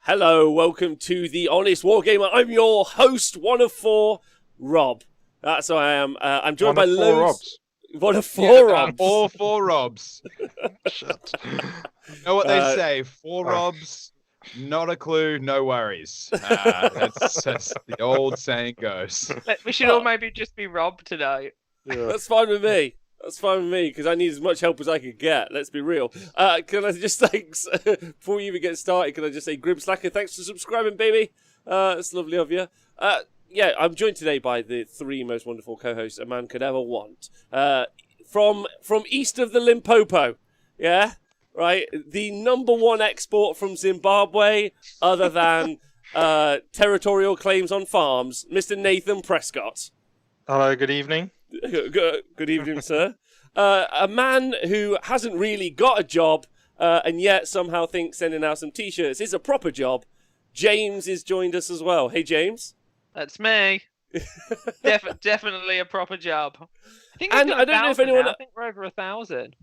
Hello, welcome to the Honest Wargamer. I'm your host, one of four, Rob. That's who I am. I'm joined by loads. Robs. One of four Robs. All four Robs. Shut. You know what they say? Four Robs, not a clue, no worries. That's the old saying goes. We should all maybe just be Rob tonight. Yeah. That's fine with me. That's fine with me, because I need as much help as I can get. Let's be real. Can I just thanks, before we even get started, can I just say, Grim Slacker, thanks for subscribing, baby. That's lovely of you. Yeah, I'm joined today by the three most wonderful co-hosts a man could ever want. From east of the Limpopo, yeah? Right? The number one export from Zimbabwe, other than territorial claims on farms, Mr. Nathan Prescott. Hello, good evening. Good evening, sir. A man who hasn't really got a job, and yet somehow thinks sending out some t-shirts is a proper job. James has joined us as well. Hey, James. That's me. Definitely a proper job. I think And I don't know if anyone. now. I think we're over 1,000.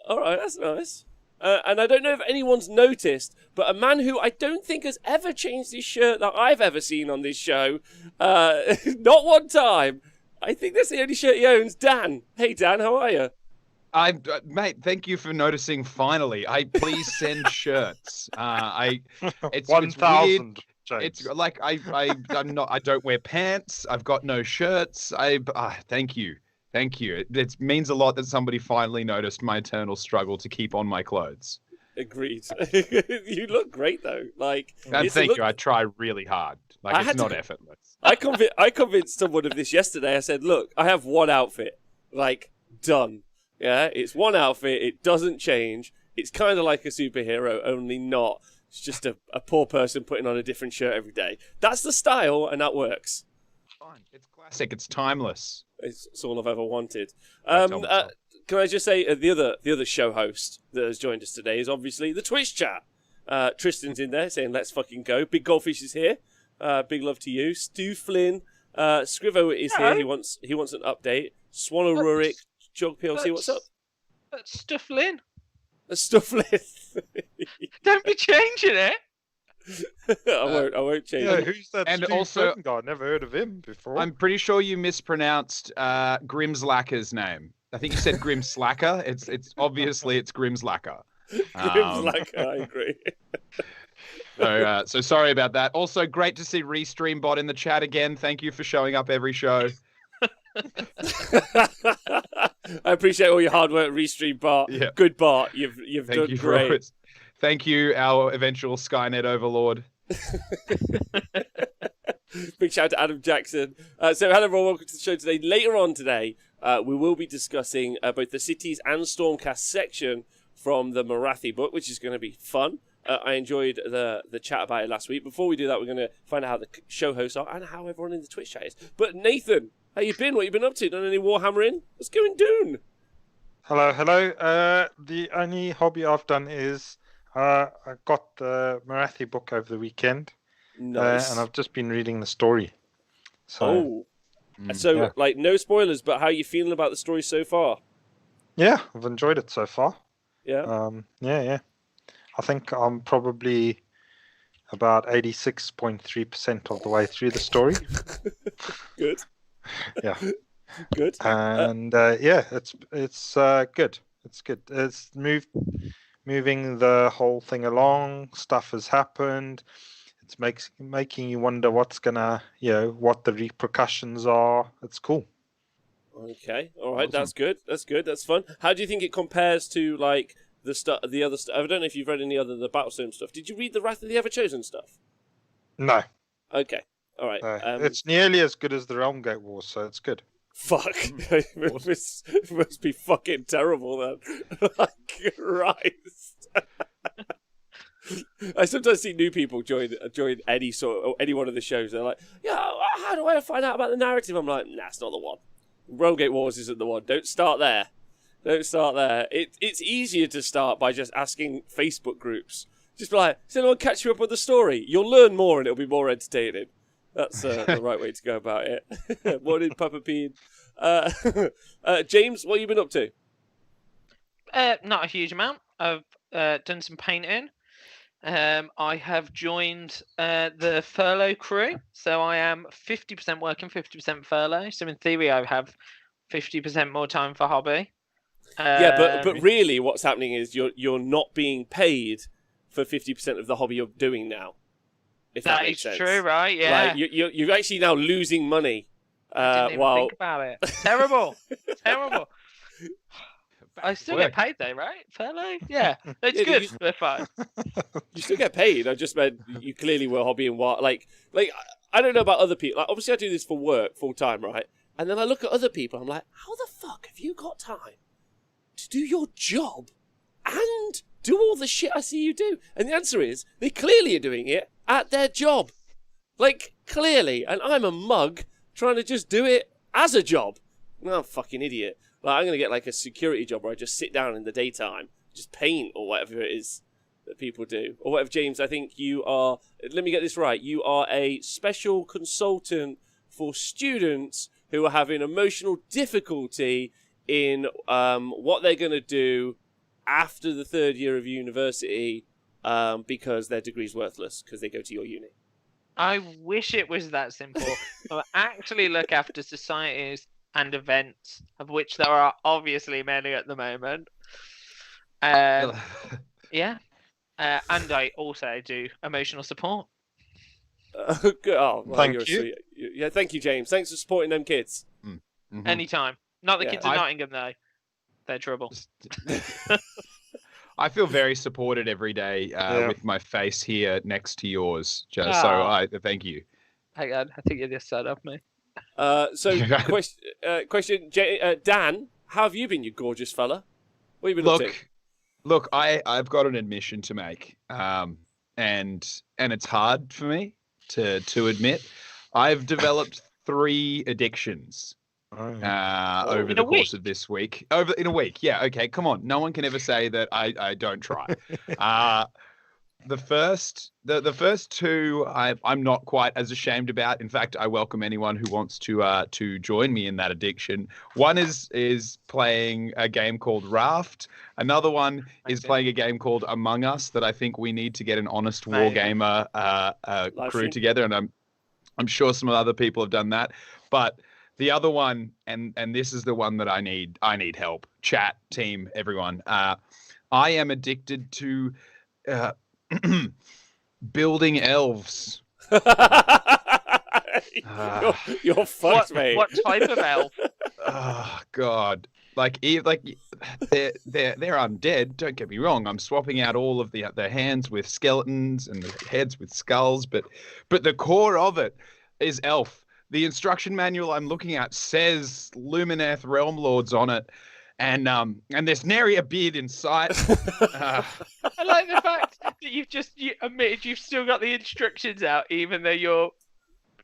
All right, that's nice. And I don't know if anyone's noticed, but a man who I don't think has ever changed his shirt that I've ever seen on this show, not one time. I think that's the only shirt he owns. Dan. Hey, Dan, how are you? Mate, thank you for noticing. Finally, please send shirts. It's 1,000. It's like I'm not. I don't wear pants. I've got no shirts. Thank you. It means a lot that somebody finally noticed my eternal struggle to keep on my clothes. Agreed. You look great though. Like, Thank you. I try really hard. It's not effortless. I convinced someone of this yesterday. I said, look, I have one outfit. Like, done. Yeah, it's one outfit. It doesn't change. It's kind of like a superhero, only not. It's just a poor person putting on a different shirt every day. That's the style, and that works. Fine. It's classic. It's timeless. It's all I've ever wanted. I tell myself. Can I just say the other show host that has joined us today is obviously the Twitch chat. Tristan's in there saying, let's fucking go. Big Goldfish is here. Big love to you. Stu Flynn. Scrivo is here. He wants an update. Swanno Rurik. Jog PLC, what's up? That's Stufflin. Stu Flynn. Don't be changing it. I won't change Yeah, it. who's that? And Steve also- Flynn guy? Never heard of him before. I'm pretty sure you mispronounced Grimslacker's name. I think you said Grimslacker. It's obviously it's Grimslacker. I agree. So sorry about that. Also, great to see Restreambot in the chat again. Thank you for showing up every show. I appreciate all your hard work, Restream Bart. Yeah. Good Bart. You've Thank done you great. for it. Thank you, our eventual Skynet overlord. Big shout out to Adam Jackson. So hello everyone, welcome to the show today. Later on today, we will be discussing both the cities and Stormcast section from the Marathi book, which is going to be fun. I enjoyed the chat about it last week. Before we do that, we're going to find out how the show hosts are and how everyone in the Twitch chat is. But Nathan, how you been? What you been up to? Done any Warhammering? What's going down? Hello. The only hobby I've done is I got the Marathi book over the weekend, Nice. and I've just been reading the story. So, So yeah. like no spoilers, but how are you feeling about the story so far? yeah, I've enjoyed it so far. Yeah. Yeah. I think I'm probably about 86.3% of the way through the story. Good. Yeah. Good. And yeah, it's good. It's good. It's moving the whole thing along. Stuff has happened. It's making you wonder what's gonna, what the repercussions are. It's cool. Okay. All right. Awesome. That's good. That's good. That's fun. How do you think it compares to like the other stuff? I don't know if you've read any other the Battlestone stuff. Did you read the Wrath of the Everchosen stuff? No, Okay. All right. it's nearly as good as the Realm Gate Wars, so it's good. Fuck. It must be fucking terrible then. Like, Christ. I sometimes see new people join any one of the shows. They're like, yeah, how do I find out about the narrative? I'm like, nah, it's not the one. Realmgate Wars isn't the one. Don't start there. It's easier to start by just asking Facebook groups. Just be like, does anyone catch you up on the story? You'll learn more and it'll be more entertaining. That's the right way to go about it. Morning, Papa Peen. James, what have you been up to? Not a huge amount. I've done some painting. I have joined the furlough crew, so I am 50% working, 50% furlough. So in theory, I have 50% more time for hobby. Yeah, but really, what's happening is you're not being paid for 50% of the hobby you're doing now. If that makes sense. True, right? Yeah. Like you're actually now losing money. I didn't even think about it. Terrible, terrible. I still get paid though, right? Furlough? Yeah, it's good. We're fine. You still get paid. I just meant you clearly were hobbying what, like I don't know about other people. Like, obviously, I do this for work full time, right? And then I look at other people. I'm like, how the fuck have you got time to do your job and do all the shit I see you do? And the answer is they clearly are doing it at their job, like clearly. And I'm a mug trying to just do it as a job. No, I'm a fucking idiot. Like, I'm going to get like a security job where I just sit down in the daytime, just paint or whatever it is that people do. Or whatever, James, I think you are, let me get this right, you are a special consultant for students who are having emotional difficulty in what they're going to do after the third year of university because their degree's worthless because they go to your uni. I wish it was that simple. I actually look after societies and events, of which there are obviously many at the moment. Yeah. And I also do emotional support. Good. Oh, well, Thank you. Yeah, thank you, James. Thanks for supporting them kids. Mhm. Anytime. Not the Yeah. kids in Nottingham, though. They're trouble. I feel very supported every day with my face here next to yours, Joe. So I thank you. Hang on, I think you're this side of me. Question, Dan, how have you been, you gorgeous fella? What have you been up to? Look, I've got an admission to make, and it's hard for me to admit. I've developed 3 addictions over the course of this week. In a week, yeah. Okay, come on. No one can ever say that I don't try. The first 2 I'm not quite as ashamed about. In fact, I welcome anyone who wants to join me in that addiction. One is playing a game called Raft. Another one is playing a game called Among Us that I think we need to get an honest wargamer crew together, and I'm sure some other people have done that. But the other one, and this is the one that I need help. Chat, team, everyone. I am addicted to building elves. You're fucked, mate. What type of elf? Oh God! Like they're undead. Don't get me wrong. I'm swapping out all of their hands with skeletons and the heads with skulls, but the core of it is elf. The instruction manual I'm looking at says Lumineth Realm Lords on it. And there's nary a beard in sight. I like the fact that you admitted you've still got the instructions out, even though you're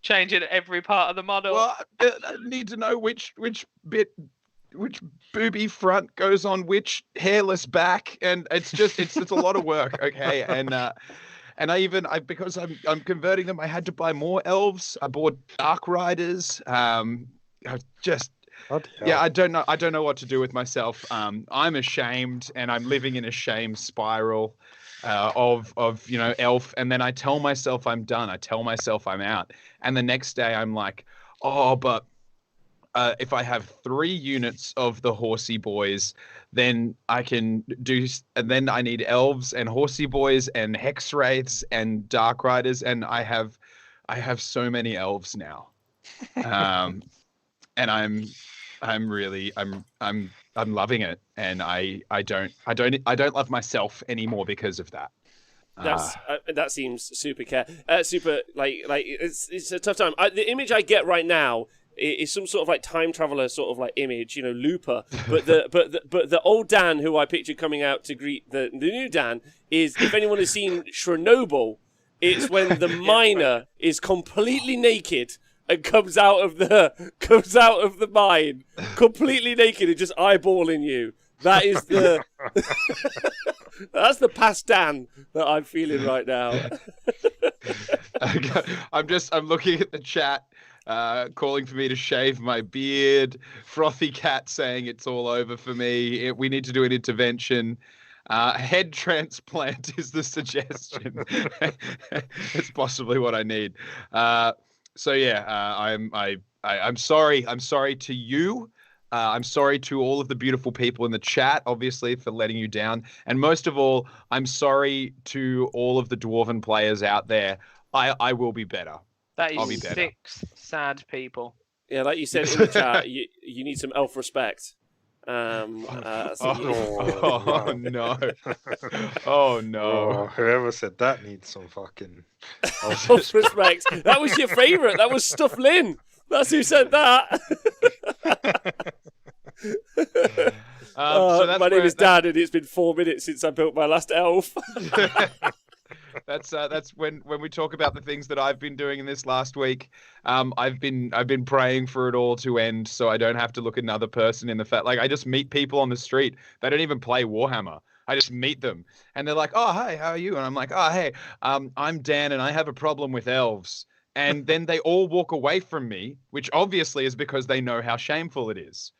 changing every part of the model. Well, I need to know which booby front goes on which hairless back, and it's a lot of work. Okay, and because I'm converting them, I had to buy more elves. I bought Dark Riders. Yeah, I don't know what to do with myself. I'm ashamed, and I'm living in a shame spiral of elf. And then I tell myself I'm done. I tell myself I'm out. And the next day I'm like, oh, but if I have 3 units of the horsey boys, then I can do. And then I need elves and horsey boys and hex wraiths and dark riders, and I have so many elves now. And I'm loving it, and I don't love myself anymore because of that. That seems super super like it's a tough time. The image I get right now is some sort of like time traveler sort of like image, Looper. But the old Dan who I pictured coming out to greet the new Dan is, if anyone has seen Chernobyl, it's when the miner is completely naked and comes out of the mine completely naked and just eyeballing you. That is that's the past Dan that I'm feeling right now. I'm looking at the chat, calling for me to shave my beard. Frothy Cat saying it's all over for me. We need to do an intervention. Head transplant is the suggestion. It's possibly what I need. So yeah, I'm sorry. I'm sorry to you. I'm sorry to all of the beautiful people in the chat, obviously, for letting you down. And most of all, I'm sorry to all of the Dwarven players out there. I will be better. That I'll be is better. 6 sad people. Yeah, like you said in the chat, you need some elf respect. So Oh no! Oh no! Oh, whoever said that needs some fucking. elf respect. That was your favourite. That was Stuff Lynn. That's who said that. So that's my name where- is Dan, and it's been 4 minutes since I built my last elf. That's when we talk about the things that I've been doing in this last week. I've been praying for it all to end, so I don't have to look another person in the face. Like I just meet people on the street. They don't even play Warhammer. I just meet them, and they're like, "Oh, hi, how are you?" And I'm like, "Oh, hey, I'm Dan, and I have a problem with elves." And then they all walk away from me, which obviously is because they know how shameful it is.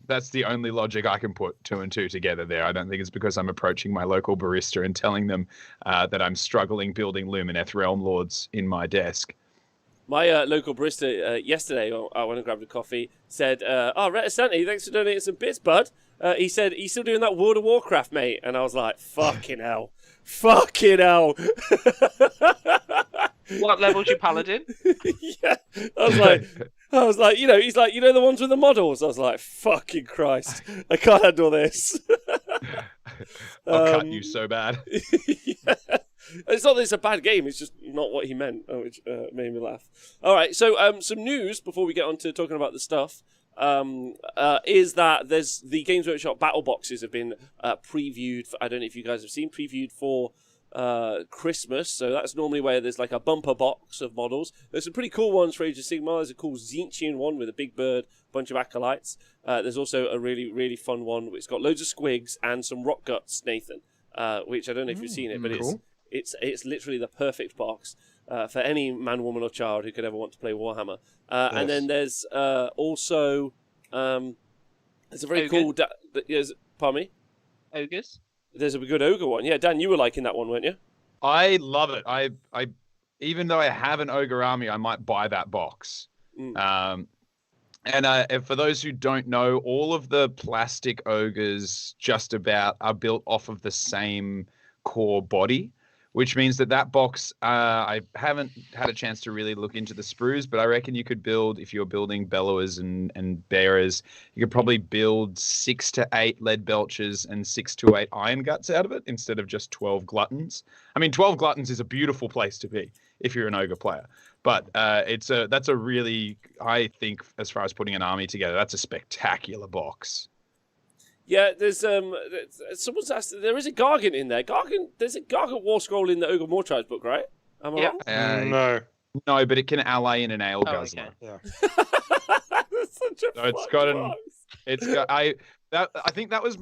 That's the only logic I can put 2 and 2 together there. I don't think it's because I'm approaching my local barista and telling them that I'm struggling building Lumineth Realm Lords in my desk. My local barista yesterday, when I grabbed a coffee, said, "Oh, Reticenti, thanks for donating some bits, bud." He said, "He's still doing that World of Warcraft, mate." And I was like, "Fucking hell, fucking hell." What level's your paladin? Yeah, I was like, he's like, the ones with the models. I was like, fucking Christ, I can't handle this. I'll cut you so bad. Yeah. It's not that it's a bad game, it's just not what he meant, which made me laugh. All right, so some news before we get on to talking about the stuff is that there's the Games Workshop battle boxes have been previewed. I don't know if you guys have seen previewed for Christmas, so that's normally where there's like a bumper box of models. There's some pretty cool ones for Age of Sigmar. There's a cool Tzeentchian one with a big bird, bunch of acolytes. There's also a really, really fun one. It's got loads of squigs and some rock guts, Nathan, which I don't know if you've seen it, but cool. it's literally the perfect box for any man, woman, or child who could ever want to play Warhammer. And then there's also there's a very cool. Pardon me. Ogres? There's a good ogre one. Yeah, Dan, you were liking that one, weren't you? I love it. I even though I have an ogre army, I might buy that box. And for those who don't know, all of the plastic ogres just about are built off of the same core body, which means that box, I haven't had a chance to really look into the sprues, but I reckon you could build, if you're building bellowers and bearers, you could probably build 6 to 8 lead belchers and 6 to 8 iron guts out of it instead of just 12 gluttons. I mean, 12 gluttons is a beautiful place to be if you're an ogre player, but that's a really, I think, as far as putting an army together, that's a spectacular box. Yeah, there's someone's asked. There is a Gargant in there. There's a Gargant war scroll in the Ogre Mawtribe's book, right? Am I wrong? No, but it can ally in an ale guzzler. Okay. Yeah. That's such a So it's fun got an- box. It's got I think that was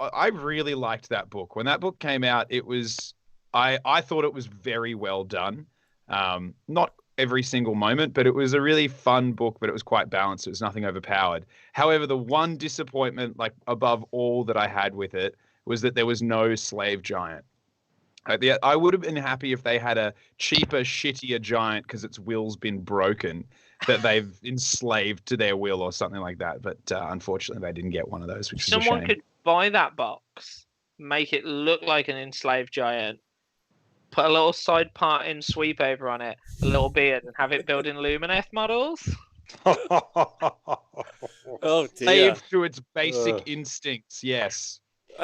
I really liked that book. When that book came out, it was I thought it was very well done. Not every single moment, but it was a really fun book, but it was quite balanced. It was nothing overpowered. However, the one disappointment, like above all that I had with it, was that there was no slave giant. I would have been happy if they had a cheaper, shittier giant because its will's been broken, that they've enslaved to their will or something like that. But unfortunately, they didn't get one of those, which is a shame. Someone could buy that box, make it look like an enslaved giant, put a little side part in sweep over on it, a little beard, and have it build in Lumineth models. Oh dear. Slave to its basic instincts, yes.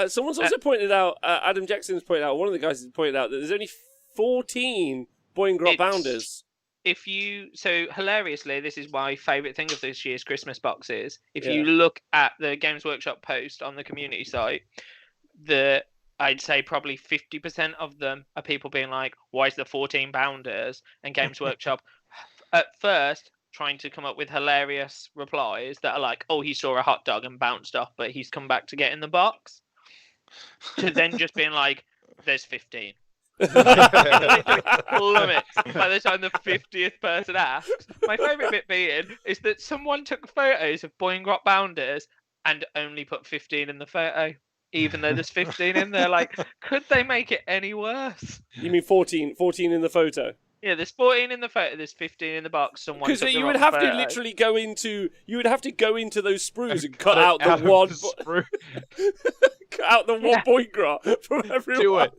Someone's also pointed out. Adam Jackson's pointed out. One of the guys has pointed out that there's only 14 Boingrot bounders. So hilariously, this is my favourite thing of this year's Christmas boxes. If you look at the Games Workshop post on the community site, I'd say probably 50% of them are people being like, why is there 14 bounders? And Games Workshop, at first, trying to come up with hilarious replies that are like, oh, he saw a hot dog and bounced off, but he's come back to get in the box. To then just being like, there's 15. Plummets by the time the 50th person asks. My favourite bit being is that someone took photos of Boingrot bounders and only put 15 in the photo. even though there's 15 in there. Like, could they make it any worse? You mean 14 in the photo? Yeah, there's 14 in the photo, there's 15 in the box. Someone Because took the you wrong would have photo. to literally go into those sprues and cut out the one cut out the one point graph from everyone. Do it.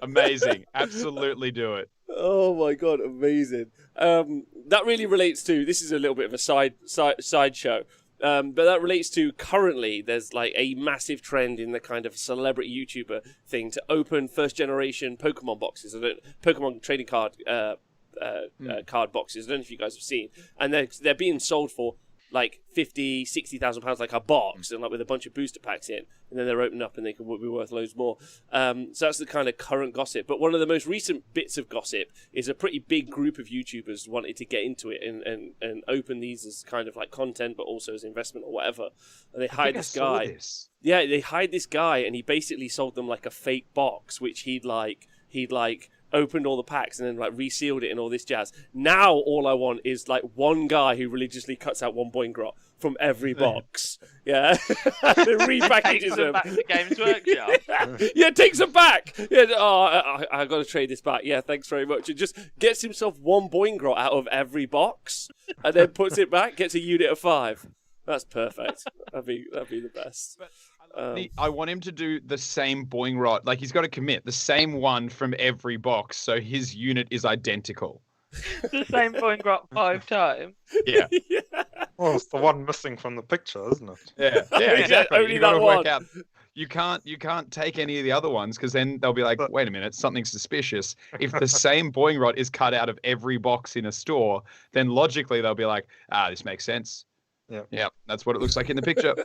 Amazing. Absolutely do it. Oh my god, amazing. That really relates to, this is a little bit of a sideshow, but that relates to currently there's like a massive trend in the kind of celebrity YouTuber thing to open first generation Pokemon boxes, Pokemon trading card card boxes. I don't know if you guys have seen, and they're being sold for like 50, 60,000 pounds, like a box, and like with a bunch of booster packs in, and then they're opened up and they can be worth loads more. So that's the kind of current gossip. But one of the most recent bits of gossip is a pretty big group of YouTubers wanted to get into it and open these as kind of like content, but also as investment or whatever. And they hired this guy. Yeah, they hired this guy, and he basically sold them like a fake box, which he'd opened all the packs and then like resealed it and all this jazz. Now all I want is like one guy who religiously cuts out one Boingrot from every box. Yeah. Repackages them back to Games Workshop. Yeah, takes them back. Yeah, I got to trade this back. Yeah, thanks very much. And just gets himself one Boingrot out of every box and then puts it back, gets a unit of 5. That's perfect. That'd be the best. I want him to do the same Boingrot. Like, he's got to commit the same one from every box, so his unit is identical. The same Boingrot 5 times. Yeah. Yeah. Well, it's the one missing from the picture, isn't it? Yeah, exactly. Only You got to that work one. out. You can't take any of the other ones, because then they'll be like, wait a minute, something's suspicious. If the same Boingrot is cut out of every box in a store, then logically they'll be like, this makes sense. Yeah, that's what it looks like in the picture. Do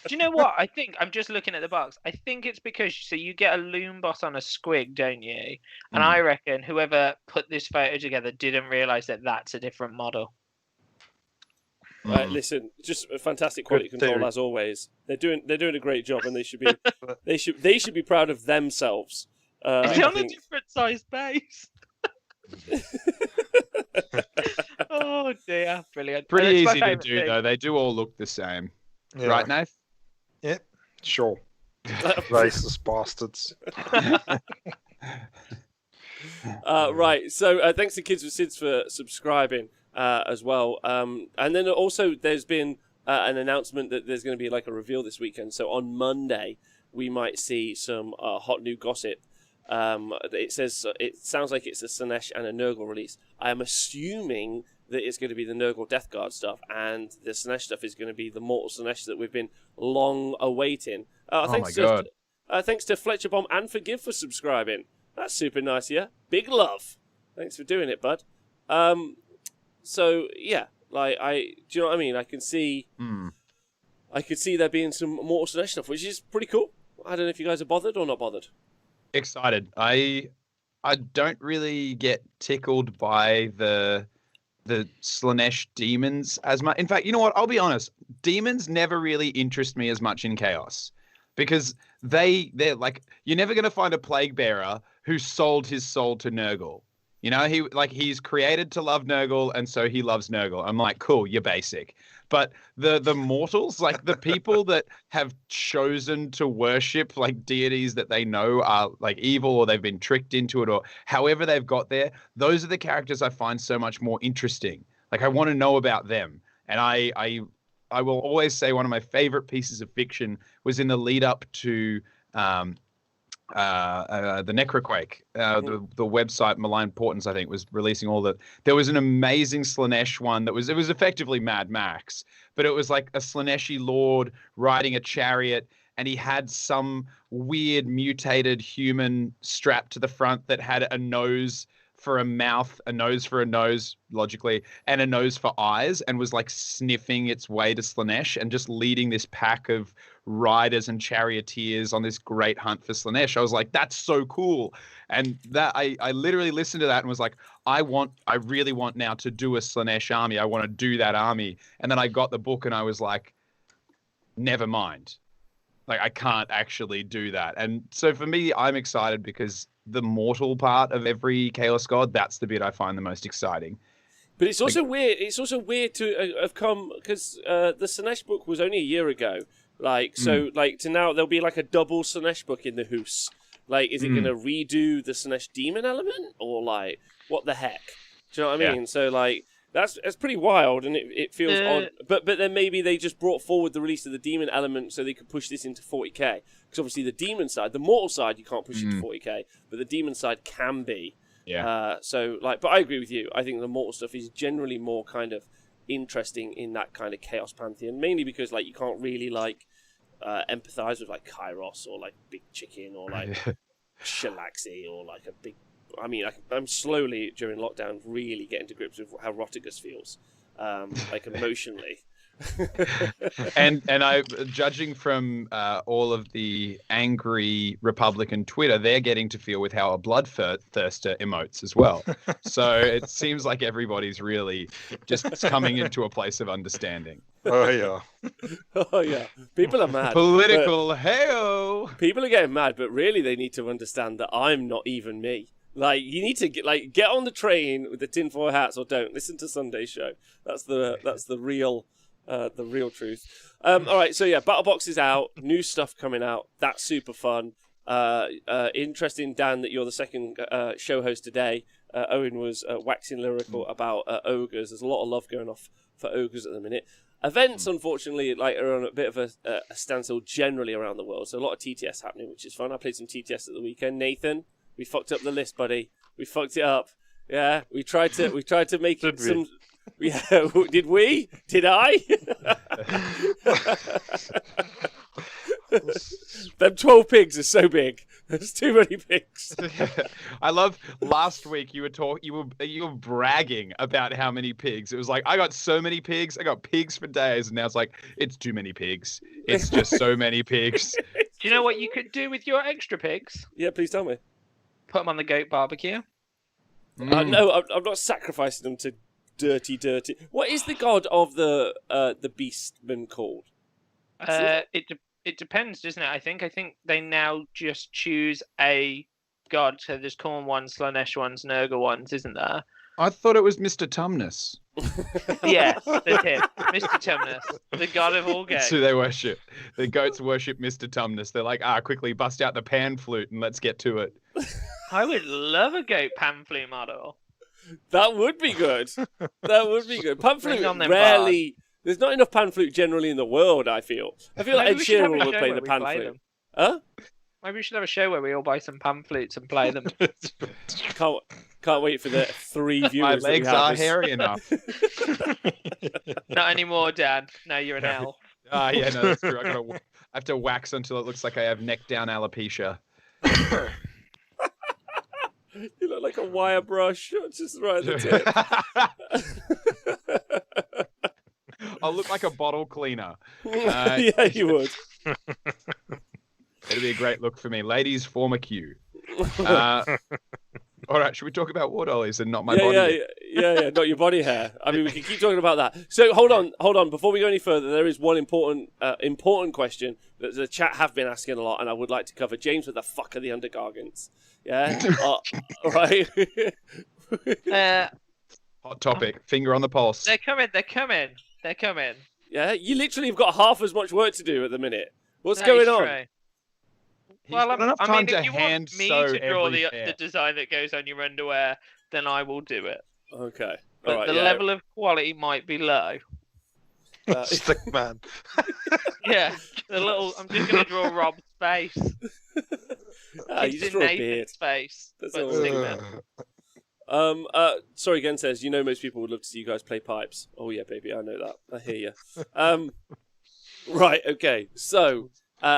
you know what? I think I'm just looking at the box. I think it's because you get a loom boss on a squig, don't you? And I reckon whoever put this photo together didn't realise that that's a different model. Right, listen, just a fantastic quality control as always. They're doing a great job, and they should be proud of themselves. It's on a different size base. Oh dear, brilliant. Pretty easy to do though. They do all look the same, right, Nath? Yep, sure. Racist bastards. Right, so thanks to Kids with Sids for subscribing as well. And then also there's been an announcement that there's going to be like a reveal this weekend. So on Monday we might see some hot new gossip. It sounds like it's a Slaanesh and a Nurgle release. I am assuming that it's going to be the Nurgle Death Guard stuff, and the Slaanesh stuff is going to be the Mortal Slaanesh that we've been long awaiting. Thanks to Fletcher Bomb and Forgive for subscribing. That's super nice, yeah. Big love. Thanks for doing it, bud. So yeah, like do you know what I mean? I can see there being some Mortal Slaanesh stuff, which is pretty cool. I don't know if you guys are bothered or not bothered. Excited. I don't really get tickled by the Slaanesh demons as much. In fact, you know what? I'll be honest. Demons never really interest me as much in Chaos, because they're like, you're never going to find a plague bearer who sold his soul to Nurgle. You know, he's created to love Nurgle, and so he loves Nurgle. I'm like, cool, you're basic. But the mortals, like the people that have chosen to worship like deities that they know are like evil, or they've been tricked into it, or however they've got there, those are the characters I find so much more interesting. Like, I want to know about them. And I will always say one of my favorite pieces of fiction was in the lead up to the Necroquake. The website Malign Portents, I think, was releasing all that. There was an amazing Slaanesh one it was effectively Mad Max, but it was like a Slaaneshi lord riding a chariot, and he had some weird mutated human strapped to the front that had a nose for a mouth, a nose for a nose, logically, and a nose for eyes, and was like sniffing its way to Slaanesh and just leading this pack of riders and charioteers on this great hunt for Slaanesh. I was like, that's so cool. And that I literally listened to that and was like, I really want now to do a Slaanesh army. I want to do that army. And then I got the book and I was like, never mind. Like, I can't actually do that. And so for me, I'm excited because the mortal part of every Chaos God, that's the bit I find the most exciting. But it's also weird. It's also weird to have come, because the Slaanesh book was only a year ago. Like, so, like, to now, there'll be like a double Slaanesh book in the Hoos. Like, is it going to redo the Slaanesh demon element? Or, like, what the heck? Do you know what I mean? So, like, that's pretty wild, and it feels odd. But then maybe they just brought forward the release of the demon element so they could push this into 40k. Because obviously the demon side, the mortal side, you can't push it to 40k, but the demon side can be. Yeah. So, like, but I agree with you. I think the mortal stuff is generally more kind of interesting in that kind of chaos pantheon, mainly because, like, you can't really, like, empathize with, like, Kairos or, like, Big Chicken or, like, Shalaxi or, like, a big... I mean, I'm slowly, during lockdown, really getting to grips with how Rotigus feels, like, emotionally. and I, judging from all of the angry Republican Twitter, they're getting to feel with how a bloodthirster emotes as well. So it seems like everybody's really just coming into a place of understanding. Oh yeah. Oh yeah, people are mad. Political hey-o. People are getting mad, but really they need to understand that I'm not even me. Like, you need to get on the train with the tinfoil hats, or don't listen to Sunday's show. That's the real truth. All right, so yeah, Battle Box is out. New stuff coming out. That's super fun. Interesting, Dan, that you're the second show host today. Owen was waxing lyrical about ogres. There's a lot of love going off for ogres at the minute. Events, unfortunately, like, are on a bit of a standstill generally around the world. So a lot of TTS happening, which is fun. I played some TTS at the weekend. Nathan, we fucked up the list, buddy. We fucked it up. Yeah, we tried to make it some. Yeah, did we? Did I? Them 12 pigs are so big. There's too many pigs. I love last week you were bragging about how many pigs. It was like, I got so many pigs. I got pigs for days, and now it's like, it's too many pigs. It's just so many pigs. Do you know what you could do with your extra pigs? Yeah, please tell me. Put them on the goat barbecue. No, I'm not sacrificing them to dirty. What is the god of the beastman called? It depends, doesn't it? I think they now just choose a god. So there's Khorne ones, Slaanesh ones, Nurgle ones, isn't there? I thought it was Mr. Tumnus. Yes, that's him, Mr. Tumnus, the god of all goats. That's who they worship. The goats worship Mr. Tumnus. They're like, quickly bust out the pan flute and let's get to it. I would love a goat pan flute model. That would be good. That would be good. Pan flute on them rarely. There's not enough pan flute generally in the world. I feel like Maybe Ed we should have Sheeran a would show play where the we pan play flute. them. Huh? Maybe we should have a show where we all buy some pan flutes and play them. Can't wait for the 3 My viewers. legs that we have are hairy enough. Not anymore, Dan. Now you're an elf. Yeah, no, that's true. I have to wax until it looks like I have neck down alopecia. You look like a wire brush, just right at the tip. I'll look like a bottle cleaner. Yeah, you would. It'll be a great look for me. Ladies, form a queue. All right, should we talk about war dollies and not my body? Yeah, not your body hair. I mean, we can keep talking about that. So hold on. Before we go any further, there is one important question that the chat have been asking a lot, and I would like to cover. James, what the fuck are the Undergargants? Yeah, right. Hot topic. Finger on the pulse. They're coming. Yeah, you literally have got half as much work to do at the minute. What's That going is on? true. He's Well, got enough I time mean, to if you hand want me sew to draw every the pair. design that goes on your underwear, then I will do it. Okay. But All right, the yeah. level of quality might be low. Stick man. Yeah, I'm just going to draw Rob's face. You It's just in draw a beard. Nathan's face. That's But all. Sigmar. Sorry, again says, most people would love to see you guys play pipes. Oh yeah, baby, I know that. I hear you. Right, okay. So,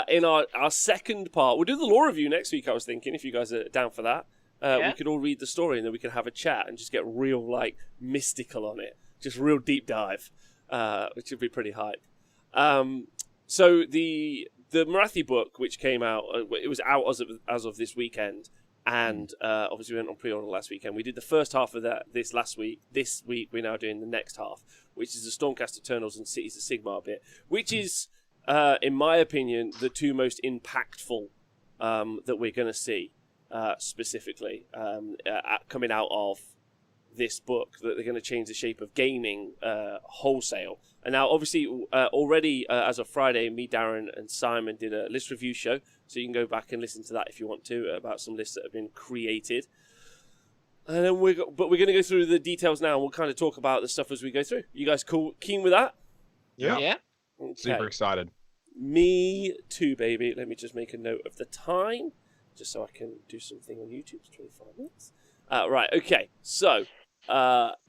in our second part, we'll do the lore review next week, I was thinking, if you guys are down for that. We could all read the story and then we could have a chat and just get real, like, mystical on it. Just real deep dive, which would be pretty hype. So the Marathi book, which came out, it was out as of this weekend. And obviously we went on pre-order last weekend. We did the first half of that this last week. This week we're now doing the next half, which is the Stormcast Eternals and Cities of Sigmar bit, which is, in my opinion, the two most impactful that we're going to see specifically coming out of this book, that they're going to change the shape of gaming wholesale. And now, obviously, already as of Friday, me, Darren, and Simon did a list review show, so you can go back and listen to that if you want to, about some lists that have been created. And then we're going to go through the details now, and we'll kind of talk about the stuff as we go through. You guys keen with that? Yeah. Yeah. Okay. Super excited. Me too, baby. Let me just make a note of the time, just so I can do something on YouTube. It's 25 minutes. Right, okay. So,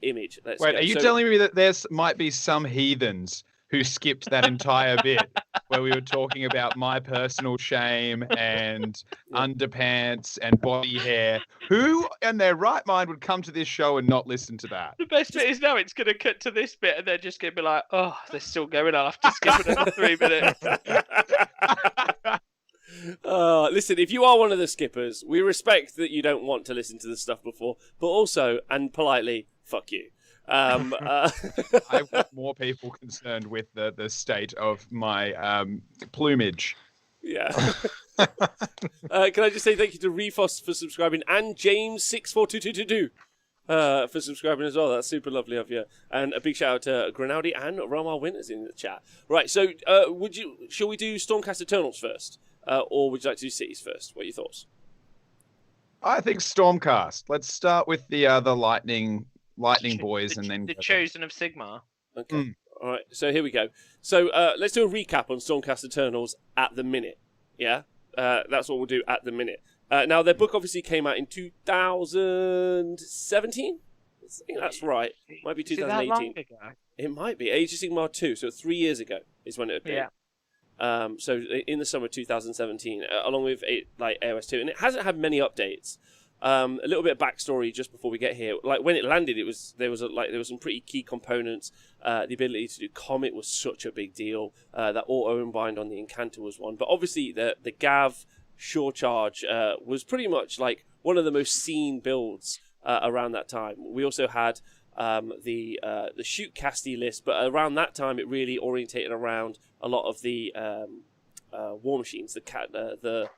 image. Let's Wait, go. are you So- telling me that there's might be some heathens who skipped that entire bit where we were talking about my personal shame and underpants and body hair? Who in their right mind would come to this show and not listen to that? The best bit is now it's going to cut to this bit, and they're just going to be like, "Oh, they're still going. I'll have to skip another 3 minutes." Listen, if you are one of the skippers, we respect that you don't want to listen to the stuff before, but also, and politely, fuck you. I want more people concerned with the state of my plumage. Yeah. Can I just say thank you to Refos for subscribing, and James642222 for subscribing as well. That's super lovely of you. And a big shout out to Grinaldi and Romar Winters in the chat. Right, so shall we do Stormcast Eternals first? Or would you like to do Cities first? What are your thoughts? I think Stormcast. Let's start with the lightning boys, and then the Chosen of Sigmar. Okay. All right. So here we go. So let's do a recap on Stormcast Eternals at the minute. Yeah. That's what we'll do at the minute. Now their book obviously came out in 2017. I think that's right. Might be Is it that long 2018. ago? It might be Age of Sigmar 2. So 3 years ago is when it appeared. Yeah. So in the summer of 2017, along with AOS 2, and it hasn't had many updates. A little bit of backstory just before we get here. Like when it landed, there was some pretty key components. The ability to do Comet was such a big deal. That auto unbind on the Incantor was one, but obviously the Gav Shore Charge was pretty much like one of the most seen builds around that time. We also had the shoot casty list, but around that time it really orientated around a lot of the war machines. They're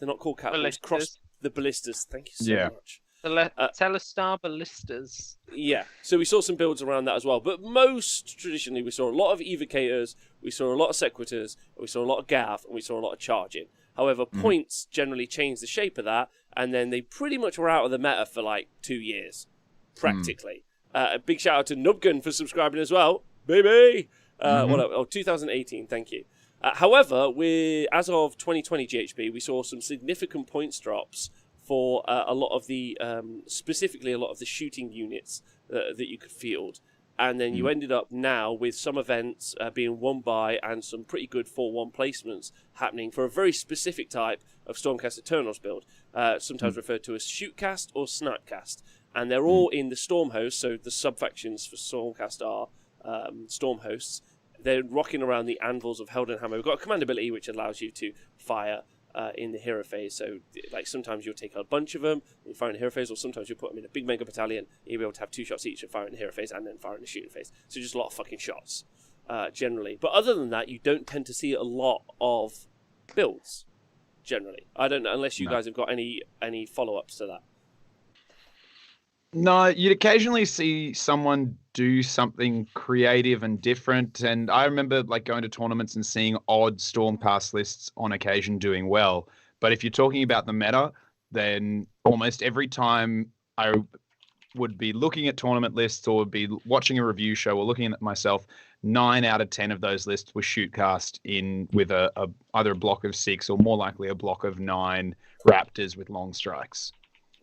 not called catapults. The ballistas. Thank you so much. The Telestar Ballistas. Yeah, so we saw some builds around that as well. But most traditionally, we saw a lot of evocators, we saw a lot of sequitors, we saw a lot of gav, and we saw a lot of charging. However, points generally changed the shape of that, and then they pretty much were out of the meta for like 2 years, practically. A big shout out to Nubgun for subscribing as well, baby. 2018. Thank you. However, as of 2020 GHB, we saw some significant points drops for a lot of the, specifically a lot of the shooting units that you could field. And then you ended up now with some events being won by and some pretty good 4-1 placements happening for a very specific type of Stormcast Eternals build, sometimes referred to as Shootcast or Snipecast. And they're all in the Storm host, so the sub-factions for Stormcast are Storm hosts. They're rocking around the anvils of Helden Hammer. We've got a command ability which allows you to fire in the hero phase. So, like, sometimes you'll take a bunch of them and fire in the hero phase, or sometimes you'll put them in a big mega battalion. And you'll be able to have 2 shots each and fire in the hero phase and then fire in the shooting phase. So just a lot of fucking shots, generally. But other than that, you don't tend to see a lot of builds, generally. I don't know, unless you guys have got any follow-ups to that. No, you'd occasionally see someone do something creative and different. And I remember like going to tournaments and seeing odd Stormcast lists on occasion doing well. But if you're talking about the meta, then almost every time I would be looking at tournament lists or would be watching a review show or looking at myself, 9 out of 10 of those lists were shootcast in with either a block of 6 or more likely a block of 9 raptors with long strikes.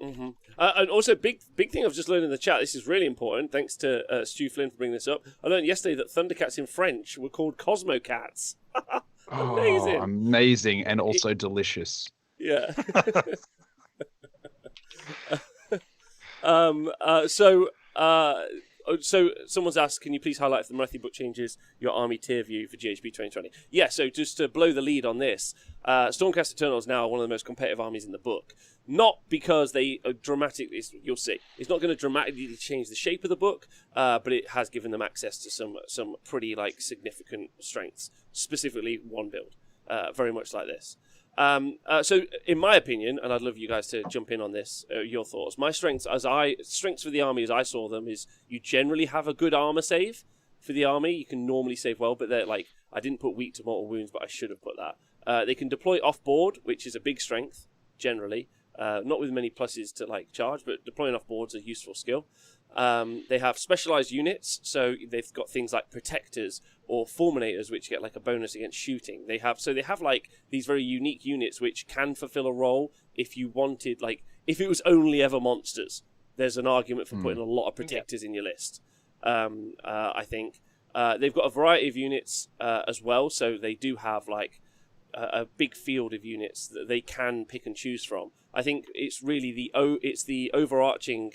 Mm-hmm. And also, big thing I've just learned in the chat, this is really important, thanks to Stu Flynn for bringing this up. I learned yesterday that Thundercats in French were called Cosmocats. Amazing. Oh, amazing and also delicious. Yeah. So someone's asked, can you please highlight if the Marathi book changes your army tier view for GHB 2020? Yeah, so just to blow the lead on this, Stormcast Eternals is now one of the most competitive armies in the book. Not because they are dramatically, you'll see, it's not going to dramatically change the shape of the book, but it has given them access to some pretty like significant strengths, specifically one build, very much like this. So, in my opinion, and I'd love you guys to jump in on this, your thoughts. My strengths for the army as I saw them is you generally have a good armor save for the army. You can normally save well, but they're like, I didn't put weak to mortal wounds, but I should have put that. They can deploy off board, which is a big strength generally. Not with many pluses to like charge, but deploying off board's a useful skill. They have specialized units, so they've got things like protectors or fulminators, which get like a bonus against shooting. They have like these very unique units which can fulfill a role if you wanted, like if it was only ever monsters. There's an argument for putting a lot of protectors in your list. I think they've got a variety of units as well, so they do have like a big field of units that they can pick and choose from. I think it's really the overarching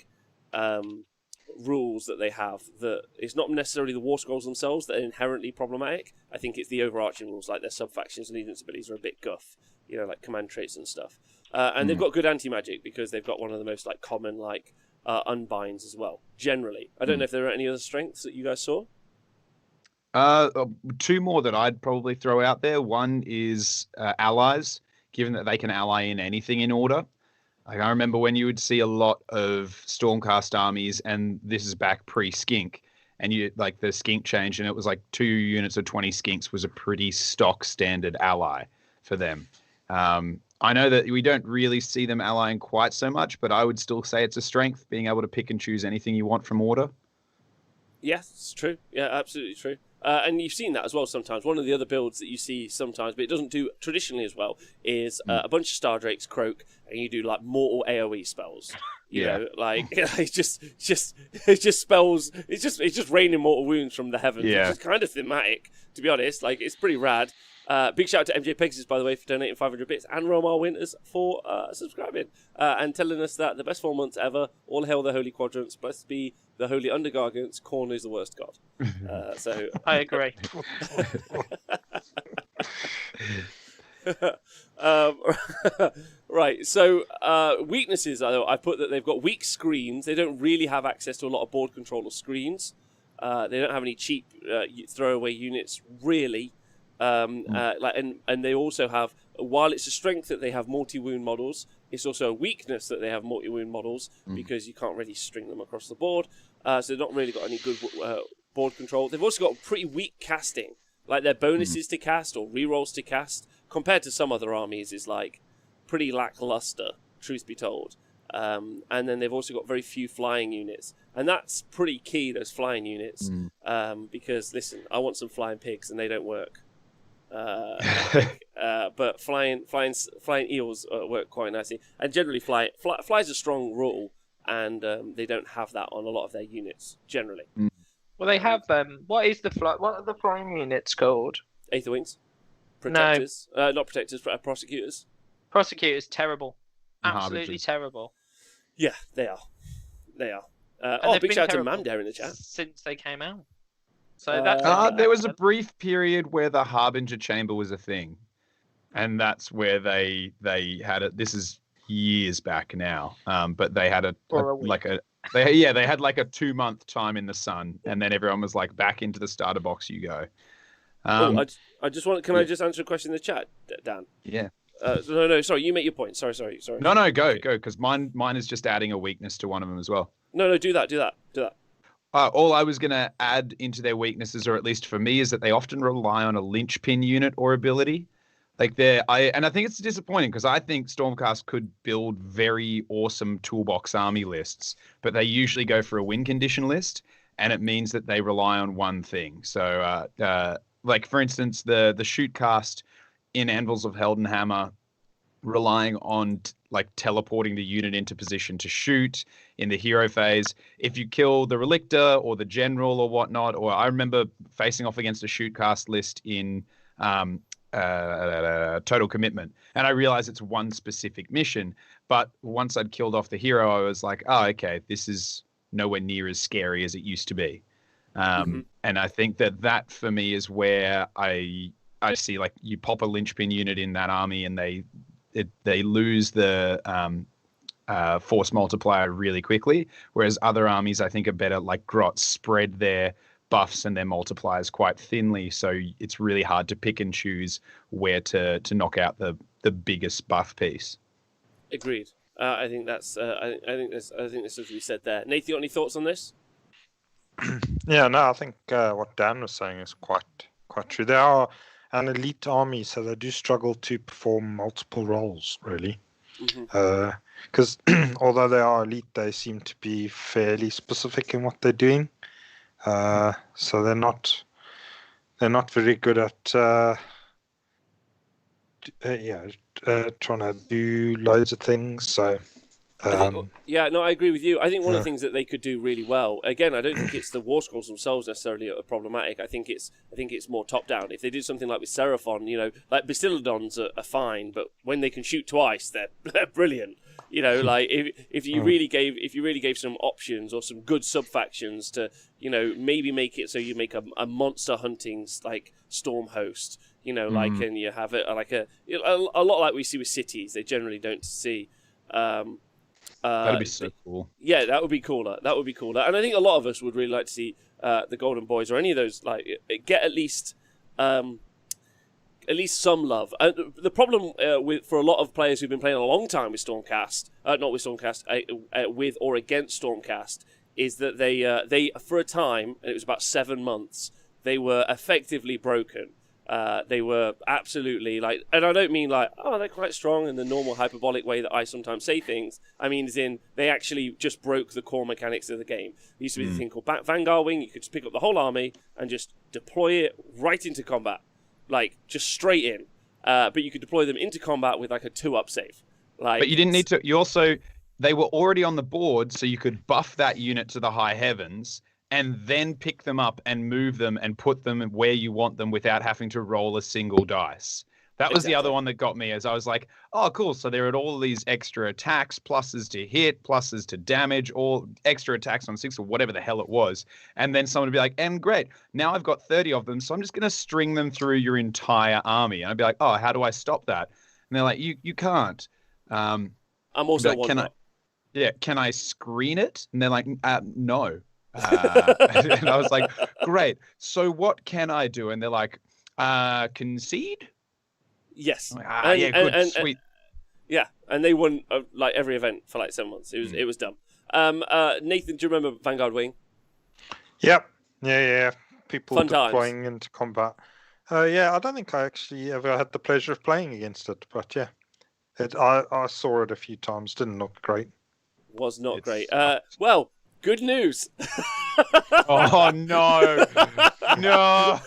rules that they have, that it's not necessarily the war scrolls themselves that are inherently problematic. I think it's the overarching rules, like their sub-factions and allegiance abilities are a bit guff, like command traits and stuff. And they've got good anti-magic because they've got one of the most like common like unbinds as well, generally. I don't know if there are any other strengths that you guys saw. Two more that I'd probably throw out there. One is allies, given that they can ally in anything in order. Like, I remember when you would see a lot of Stormcast armies, and this is back pre-skink, and you like the skink change, and it was like 2 units of 20 skinks was a pretty stock standard ally for them. I know that we don't really see them allying quite so much, but I would still say it's a strength, being able to pick and choose anything you want from order. Yes, it's true. Yeah, absolutely true. And you've seen that as well sometimes. One of the other builds that you see sometimes, but it doesn't do traditionally as well, is a bunch of Star Drakes croak, and you do like mortal AoE spells. You know, like it's just spells. It's just raining mortal wounds from the heavens. Yeah. Which is kind of thematic, to be honest. Like, it's pretty rad. Big shout out to MJ Pegasus, by the way, for donating 500 bits, and Romar Winters for subscribing and telling us that the best 4 months ever. All hail the holy quadrants. Blessed be the holy undergargants. Khorne is the worst god. So I agree. Right. So weaknesses. I put that they've got weak screens. They don't really have access to a lot of board control or screens. They don't have any cheap throwaway units, really. And they also have, while it's a strength that they have multi-wound models, it's also a weakness that they have multi-wound models because you can't really string them across the board. So they've not really got any good board control. They've also got pretty weak casting. Like, their bonuses to cast or rerolls to cast, compared to some other armies, is like pretty lackluster, truth be told. And then they've also got very few flying units. And that's pretty key, those flying units. Because, listen, I want some flying pigs and they don't work. But flying eels work quite nicely, and generally fly's a strong rule, and they don't have that on a lot of their units generally. Well, they have what are the flying units called? Aether Wings, protectors, not protectors, prosecutors. Prosecutors, terrible, absolutely Harbingers. terrible. Yeah, they are. And they've big been shout out to terrible Mamdare in the chat. since they came out. So that's There was a brief period where the Harbinger Chamber was a thing, and that's where they had it. This is years back now, but they had they had like a 2-month time in the sun, and then everyone was like, back into the starter box you go. I just want. Can I just answer a question in the chat, Dan? Yeah. No, sorry. You make your point. Sorry. No, go, because mine is just adding a weakness to one of them as well. No, do that. All I was going to add into their weaknesses, or at least for me, is that they often rely on a linchpin unit or ability. Like I think it's disappointing because I think Stormcast could build very awesome toolbox army lists, but they usually go for a win condition list, and it means that they rely on one thing. So, like for instance, the shoot cast in Anvils of Heldenhammer, relying on like teleporting the unit into position to shoot in the hero phase. If you kill the Relictor or the General or whatnot, or I remember facing off against a shoot cast list in Total Commitment, and I realized it's one specific mission, but once I'd killed off the hero, I was like, oh, okay, this is nowhere near as scary as it used to be. And I think that for me is where I see, like, you pop a linchpin unit in that army and they lose the force multiplier really quickly, whereas other armies I think are better, like Grot, spread their buffs and their multipliers quite thinly, so it's really hard to pick and choose where to knock out the the biggest buff piece. Agreed. I think that's. I think there's something to be said there. Nathan, you got any thoughts on this? Yeah, no, I think what Dan was saying is quite true. They are an elite army, so they do struggle to perform multiple roles, really. Because although they are elite, they seem to be fairly specific in what they're doing. So they're not very good at trying to do loads of things. So I agree with you. I think one of the things that they could do really well, again, I don't think it's the war scrolls themselves necessarily are problematic. I think it's more top down. If they did something like with Seraphon, like Basiladons are fine, but when they can shoot twice, they're brilliant. Like if you really gave some options or some good sub factions to maybe make it so you make a monster hunting like storm host, like, and you have it like a lot like we see with cities. They generally don't see. That'd be so cool. Yeah, that would be cooler. And I think a lot of us would really like to see the Golden Boys or any of those get at least some love. The problem for a lot of players who've been playing a long time with Stormcast, with or against Stormcast, is that they for a time, and it was about 7 months, they were effectively broken. They were absolutely and I don't mean they're quite strong in the normal hyperbolic way that I sometimes say things. I mean as in they actually just broke the core mechanics of the game. There used to be this thing called Vanguard Wing. You could just pick up the whole army and just deploy it right into combat, just straight in. But you could deploy them into combat with a 2-up save. But you didn't need to. They were already on the board, so you could buff that unit to the high heavens and then pick them up and move them and put them where you want them without having to roll a single dice. That was the other one that got me, as I was like, oh, cool. So there are all these extra attacks, pluses to hit, pluses to damage, or extra attacks on 6 or whatever the hell it was. And then someone would be like, and great, now I've got 30 of them, so I'm just going to string them through your entire army. And I'd be like, oh, how do I stop that? And they're like, you can't. I'm also one. Can I screen it? And they're like, no. And I was like, great. So what can I do? And they're like, concede? Yes. Like, good, sweet. Yeah, and they won every event for 7 months. It was dumb. Nathan, do you remember Vanguard Wing? Yep. Yeah. People Fun deploying times. into combat. I don't think I actually ever had the pleasure of playing against it, but yeah. I saw it a few times. Didn't look great. Was not great. Well, good news. Oh, no. No.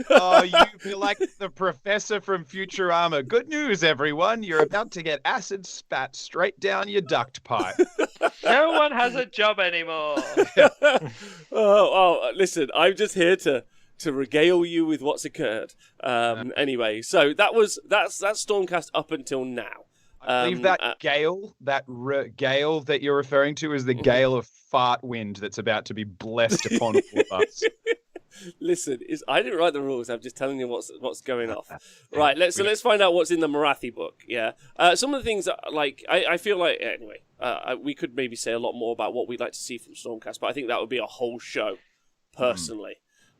Oh, you feel like the professor from Futurama. Good news, everyone. You're about to get acid spat straight down your duct pipe. No one has a job anymore. Listen, I'm just here to regale you with what's occurred. Anyway, so that's Stormcast up until now. I believe that gale, gale that you're referring to is the gale of fart wind that's about to be blessed upon all of us. Listen, I didn't write the rules. I'm just telling you what's going off. Right, let's find out what's in the Marathi book. Yeah, some of the things that, I feel like anyway. We could maybe say a lot more about what we'd like to see from Stormcast, but I think that would be a whole show, personally.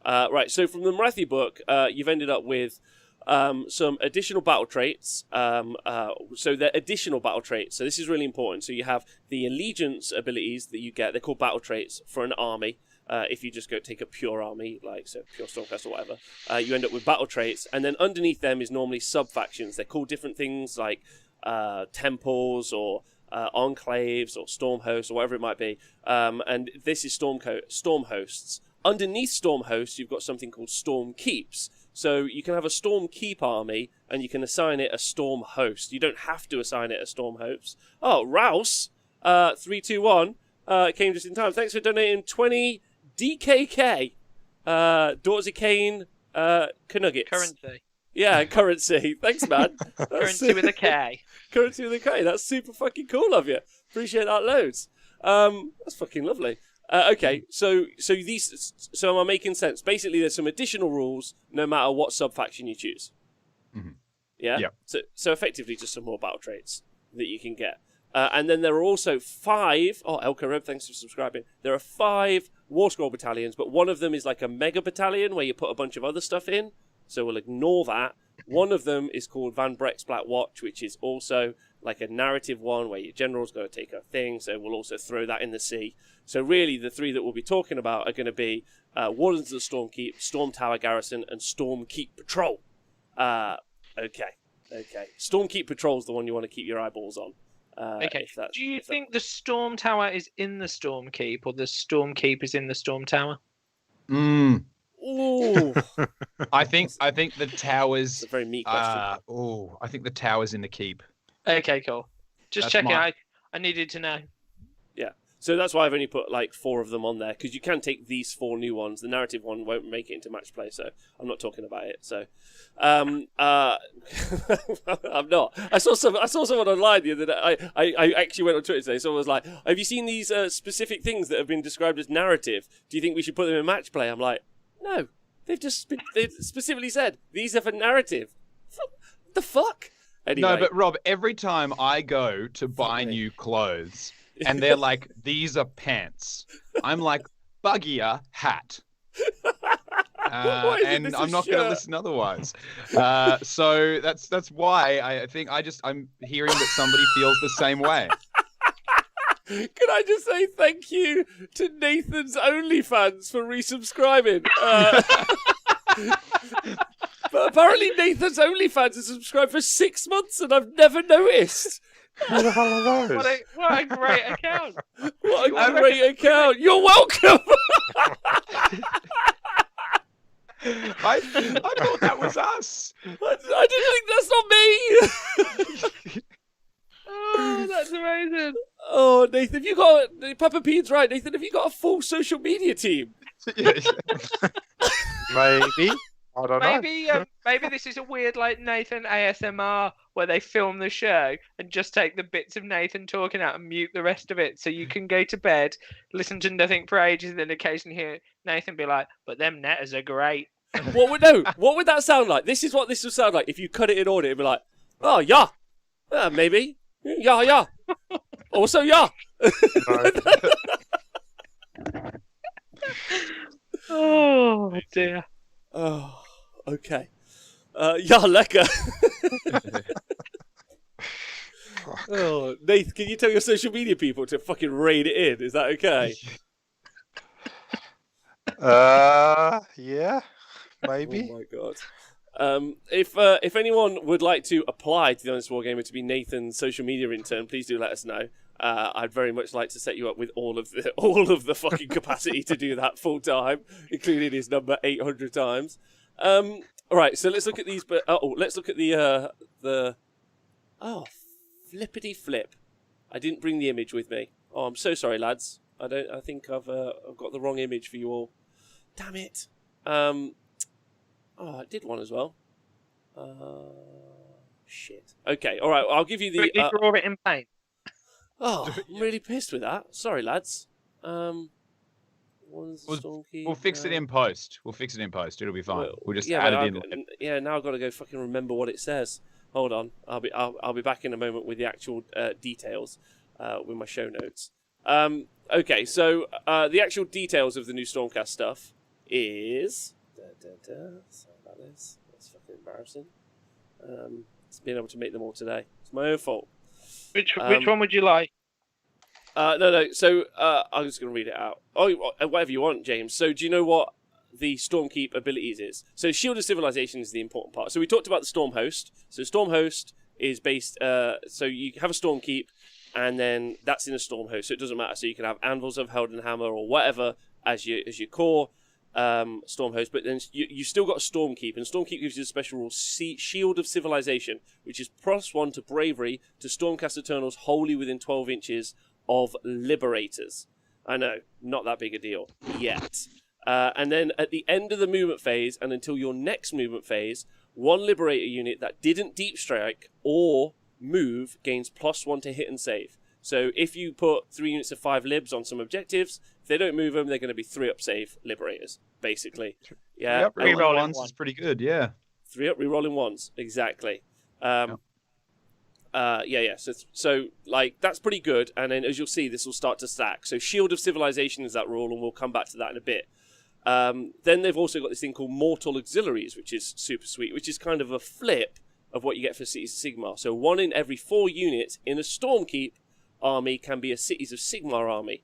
Right, so from the Marathi book, you've ended up with some additional battle traits. So they're additional battle traits. So this is really important. So you have the allegiance abilities that you get. They're called battle traits for an army. If you just go take a pure army, pure Stormcast or whatever, you end up with battle traits. And then underneath them is normally sub-factions. They're called different things like temples or enclaves or storm hosts or whatever it might be. And this is storm hosts. Underneath storm hosts, you've got something called storm keeps. So you can have a Storm Keep army, and you can assign it a Storm Host. You don't have to assign it a Storm Host. Oh, Rouse, 321, came just in time. Thanks for donating 20 DKK. Daughters of Cain, Knuggets. Currency. Yeah, currency. Thanks, man. Currency with a K. Currency with a K. That's super fucking cool of you. Appreciate that loads. That's fucking lovely. Okay, so am I making sense? Basically, there's some additional rules no matter what sub-faction you choose. Mm-hmm. Yeah? So effectively just some more battle traits that you can get. And then there are also 5... Oh, El Kareb, thanks for subscribing. There are 5 War Scroll battalions, but one of them is like a mega battalion where you put a bunch of other stuff in. So we'll ignore that. One of them is called Van Breck's Black Watch, which is also like a narrative one where your general's going to take a thing, so we'll also throw that in the sea. So really, the three that we'll be talking about are going to be Wardens of the Stormkeep, Storm Tower Garrison, and Stormkeep Patrol. Okay. Stormkeep Patrol is the one you want to keep your eyeballs on. Okay. Do you think the Storm Tower is in the Stormkeep, or the Stormkeep is in the Storm Tower? Ooh. I think the towers. That's a very meat question. I think the tower's in the keep. Okay, cool. Just That's checking. my- I needed to know. Yeah. So that's why I've only put like 4 of them on there, because you can take these 4 new ones. The narrative one won't make it into match play, so I'm not talking about it. So, I'm not. I saw someone online the other day. I actually went on Twitter today. Someone was like, "Have you seen these specific things that have been described as narrative? Do you think we should put them in match play?" I'm like, no. They've specifically said these are for narrative. The fuck? Anyway. No, but Rob, every time I go to buy new clothes and they're like, these are pants, I'm like, buggier hat. And I'm not going to listen otherwise. So that's why I think I'm hearing that somebody feels the same way. Can I just say thank you to Nathan's OnlyFans for resubscribing? But apparently Nathan's OnlyFans has subscribed for 6 months and I've never noticed. Who the hell are those? What a great account. What a great account. You're welcome. I thought that was us. I didn't think that's not me. Oh, that's amazing. Oh, Nathan, have you got... Peppa P's right, Nathan, have you got a full social media team? Maybe. I don't know. Maybe this is a weird like Nathan ASMR where they film the show and just take the bits of Nathan talking out and mute the rest of it, so you can go to bed, listen to nothing for ages, and then occasionally hear Nathan be like, "But them netters are great." What would that sound like? This is what this would sound like if you cut it in order. It'd be like, "Oh yeah, maybe, yeah, also yeah." Oh dear. Oh, okay. Ja, lekker. Oh, Nath, can you tell your social media people to fucking raid it in? Is that okay? Yeah, maybe. Oh my god. If anyone would like to apply to the Honest Wargamer to be Nathan's social media intern, please do let us know. I'd very much like to set you up with all of the fucking capacity to do that full time, including his number 800 times. All right, so let's look at these. But let's look at the flippity flip. I didn't bring the image with me. Oh, I'm so sorry, lads. I think I've got the wrong image for you all. Damn it. I did one as well. Shit. Okay, all right. I'll give you the. You draw it in paint. Oh, I'm really pissed with that. Sorry, lads. We'll fix it in post. It'll be fine. We'll just yeah, add it in. Yeah, now I've got to go fucking remember what it says. Hold on. I'll be back in a moment with the actual details with my show notes. Okay, so the actual details of the new Stormcast stuff is. Sorry about this. That's fucking embarrassing. It's being able to make them all today. It's my own fault. Which one would you like? No. So I'm just going to read it out. Oh, whatever you want, James. So do you know what the Stormkeep abilities is? So Shield of Civilization is the important part. So we talked about the Storm Host. So Storm Host is based. So you have a Stormkeep, and then that's in a Storm Host. So it doesn't matter. So you can have Anvils of Held and Hammer or whatever as your core Storm Host. But then you still got a Stormkeep, and Stormkeep gives you a special rule: Shield of Civilization, which is +1 to Bravery to Stormcast Eternals wholly within 12 inches of Liberators. I know, not that big a deal yet. And then at the end of the movement phase and until your next movement phase, one Liberator unit that didn't deep strike or move gains +1 to hit and save. So if you put 3 units of 5 libs on some objectives, if they don't move them, they're going to be 3-up save Liberators, basically. Yeah, Yep, rerolling ones is pretty good, yeah. 3-up rerolling ones, exactly. Yeah. So like that's pretty good, and then as you'll see, this will start to stack. So Shield of Civilization is that rule, and we'll come back to that in a bit. Then they've also got this thing called Mortal Auxiliaries, which is super sweet, which is kind of a flip of what you get for Cities of Sigmar. So 1 in every 4 units in a Stormkeep army can be a Cities of Sigmar army.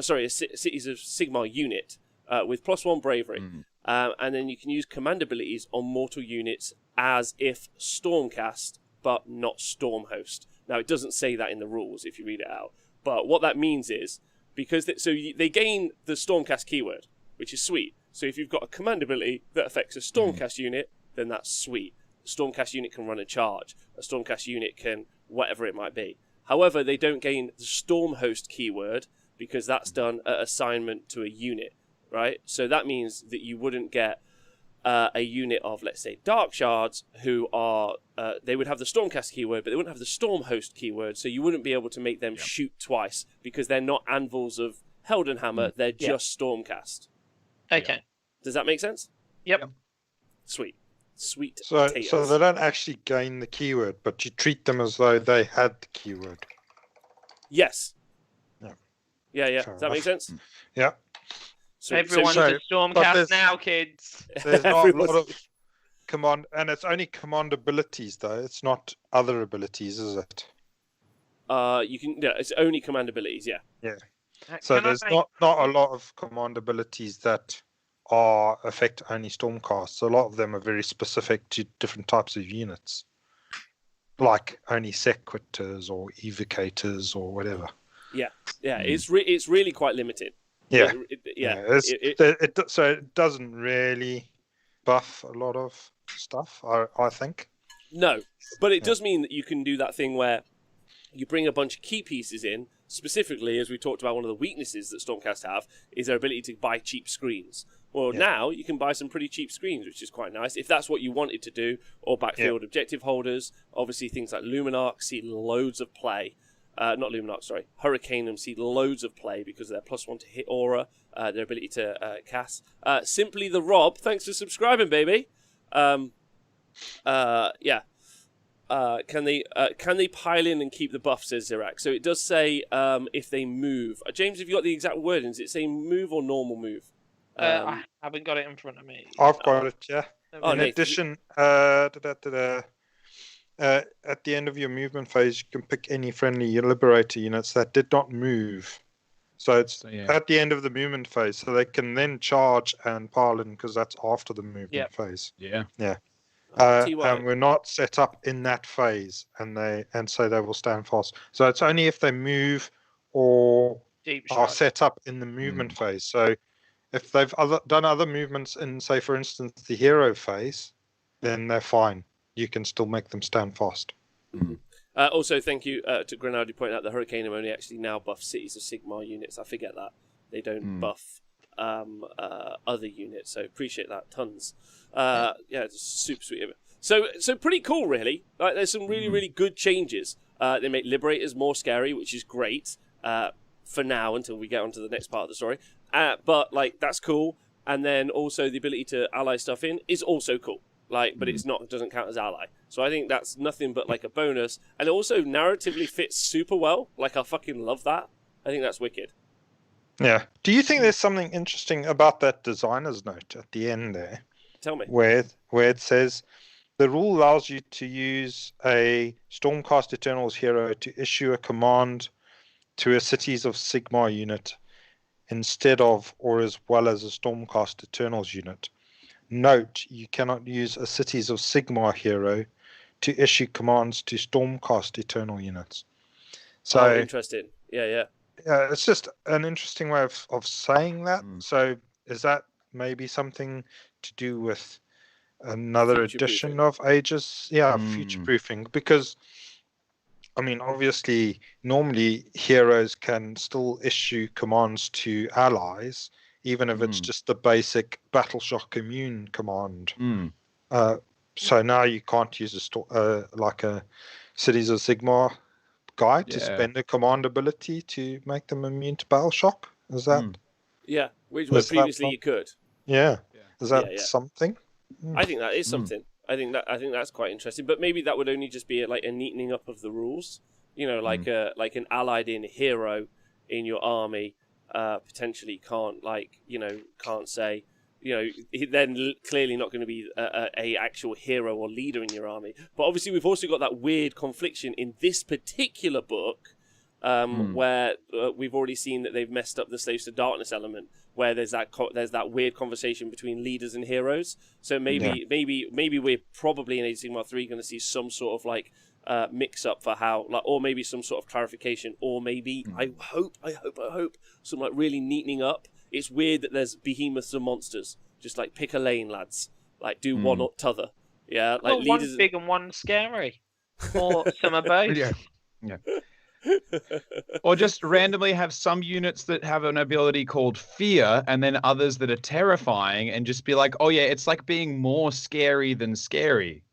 Cities of Sigmar unit with +1 bravery. And then you can use command abilities on mortal units as if Stormcast, but not Stormhost. Now, it doesn't say that in the rules if you read it out. But what that means is, because they gain the Stormcast keyword, which is sweet. So if you've got a command ability that affects a Stormcast unit, then that's sweet. A Stormcast unit can run a charge. A Stormcast unit can whatever it might be. However, they don't gain the Stormhost keyword because that's done at assignment to a unit, right? So that means that you wouldn't get a unit of, let's say, Dark Shards who are... they would have the Stormcast keyword, but they wouldn't have the Stormhost keyword, so you wouldn't be able to make them shoot twice because they're not anvils of Heldenhammer, they're just Stormcast. Okay. Does that make sense? Yep. Sweet. Sweet So potatoes. they don't actually gain the keyword, but you treat them as though they had the keyword. Yes. Yeah. Yeah. Fair Does that make enough. sense? Yeah. So, Everyone's so- a but Stormcast there's- now, kids. There's not a Everyone's- lot of command, and it's only command abilities though. It's not other abilities, is it? you can. Yeah, it's only command abilities. Yeah. So Can I there's make- not a lot of command abilities that are affect only Stormcasts. A lot of them are very specific to different types of units, like only Sequitors or Evocators or whatever. Yeah. It's really quite limited. Yeah, so it doesn't really buff a lot of stuff. I think. No, but it does mean that you can do that thing where you bring a bunch of key pieces in. Specifically, as we talked about, one of the weaknesses that Stormcast have is their ability to buy cheap screens. Well, now you can buy some pretty cheap screens, which is quite nice, if that's what you wanted to do, or backfield objective holders. Obviously, things like Luminarch see loads of play. Not Luminarch, sorry. Hurricanum see loads of play because of their +1 to hit aura, their ability to cast. Simply the Rob, thanks for subscribing, baby. Can they pile in and keep the buff, says Zirak. So it does say if they move. James, have you got the exact wording? Does it say move or normal move? I haven't got it in front of me. I've got it. Yeah. Oh, In Nathan, addition, at the end of your movement phase, you can pick any friendly Liberator units that did not move. So it's at the end of the movement phase, so they can then charge and pile in because that's after the movement phase. Yeah. And we're not set up in that phase, and so they will stand fast. So it's only if they move or Deep are shot. set up in the movement phase. So if they've done other movements in, say, for instance, the hero phase, then they're fine. You can still make them stand fast. Also, thank you to Grenade pointing out the Hurricanum only actually now buff Cities of Sigmar units. I forget that. They don't buff other units, so appreciate that tons. It's super sweet of it. So pretty cool, really. Like, there's some really, really good changes. They make Liberators more scary, which is great for now until we get onto the next part of the story. But like that's cool. And then also the ability to ally stuff in is also cool. Like, but it doesn't count as ally. So I think that's nothing but like a bonus. And it also narratively fits super well. Like, I fucking love that. I think that's wicked. Yeah. Do you think there's something interesting about that designer's note at the end there? Tell me. Where it says, the rule allows you to use a Stormcast Eternals hero to issue a command to a Cities of Sigmar unit instead of or as well as a Stormcast Eternals unit. Note, you cannot use a Cities of Sigmar hero to issue commands to Stormcast Eternal units. So interesting. Yeah. it's just an interesting way of saying that. So is that maybe something to do with another edition of Aegis? Yeah, future-proofing. Because, I mean, obviously, normally heroes can still issue commands to allies, even if it's just the basic Battle Shock Immune command. So now you can't use like a Cities of Sigmar guy to spend a command ability to make them immune to Battle Shock. Is that? Yeah, which where previously you could. Yeah. Is that something? I think that is something. I think that's quite interesting. But maybe that would only just be like a neatening up of the rules. You know, like an allied in hero in your army potentially can't say. Then clearly not going to be a actual hero or leader in your army. But obviously, we've also got that weird confliction in this particular book, where we've already seen that they've messed up the Slaves to Darkness element, where there's that weird conversation between leaders and heroes. So maybe we're probably in Age of Sigmar 3 going to see some sort of like mix up for how, like, or maybe some sort of clarification, or maybe I hope some like really neatening up. It's weird that there's behemoths and monsters. Just like pick a lane, lads. Like do one or t'other. Yeah, like leaders. One big and one scary, or some of both. Yeah. Or just randomly have some units that have an ability called fear, and then others that are terrifying, and just be like, oh yeah, it's like being more scary than scary.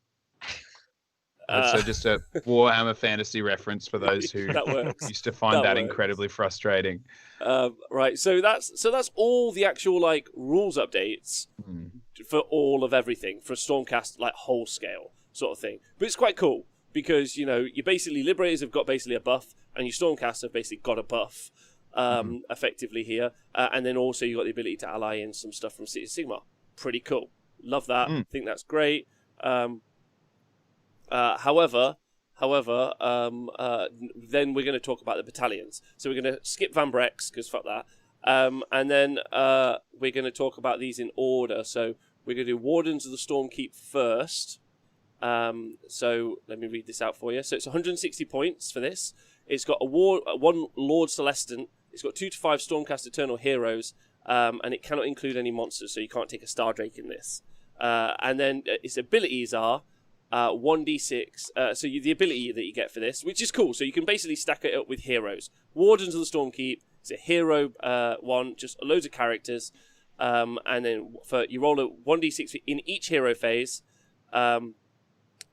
So just a Warhammer Fantasy reference for those who used to find that incredibly frustrating. Right, so that's all the actual like rules updates for all of everything for Stormcast, like whole scale sort of thing. But it's quite cool because you basically Liberators have got basically a buff, and your Stormcast have basically got a buff effectively here, and then also you got the ability to ally in some stuff from City of Sigmar. Pretty cool. Love that. Think that's great. However, then we're going to talk about the battalions. So we're going to skip Van Brex, because fuck that. And then we're going to talk about these in order. So we're going to do Wardens of the Stormkeep first. So let me read this out for you. So it's 160 points for this. It's got one Lord Celestant. It's got 2 to 5 Stormcast Eternal heroes. And it cannot include any monsters, so you can't take a Star Drake in this. And then its abilities are 1d6, so the ability that you get for this, which is cool, so you can basically stack it up with heroes. Wardens of the Stormkeep, it's a hero one, just loads of characters, and then you roll a 1d6 in each hero phase, and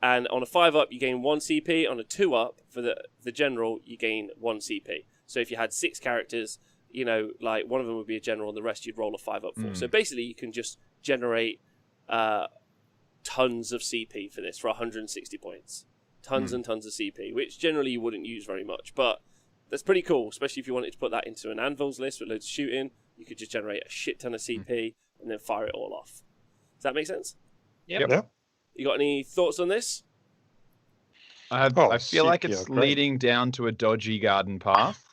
on a 5-up you gain 1 CP, on a 2-up for the general you gain 1 CP. So if you had 6 characters, like one of them would be a general and the rest you'd roll a 5-up for. So basically you can just generate tons of CP for this for 160 points. Tons and tons of CP, which generally you wouldn't use very much, but that's pretty cool, especially if you wanted to put that into an anvils list with loads of shooting. You could just generate a shit ton of CP and then fire it all off. Does that make sense? Yep. You got any thoughts on this? I feel like it's leading down to a dodgy garden path.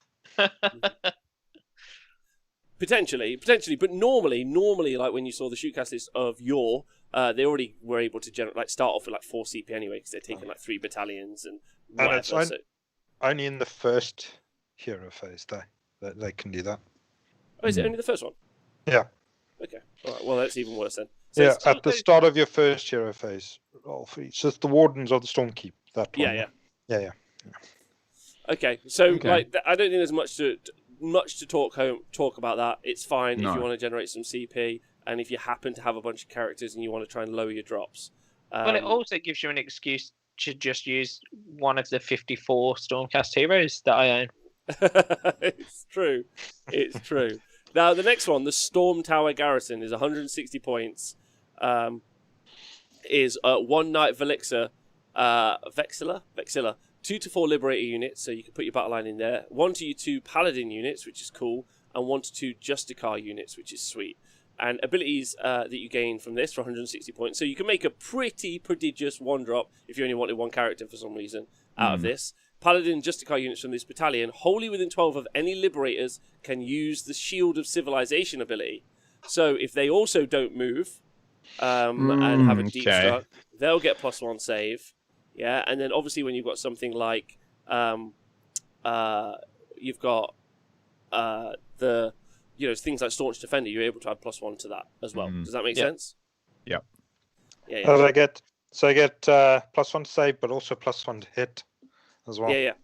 Potentially, but normally, like when you saw the shootcast list of yore, they already were able to start off with like 4 CP anyway, because they're taking like 3 battalions and whatever. And it's only in the first hero phase that they can do that. Oh, is it only the first one? Yeah. Okay. All right. Well, that's even worse then. So at the start of your first hero phase, all 3. So it's the Wardens of the Stormkeep. That one. Yeah. Okay. So like, I don't think there's much to talk about that. It's fine if you want to generate some CP, and if you happen to have a bunch of characters and you want to try and lower your drops. Well, it also gives you an excuse to just use one of the 54 Stormcast heroes that I own. It's true. Now, the next one, the Storm Tower Garrison, is 160 points. Is 1 Knight Vexilla. 2 to 4 Liberator units, so you can put your battle line in there. 1 to 2 Paladin units, which is cool, and 1 to 2 Justicar units, which is sweet. And abilities that you gain from this for 160 points. So you can make a pretty prodigious 1-drop if you only wanted 1 character for some reason out of this. Paladin Justicar units from this battalion, wholly within 12 of any Liberators, can use the Shield of Civilization ability. So if they also don't move and have a deep struck, they'll get +1 save. Yeah, and then obviously when you've got something like you've got things like Staunch Defender, you're able to add +1 to that as well. Does that make sense? Yeah. Yeah. I get +1 to save, but also +1 to hit as well. Yeah.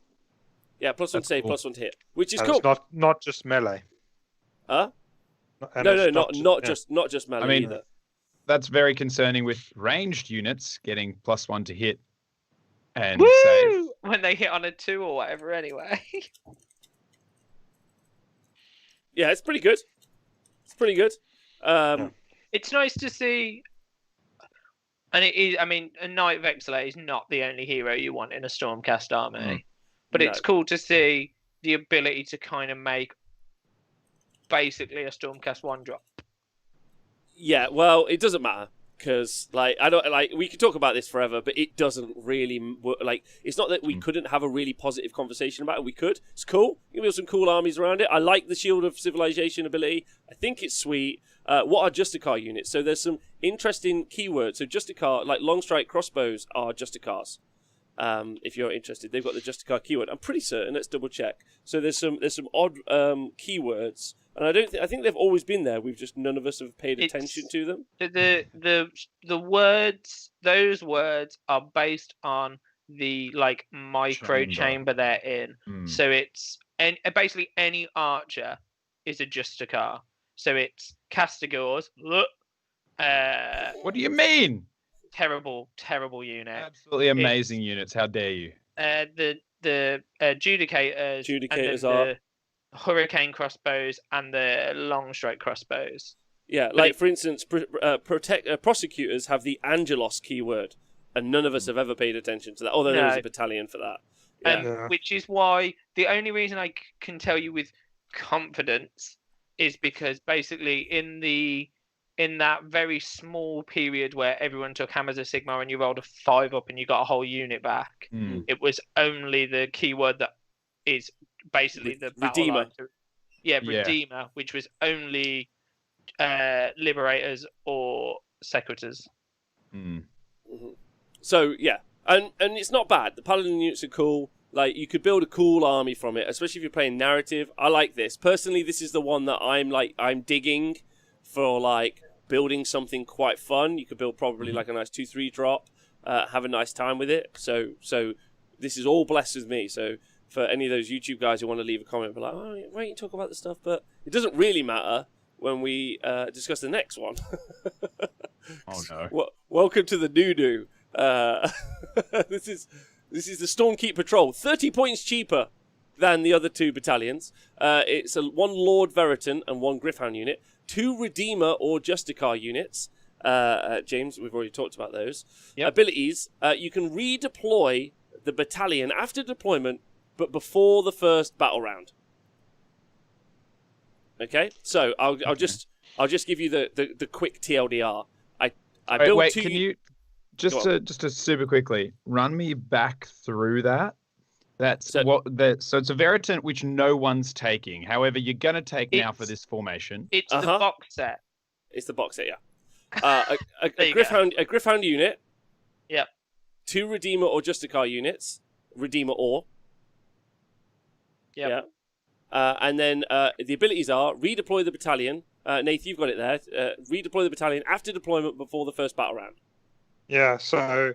+1 to save, cool. +1 to hit, which is and cool. It's not just melee. Huh? Not just melee either. That's very concerning with ranged units getting +1 to hit and Woo! save. When they hit on a 2 or whatever, anyway. Yeah, it's pretty good. It's nice to see, and it is. I mean, a Knight Vexilla is not the only hero you want in a Stormcast army, but it's cool to see the ability to kind of make basically a Stormcast 1-drop. Yeah, well, it doesn't matter. Because, like, I don't like. We could talk about this forever, but it doesn't really like. It's not that we couldn't have a really positive conversation about it. We could. It's cool. You build some cool armies around it. I like the Shield of Civilization ability. I think it's sweet. What are Justicar units? So there's some interesting keywords. So Justicar, like long strike crossbows, are Justicars. If you're interested, they've got the Justicar keyword. I'm pretty certain. Let's double check. So there's some odd keywords. And I think they've always been there. We've just none of us have paid attention to them. The words, those words are based on the like micro chamber they're in. So it's basically any archer is a Justicar. So it's Castigors. What do you mean? Terrible unit. Absolutely amazing units. How dare you? The Judicators. Judicators and are the Hurricane crossbows and the long strike crossbows. Yeah, like for instance, prosecutors have the Angelos keyword, and none of us have ever paid attention to that. Although there is a battalion for that. Yeah. Which is why the only reason I can tell you with confidence is because basically in that very small period where everyone took Hammers of Sigmar and you rolled a 5 up and you got a whole unit back, it was only the keyword that is basically the Redeemer. Redeemer, which was only Liberators or Sequitors. So yeah, and it's not bad. The Paladin units are cool. Like you could build a cool army from it, especially if you're playing narrative. I like this personally. This is the one that I'm digging for, like building something quite fun. You could build probably like a nice 2/3 drop, have a nice time with it. So this is all blessed with me. So for any of those YouTube guys who want to leave a comment, be like, oh, why don't you talk about this stuff? But it doesn't really matter when we discuss the next one. Oh no! Welcome to the doo-doo. This is the Stormkeep Patrol, 30 points cheaper than the other 2 battalions. It's one Lord Veritan and 1 Gryph-hound unit, 2 Redeemer or Justicar units. James, we've already talked about those. Yep. Abilities: you can redeploy the battalion after deployment, but before the first battle round. Okay, so I'll just give you the quick TLDR. I built wait, 2. Can you just to super quickly run me back through that? So it's a Veritant which no one's taking. However, you're gonna take now for this formation. It's the box set. It's the box set, yeah. A Gryph-hound unit. Yep. 2 Redeemer or Justicar units. Redeemer or. Yep. Yeah. And then the abilities are redeploy the battalion. Nath, you've got it there. Redeploy the battalion after deployment before the first battle round. Yeah, so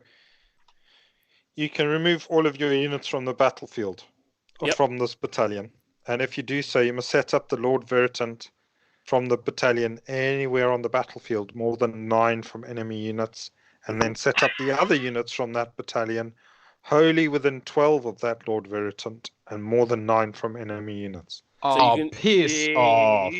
you can remove all of your units from the battlefield or from this battalion. And if you do so, you must set up the Lord Veritant from the battalion anywhere on the battlefield, more than 9 from enemy units, and then set up the other units from that battalion wholly within 12 of that Lord Veritant and more than 9 from enemy units. Piss off.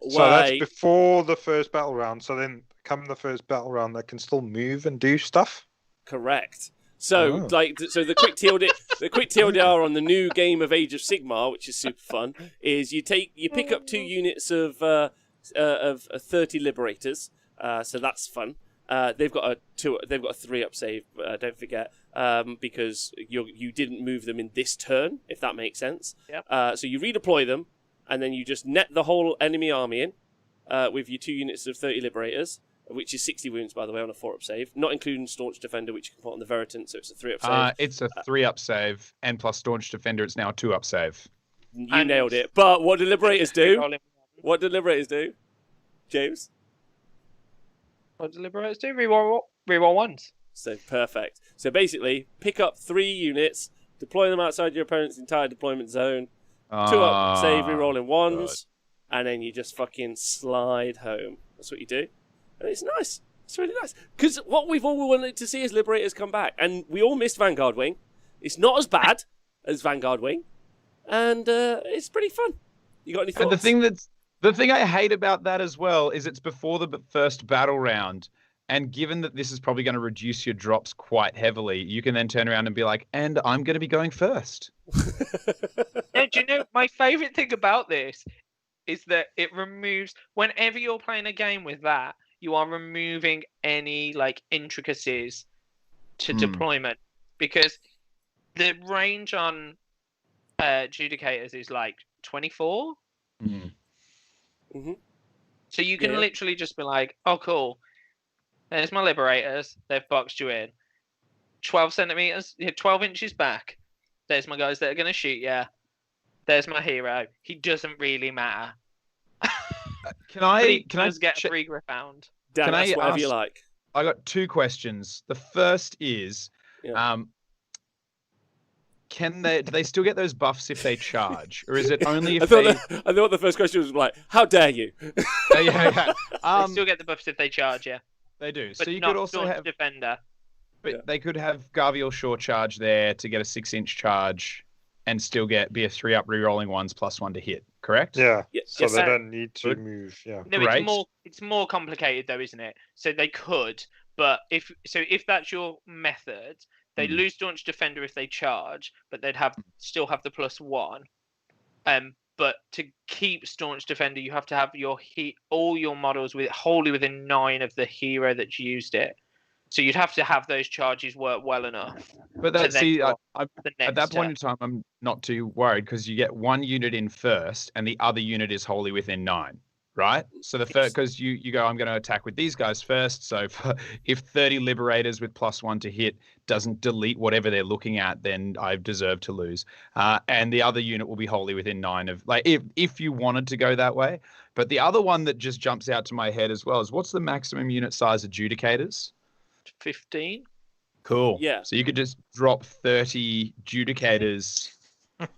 So that's before the first battle round. So then come the first battle round, they can still move and do stuff? Correct. So the quick TLDR on the new game of Age of Sigmar, which is super fun, is you pick up 2 units of 30 Liberators. So that's fun. They've got a 3-up save. Don't forget, because you didn't move them in this turn, if that makes sense. Yep. So you redeploy them, and then you just net the whole enemy army in with your 2 units of 30 Liberators, which is 60 wounds, by the way, on a 4-up save, not including Staunch Defender, which you can put on the Veritant, so it's a 3-up save. It's a 3-up save, and plus Staunch Defender, it's now a 2-up save. You nailed it. But what do Liberators do? What do Liberators do, James? What do Liberators do? Reroll ones. So perfect. So basically, pick up 3 units, deploy them outside your opponent's entire deployment zone, 2-up save, rerolling ones, and then you just fucking slide home. That's what you do. And it's nice. It's really nice. Because what we've all wanted to see is Liberators come back. And we all missed Vanguard Wing. It's not as bad as Vanguard Wing. And it's pretty fun. You got any thoughts? And the thing I hate about that as well is it's before the first battle round. And given that this is probably going to reduce your drops quite heavily, you can then turn around and be like, and I'm going to be going first. And do you know, my favourite thing about this is that it removes whenever you're playing a game with that, you are removing any like intricacies to deployment, because the range on adjudicators is like 24. Mm-hmm. So you can literally just be like, oh cool, there's my liberators, they've boxed you in 12 centimeters, 12 inches back, there's my guys that are going to shoot you, there's my hero, he doesn't really matter. Can I get a free grip hound. Dan, Can that's I whatever you ask- like. I got two questions. The first is, do they still get those buffs if they charge, or is it only if I thought the first question was like, how dare you? yeah. They still get the buffs if they charge, yeah. They do. But So you not could also Staunch have, Defender. but they could have Garviel short charge there to get a 6-inch charge, and still be a 3-up rerolling ones +1 to hit. Correct? Yeah. Yes, So they sir. don't need to Good. move. Yeah. No, Great. it's more complicated though, isn't it? So they could, but if that's your method, they lose Staunch Defender if they charge, but they'd still have the +1. But to keep Staunch Defender, you have to have all your models wholly within 9 of the hero that's used it. So you'd have to have those charges work well enough. But to that, then see, drop at the that next point in time, I'm not too worried because you get one unit in first, and the other unit is wholly within 9, right? So the first, because you go, I'm going to attack with these guys first. So if 30 Liberators with +1 to hit doesn't delete whatever they're looking at, then I deserve to lose. And the other unit will be wholly within 9 of, like, if you wanted to go that way. But the other one that just jumps out to my head as well is, what's the maximum unit size adjudicators? 15. Cool. Yeah. So you could just drop 30 adjudicators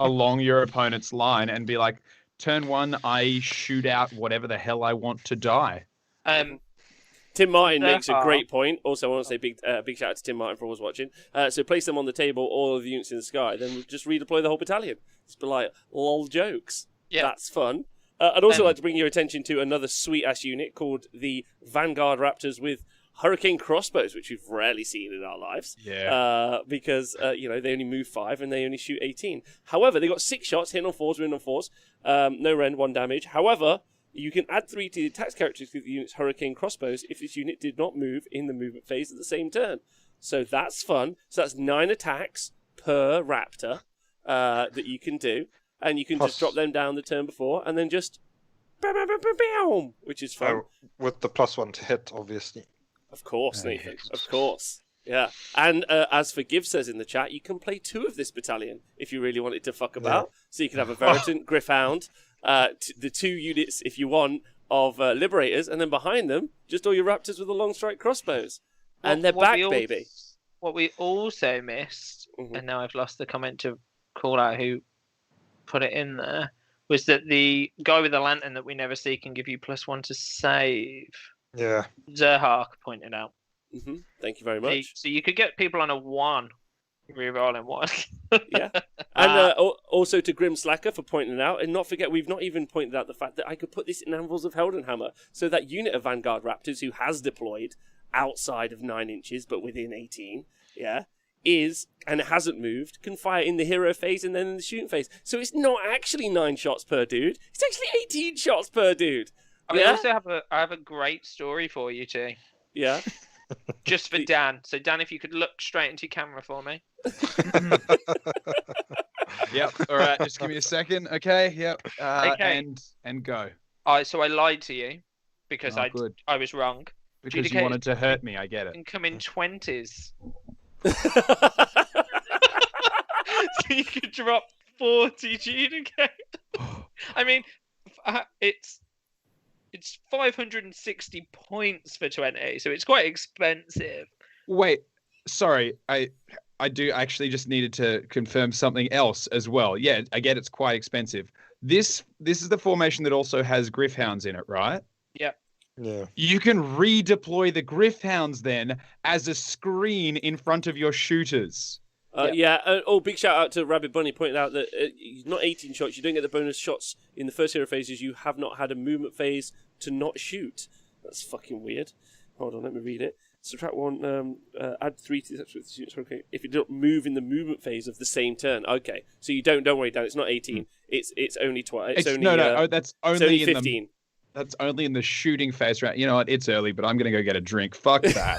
along your opponent's line and be like, turn 1, I shoot out whatever the hell I want to die. Tim Martin There makes a great point. Also, I want to say big shout out to Tim Martin for always watching. So place them on the table, all of the units in the sky, then just redeploy the whole battalion. It's be like, lol jokes. Yeah. That's fun. I'd also like to bring your attention to another sweet-ass unit called the Vanguard Raptors with Hurricane crossbows, which we've rarely seen in our lives. Yeah. Because they only move 5 and they only shoot 18. However, they got 6 shots, hitting on 4s, winning on 4s. No rend, 1 damage. However, you can add 3 to the attacks characteristic of the unit's Hurricane crossbows if this unit did not move in the movement phase at the same turn. So that's fun. So that's 9 attacks per raptor that you can do. And you can just drop them down the turn before and then just bam, which is fun. With the +1 to hit, obviously. Of course, Nathan. Of course. Yeah. And as for Giv says in the chat, you can play 2 of this battalion if you really wanted to fuck about. Yeah. So you can have a Veritant, Gryph-hound, the 2 units, if you want, of Liberators, and then behind them, just all your Raptors with the long strike crossbows. And they're back, baby. What we also missed, and now I've lost the comment to call out who put it in there, was that the guy with the lantern that we never see can give you +1 to save. Yeah. Zerhak pointed out. Thank you very much. So you could get people on a 1, rerolling 1. Yeah. And also to Grim Slacker for pointing it out. And not forget, we've not even pointed out the fact that I could put this in Anvils of Heldenhammer. So that unit of Vanguard Raptors who has deployed outside of 9 inches but within 18, and it hasn't moved, can fire in the hero phase and then in the shooting phase. So it's not actually 9 shots per dude. It's actually 18 shots per dude. I also have a great story for you too. Yeah. Just for Dan. So Dan, if you could look straight into your camera for me. Yep. All right. Just give me a second. Okay. Yep. Okay. And go. So I lied to you because I was wrong. Because you wanted to hurt me. I get it. Can come in 20s. So you could drop 40 Judicate. I mean, it's 560 points for 20, so it's quite expensive. Wait, sorry, I do actually just needed to confirm something else as well. Yeah, I get it's quite expensive. This is the formation that also has Gryph-hounds in it, right? Yep. Yeah. You can redeploy the Gryph-hounds then as a screen in front of your shooters. Big shout out to Rabbit Bunny pointing out that not 18 shots, you don't get the bonus shots in the first hero phases. You have not had a movement phase to not shoot. That's fucking weird. Hold on, let me read it. subtract 1, add 3 to the okay. If you don't move in the movement phase of the same turn. Okay, so you don't worry, Dan. It's not 18. It's only 12. It's only that's it's only only in 15. That's only in the shooting phase round. You know what? It's early, but I'm gonna go get a drink. Fuck that.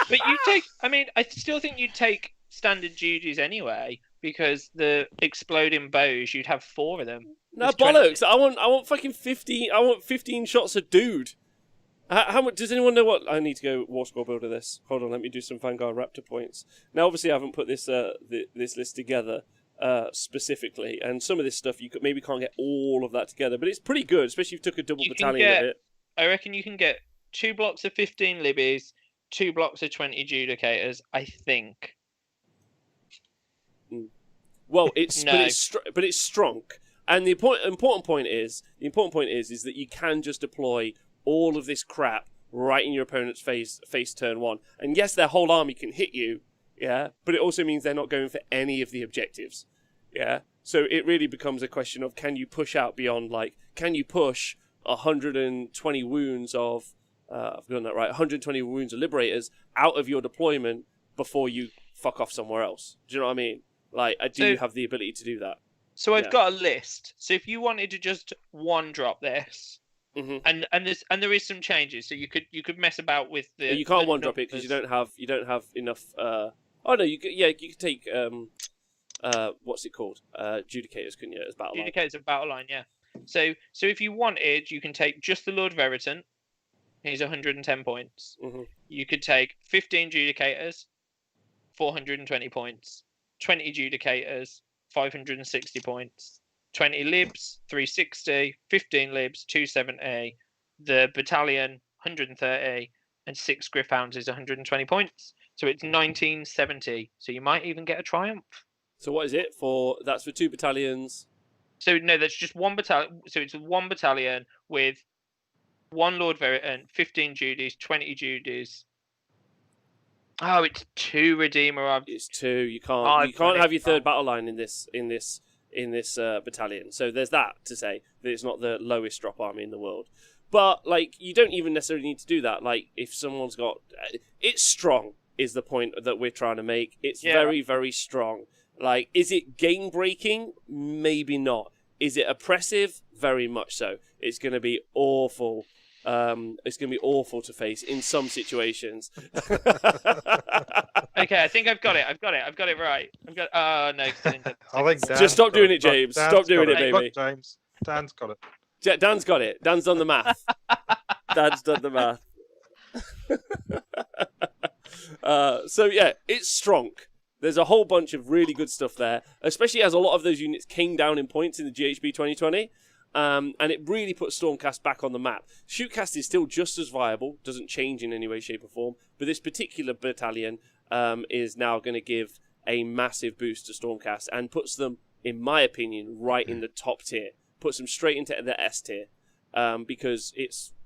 But you take. I mean, I still think you'd take standard duties anyway, because the exploding bows, you'd have 4 of them. No It's bollocks! I want fucking 15. I want 15 shots a dude. How much? Does anyone know what? I need to go war score builder this. Hold on, let me do some Vanguard Raptor points. Now, obviously, I haven't put this this list together specifically, and some of this stuff you maybe can't get all of that together, but it's pretty good, especially if you took a double battalion of it. I reckon you can get 2 blocks of 15 Libbies, 2 blocks of 20 Judicators. I think. Well, it's No. but it's strong, and the important point is that you can just deploy all of this crap right in your opponent's face turn 1. And yes, their whole army can hit you, yeah, but it also means they're not going for any of the objectives, yeah. So it really becomes a question of, can you push out beyond, like, can you push 120 wounds of I've done that right, 120 wounds of liberators out of your deployment before you fuck off somewhere else? Do you know what I mean? Like, do you have the ability to do that? So I've got a list. So if you wanted to just one drop this, and there is some changes. So you could mess about with the. You can't the one drop it because you don't have enough. Oh no, you could take what's it called? Judicators, couldn't you? As battle line. Judicators of battle line, yeah. So if you wanted, you can take just the Lord Veritant. He's 110 points. You could take 15 Judicators, 420 points. 20 Judicators, 560 points. 20 Libs, 360. 15 Libs, 270. The Battalion, 130. And 6 Griffhounds is 120 points. So it's 1970. So you might even get a Triumph. So what is it for? That's for 2 battalions. So no, that's just 1 battalion. So it's 1 battalion with 1 Lord Veritant, 15 Judies, 20 Judies. Oh, it's 2 Redeemer. It's 2. You can't have your third battle line in this battalion. So there's that to say that it's not the lowest drop army in the world. But like, you don't even necessarily need to do that. Like, if someone's got, it's strong is the point that we're trying to make. It's very, very strong. Like, is it game breaking? Maybe not. Is it oppressive? Very much so. It's going to be awful. It's going to be awful to face in some situations. Okay, I think I've got it right. Oh no! I think just stop doing it, James. Stop doing it, baby. James. Dan's got it. Dan's got it. Dan's done the math. Dan's done the math. So yeah, it's strong. There's a whole bunch of really good stuff there, especially as a lot of those units came down in points in the GHB 2020. And it really puts Stormcast back on the map. Shootcast is still just as viable, doesn't change in any way, shape or form, but this particular battalion is now going to give a massive boost to Stormcast and puts them, in my opinion, right in the top tier. Puts them straight into the S tier because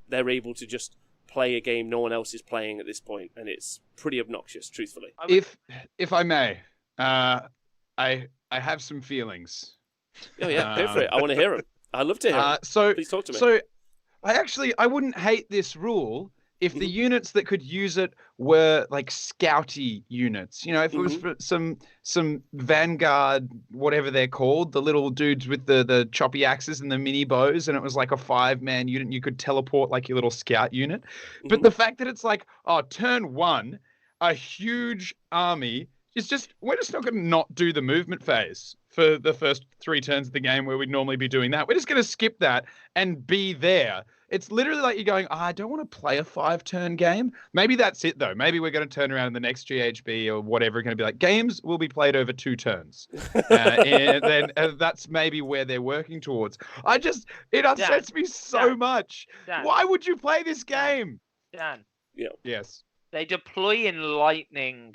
they're able to just play a game no one else is playing at this point, and it's pretty obnoxious, truthfully. If I may, I have some feelings. Oh yeah, go for it. I want to hear them. I'd love to hear them. Please talk to me. So I wouldn't hate this rule if the units that could use it were like scouty units. You know, if it was for some Vanguard, whatever they're called, the little dudes with the choppy axes and the mini bows, and it was like a 5-man unit, you could teleport like your little scout unit. But the fact that it's like, turn 1, a huge army, we're just not going to not do the movement phase for the first 3 turns of the game where we'd normally be doing that. We're just going to skip that and be there. It's literally like you're going, I don't want to play a 5-turn game. Maybe that's it, though. Maybe we're going to turn around in the next GHB or whatever, going to be like, games will be played over 2 turns. And then that's maybe where they're working towards. It upsets me so much. Dan. Why would you play this game? Dan. Yeah. Yes. They deploy in lightning.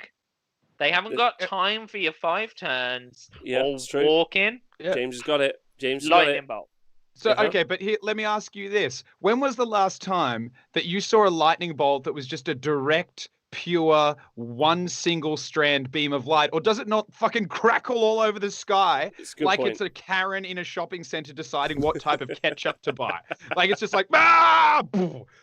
They haven't got time for your 5 turns. Yeah, or it's true. walk in. Yeah. James has got it. Lightning bolt. So, okay, but here, let me ask you this. When was the last time that you saw a lightning bolt that was just a direct pure one single strand beam of light, or does it not fucking crackle all over the sky like point. it's a Karen in a shopping center deciding what type of ketchup to buy? Like it's just like ah!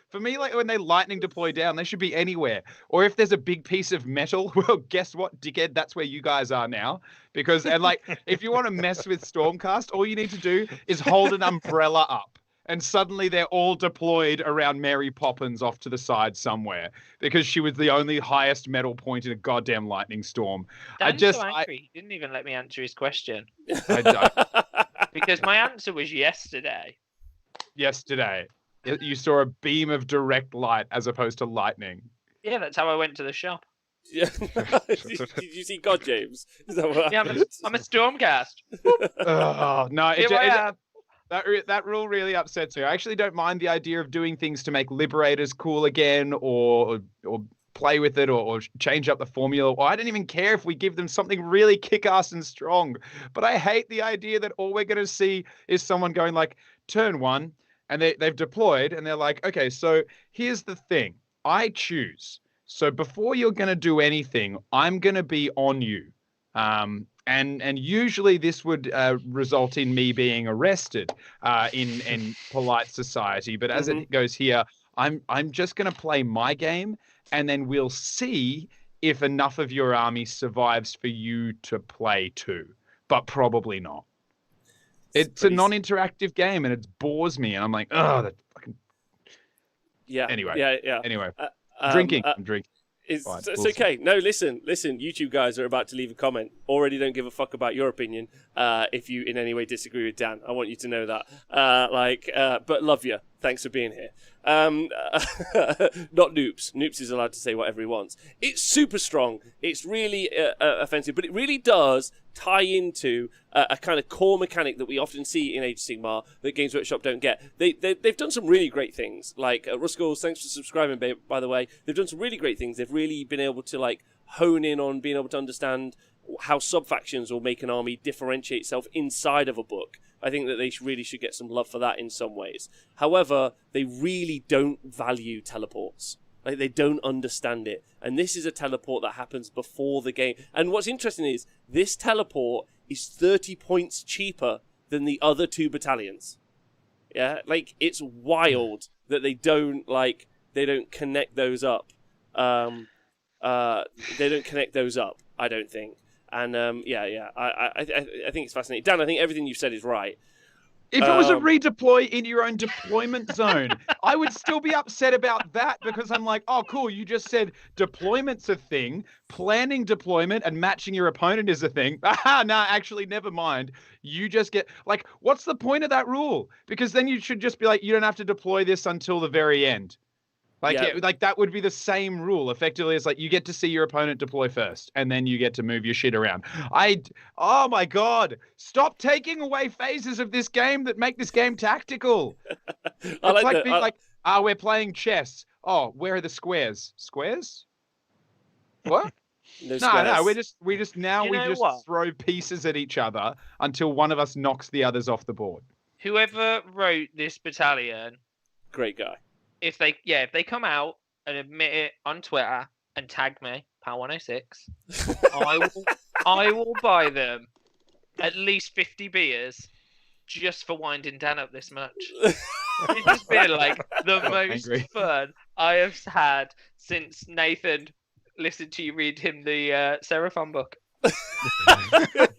For me, like when they lightning deploy down, they should be anywhere. Or if there's a big piece of metal, well, guess what, dickhead? That's where you guys are now. Because and like if you want to mess with Stormcast, all you need to do is hold an umbrella up. And suddenly they're all deployed around Mary Poppins off to the side somewhere because she was the only highest metal point in a goddamn lightning storm. Dan's so angry. He didn't even let me answer his question. I don't. Because my answer was yesterday. Yesterday, you saw a beam of direct light as opposed to lightning. Yeah, that's how I went to the shop. Yeah. did you see God, James? Is that what Yeah, I'm a Stormcast. Oh, no. Here I am. That rule really upsets me. I actually don't mind the idea of doing things to make Liberators cool again or play with it or change up the formula. Or I don't even care if we give them something really kick-ass and strong. But I hate the idea that all we're going to see is someone going like, turn one, and they've deployed, and they're like, okay, so here's the thing. I choose. So before you're going to do anything, I'm going to be on you. And usually this would result in me being arrested in polite society. But as it goes here, I'm just going to play my game, and then we'll see if enough of your army survives for you to play too. But probably not. It's a non-interactive game, and it bores me. And I'm like, oh, that fucking. Yeah. Anyway. Yeah. Anyway, drinking. I'm drinking. It's We'll okay. No, listen. YouTube guys are about to leave a comment. Already don't give a fuck about your opinion. If you in any way disagree with Dan, I want you to know that. But love you. Thanks for being here. Not Noops. Noops is allowed to say whatever he wants. It's super strong. It's really offensive, but it really does tie into a kind of core mechanic that we often see in Age of Sigmar that Games Workshop don't get. They've done some really great things. Like Ruskull, thanks for subscribing, by the way. They've done some really great things. They've really been able to like hone in on being able to understand how sub-factions will make an army differentiate itself inside of a book. I think that they really should get some love for that in some ways. However, they really don't value teleports. Like, they don't understand it. And this is a teleport that happens before the game. And what's interesting is, this teleport is 30 points cheaper than the other two battalions. Yeah? Like, it's wild that they don't connect those up. They don't connect those up, I don't think. And I think it's fascinating. Dan, I think everything you've said is right. If it was a redeploy in your own deployment zone, I would still be upset about that because I'm like, oh, cool, you just said deployment's a thing, planning deployment and matching your opponent is a thing. Nah, actually, never mind. You just get, like, what's the point of that rule? Because then you should just be like, you don't have to deploy this until the very end. Like, Yeah. like that would be the same rule. Effectively, it's like you get to see your opponent deploy first, and then you get to move your shit around. Oh my God, stop taking away phases of this game that make this game tactical. We're playing chess. Oh, where are the squares? Squares? What? No, we just throw pieces at each other until one of us knocks the others off the board. Whoever wrote this battalion, Great guy. if they come out and admit it on Twitter and tag me, Pal106, I will buy them at least 50 beers just for winding Dan up this much. It's just been like the most fun I have had since Nathan listened to you read him the Seraphon book. That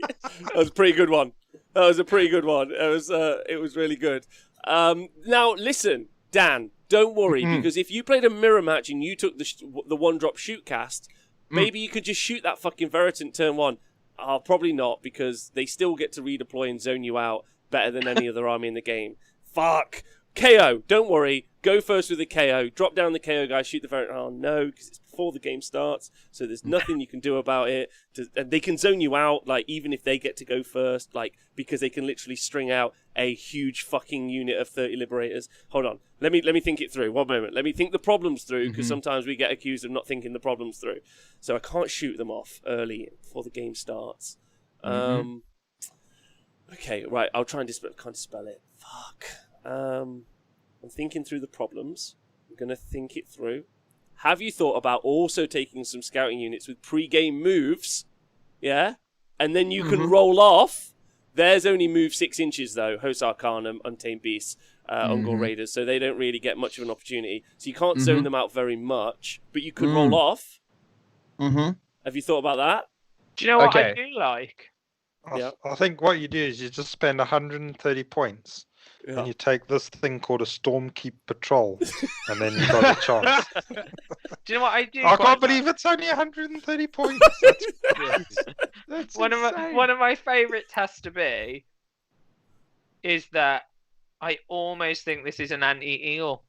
was a pretty good one. It was really good. Now listen, Dan, don't worry, because if you played a mirror match and you took the one-drop shoot cast, maybe you could just shoot that fucking Veritant turn one. Probably not, because they still get to redeploy and zone you out better than any other army in the game. Fuck. KO, don't worry. Go first with the KO. Drop down the KO guy, shoot the Veritant. Oh no, because it's before the game starts, so there's nothing you can do about it. And they can zone you out, like, even if they get to go first, like, because they can literally string out a huge fucking unit of 30 Liberators. Hold on. Let me think it through. One moment. Let me think the problems through, because sometimes we get accused of not thinking the problems through. So I can't shoot them off early before the game starts. Okay, right. I'll try and can't spell it. Fuck. I'm thinking through the problems. I'm going to think it through. have you thought about also taking some scouting units with pre-game moves? Yeah? And then you can roll off. Theirs only move 6 inches, though. Host Arcanum, Untamed Beasts, Ungol Raiders, so they don't really get much of an opportunity. So you can't zone them out very much, but you could roll off. Have you thought about that? Do you know what I do like? I think what you do is you just spend 130 points and you take this thing called a Stormkeep Patrol, and then you've got a chance. Do you know what I do? I can't believe it's only 130 points. That's one of my favourites has to be is that I almost think this is an anti-eel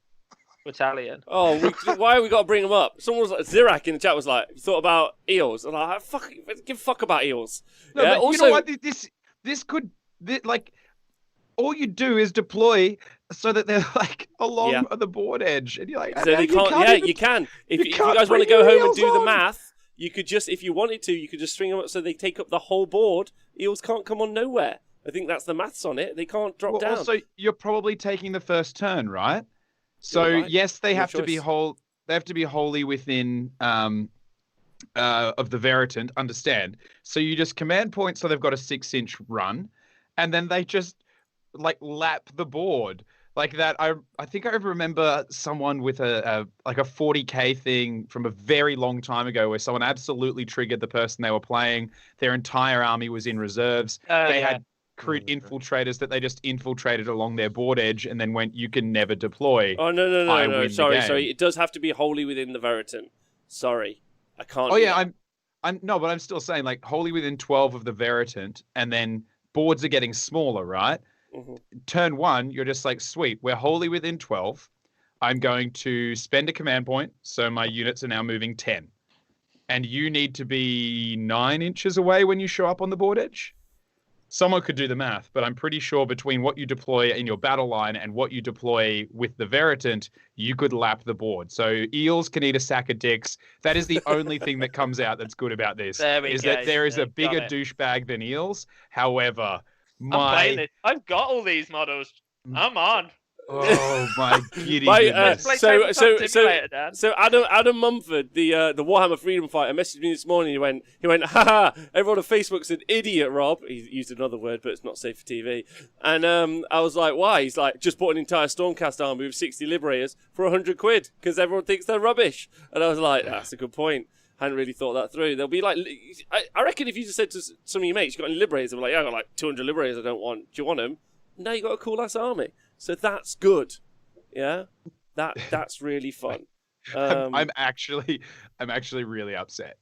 battalion. Oh, why have we got to bring them up? Someone was like, Zirak in the chat was like, you thought about eels? And I'm like, give a fuck about eels. No, but also, you know what? This could, like, all you do is deploy so that they're like along the board edge, and you're like, so they can't. You can. If you guys want to go home and do the math, you could just, if you wanted to, you could just string them up so they take up the whole board. Eels can't come on nowhere. I think that's the maths on it. They can't drop down. Also, you're probably taking the first turn, right? So yes, they have to be whole. They have to be wholly within of the Veritant. Understand? So you just command point, so they've got a 6-inch run, and then they just like lap the board like that. I think I remember someone with a 40k thing from a very long time ago where someone absolutely triggered the person they were playing. Their entire army was in reserves. They had recruit infiltrators that they just infiltrated along their board edge and then went, you can never deploy. Oh, no. Sorry. It does have to be wholly within the Veritant. Sorry. I can't. Oh, yeah. But I'm still saying, like, wholly within 12 of the Veritant, and then boards are getting smaller, right? Turn 1, you're just like, sweet, we're wholly within 12. I'm going to spend a command point, so my units are now moving 10. And you need to be 9 inches away when you show up on the board edge. Someone could do the math, but I'm pretty sure between what you deploy in your battle line and what you deploy with the Veritant, you could lap the board. So eels can eat a sack of dicks. That is the only thing that comes out that's good about this. That there is a bigger douchebag than eels. However, I've got all these models. I'm on. Oh my giddy goodness! So Adam Mumford, the Warhammer Freedom Fighter, messaged me this morning. He went, haha! Everyone on Facebook's an idiot, Rob. He used another word, but it's not safe for TV. And I was like, why? He's like, just bought an entire Stormcast army with 60 Liberators for £100 because everyone thinks they're rubbish. And I was like, that's a good point. Hadn't really thought that through. They'll be like, I reckon if you just said to some of your mates, you got any Liberators? They'll be like, yeah, I got like 200 Liberators. I don't want. Do you want them? No, you got a cool ass army. So that's good, yeah. That's really fun. I'm actually really upset.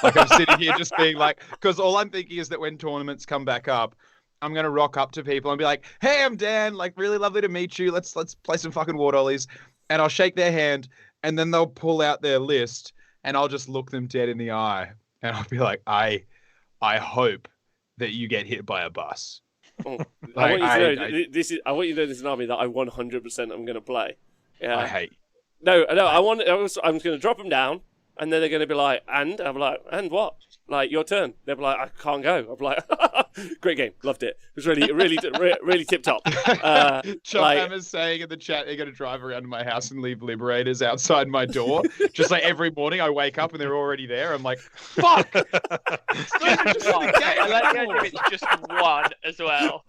Like I'm sitting here just being like, because all I'm thinking is that when tournaments come back up, I'm gonna rock up to people and be like, "Hey, I'm Dan. Like, really lovely to meet you. Let's play some fucking war dollies," and I'll shake their hand, and then they'll pull out their list, and I'll just look them dead in the eye, and I'll be like, I hope that you get hit by a bus. I want you to know this is an army that I 100% am going to play. Yeah. I hate. No. I'm going to drop them down, and then they're going to be like, and I'm like, and what? Like, your turn. They'll be like, I can't go. I'm like, great game, loved it. It was really tip top. Hammer's saying in the chat they're going to drive around to my house and leave Liberators outside my door. Just like every morning I wake up and they're already there. I'm like, fuck. I like the idea it's just one as well.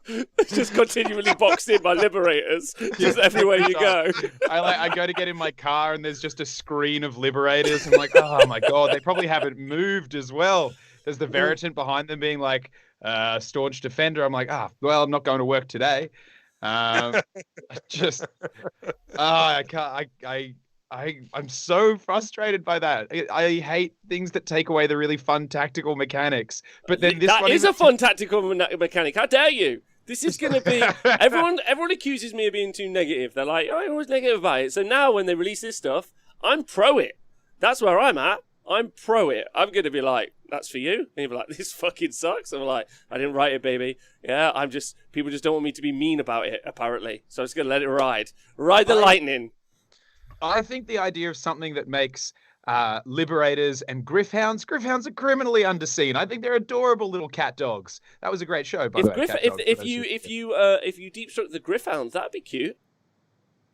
It's just continually boxed in by Liberators, just everywhere you go. I go to get in my car and there's just a screen of Liberators. I'm like, oh my god, they probably haven't moved as well. There's the Veritant behind them being like, staunch defender. I'm like, well, I'm not going to work today. I can't. I'm so frustrated by that. I hate things that take away the really fun tactical mechanics. But then that is a fun tactical mechanic. How dare you? This is going to be... Everyone accuses me of being too negative. They're like, I'm always negative about it. So now when they release this stuff, I'm pro it. That's where I'm at. I'm pro it. I'm going to be like, that's for you. And you'll be like, this fucking sucks. I'm like, I didn't write it, baby. Yeah, people just don't want me to be mean about it, apparently. So I'm just going to let it ride. Ride the lightning. I think the idea of something that makes Liberators and Griffhounds are criminally underseen. I think they're adorable little cat dogs. That was a great show, by the way. If you deep struck the Griffhounds, that'd be cute.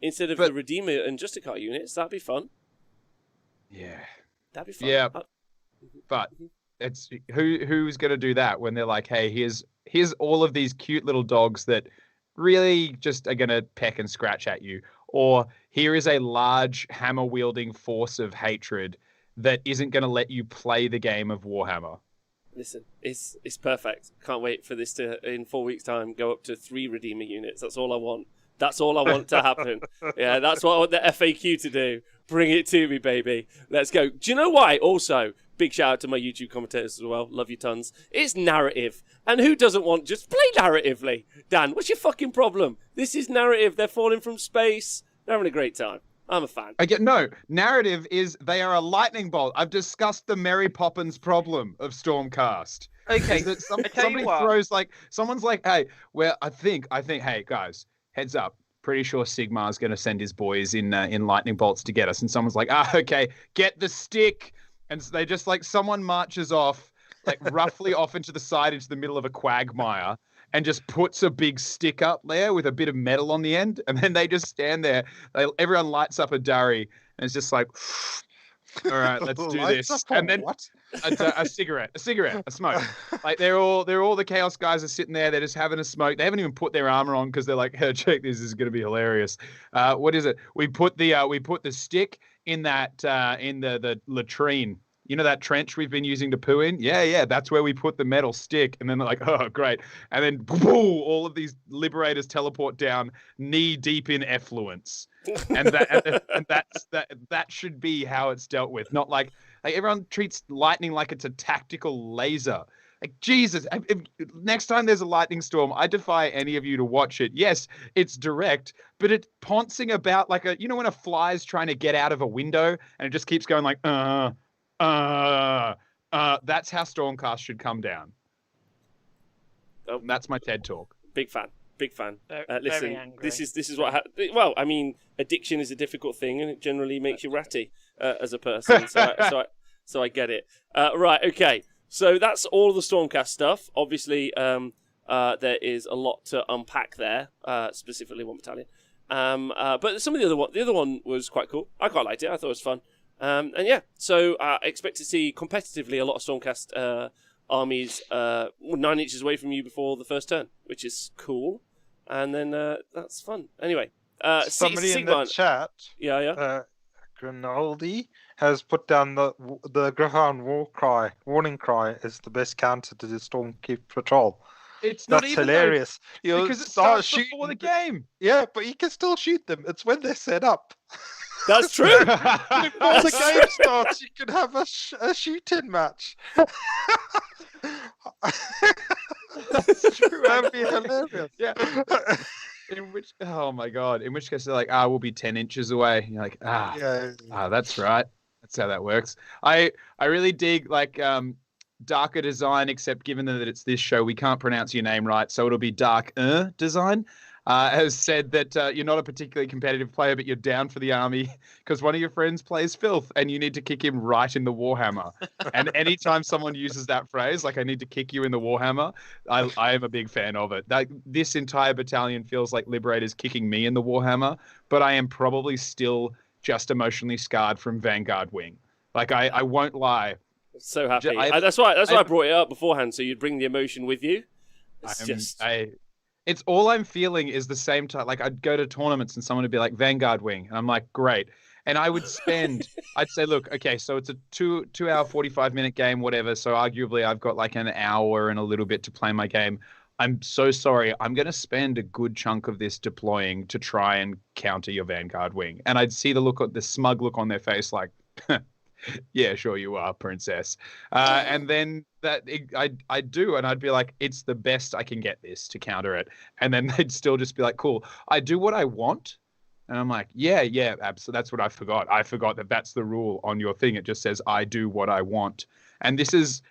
Instead of the Redeemer and Justicar units, that'd be fun. Yeah. That'd be fun. Yeah. But it's who's going to do that when they're like, hey, here's all of these cute little dogs that really just are going to peck and scratch at you, or here is a large hammer wielding force of hatred that isn't going to let you play the game of Warhammer. Listen, it's perfect. Can't wait for this to, in 4 weeks' time, go up to 3 Redeemer units. That's all I want. That's all I want to happen. Yeah, that's what I want the FAQ to do. Bring it to me, baby. Let's go. Do you know why? Also, big shout out to my YouTube commentators as well. Love you tons. It's narrative. And who doesn't want just play narratively? Dan, what's your fucking problem? This is narrative. They're falling from space. They're having a great time. I'm a fan. No, narrative is they are a lightning bolt. I've discussed the Mary Poppins problem of Stormcast. Okay, That I tell somebody you what. throws someone's like, hey, well, I think, hey guys, heads up. Pretty sure Sigmar's going to send his boys in lightning bolts to get us. And someone's like, okay, get the stick. And so they just someone marches off, roughly off into the side, into the middle of a quagmire, and just puts a big stick up there with a bit of metal on the end. And then they just stand there. Everyone lights up a durry, and it's just like, all right, let's do this. And then what? a cigarette, a smoke. They're all the Chaos guys are sitting there. They're just having a smoke. They haven't even put their armor on because they're like, hey, check this is going to be hilarious. What is it? We put the stick in that in the latrine. You know that trench we've been using to poo in? Yeah, that's where we put the metal stick. And then they're like, oh, great. And then all of these liberators teleport down knee deep in effluence. And that should be how it's dealt with. Not like everyone treats lightning like it's a tactical laser. Jesus, if next time there's a lightning storm, I defy any of you to watch it. Yes, it's direct, but it's pouncing about like when a fly's trying to get out of a window and it just keeps going like, that's how Stormcast should come down. Oh, that's my TED talk. Big fan. Very Listen, angry. this is what well, I mean, addiction is a difficult thing, and it generally makes you ratty as a person. So I get it. Right, okay. So that's all the Stormcast stuff. Obviously, there is a lot to unpack there, specifically one battalion. But some of the other one was quite cool. I quite liked it. I thought it was fun. And yeah, so I expect to see competitively a lot of Stormcast armies 9 inches away from you before the first turn, which is cool. And then that's fun. Anyway, Somebody in the chat, Grinaldi, has put down the Greyhound warning cry is the best counter to the Stormkeep patrol. It's not even hilarious. Because it starts before the game. Yeah, but you can still shoot them. It's when they're set up. That's true. Before the game starts, you can have a shoot-in match. That's true. That'd be hilarious. Yeah. Oh my god! In which case they're like, we'll be 10 inches away. You're like, that's right. That's how that works. I really dig darker design, except given that it's this show, we can't pronounce your name right, so it'll be dark design. Has said that you're not a particularly competitive player, but you're down for the army because one of your friends plays filth and you need to kick him right in the Warhammer. And anytime someone uses that phrase, like I need to kick you in the Warhammer, I am a big fan of it. This entire battalion feels like Liberators kicking me in the Warhammer, but I am probably still just emotionally scarred from Vanguard Wing. I won't lie. So happy. That's why I brought it up beforehand, so you'd bring the emotion with you. It's all I'm feeling is the same time. I'd go to tournaments and someone would be like Vanguard Wing, and I'm like, great. And I would spend, I'd say, look, okay, so it's a 2 hour, 45-minute game, whatever. So arguably I've got an hour and a little bit to play my game. I'm so sorry. I'm going to spend a good chunk of this deploying to try and counter your Vanguard Wing. And I'd see the smug look on their face like, yeah, sure you are, princess. And then I do, and I'd be like, it's the best I can get this to counter it. And then they'd still just be like, cool, I do what I want. And I'm like, yeah, absolutely. That's what I forgot. I forgot that that's the rule on your thing. It just says, I do what I want. And this is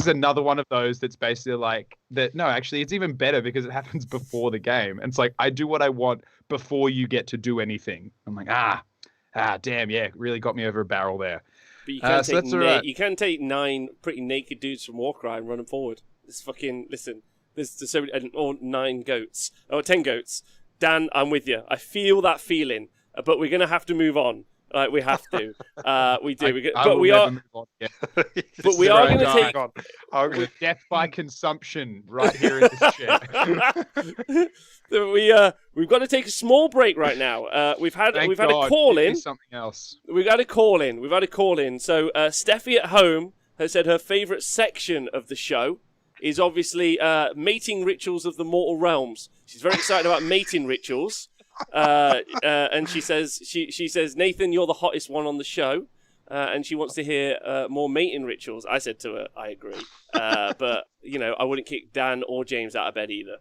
another one of those that's basically like that. No, actually, it's even better because it happens before the game. And it's like, I do what I want before you get to do anything. I'm like, damn, yeah, really got me over a barrel there. But you can take 9 pretty naked dudes from Warcry and run them forward. Listen, there's so many, or 9 goats, or 10 goats. Dan, I'm with you. I feel that feeling, but we're going to have to move on Like we have to. We do. I But will we never are. move on again. But we are going going to to take. I'm gonna- Death by consumption right here in this chair. We've got to take a small break right now. We've had Thank a God. call Give me in. something else. We've had a call in. So Steffi at home has said her favourite section of the show is obviously mating rituals of the mortal realms. She's very excited about mating rituals, and she says Nathan, you're the hottest one on the show, and she wants to hear more mating rituals. I said to her, I agree, but I wouldn't kick Dan or James out of bed either.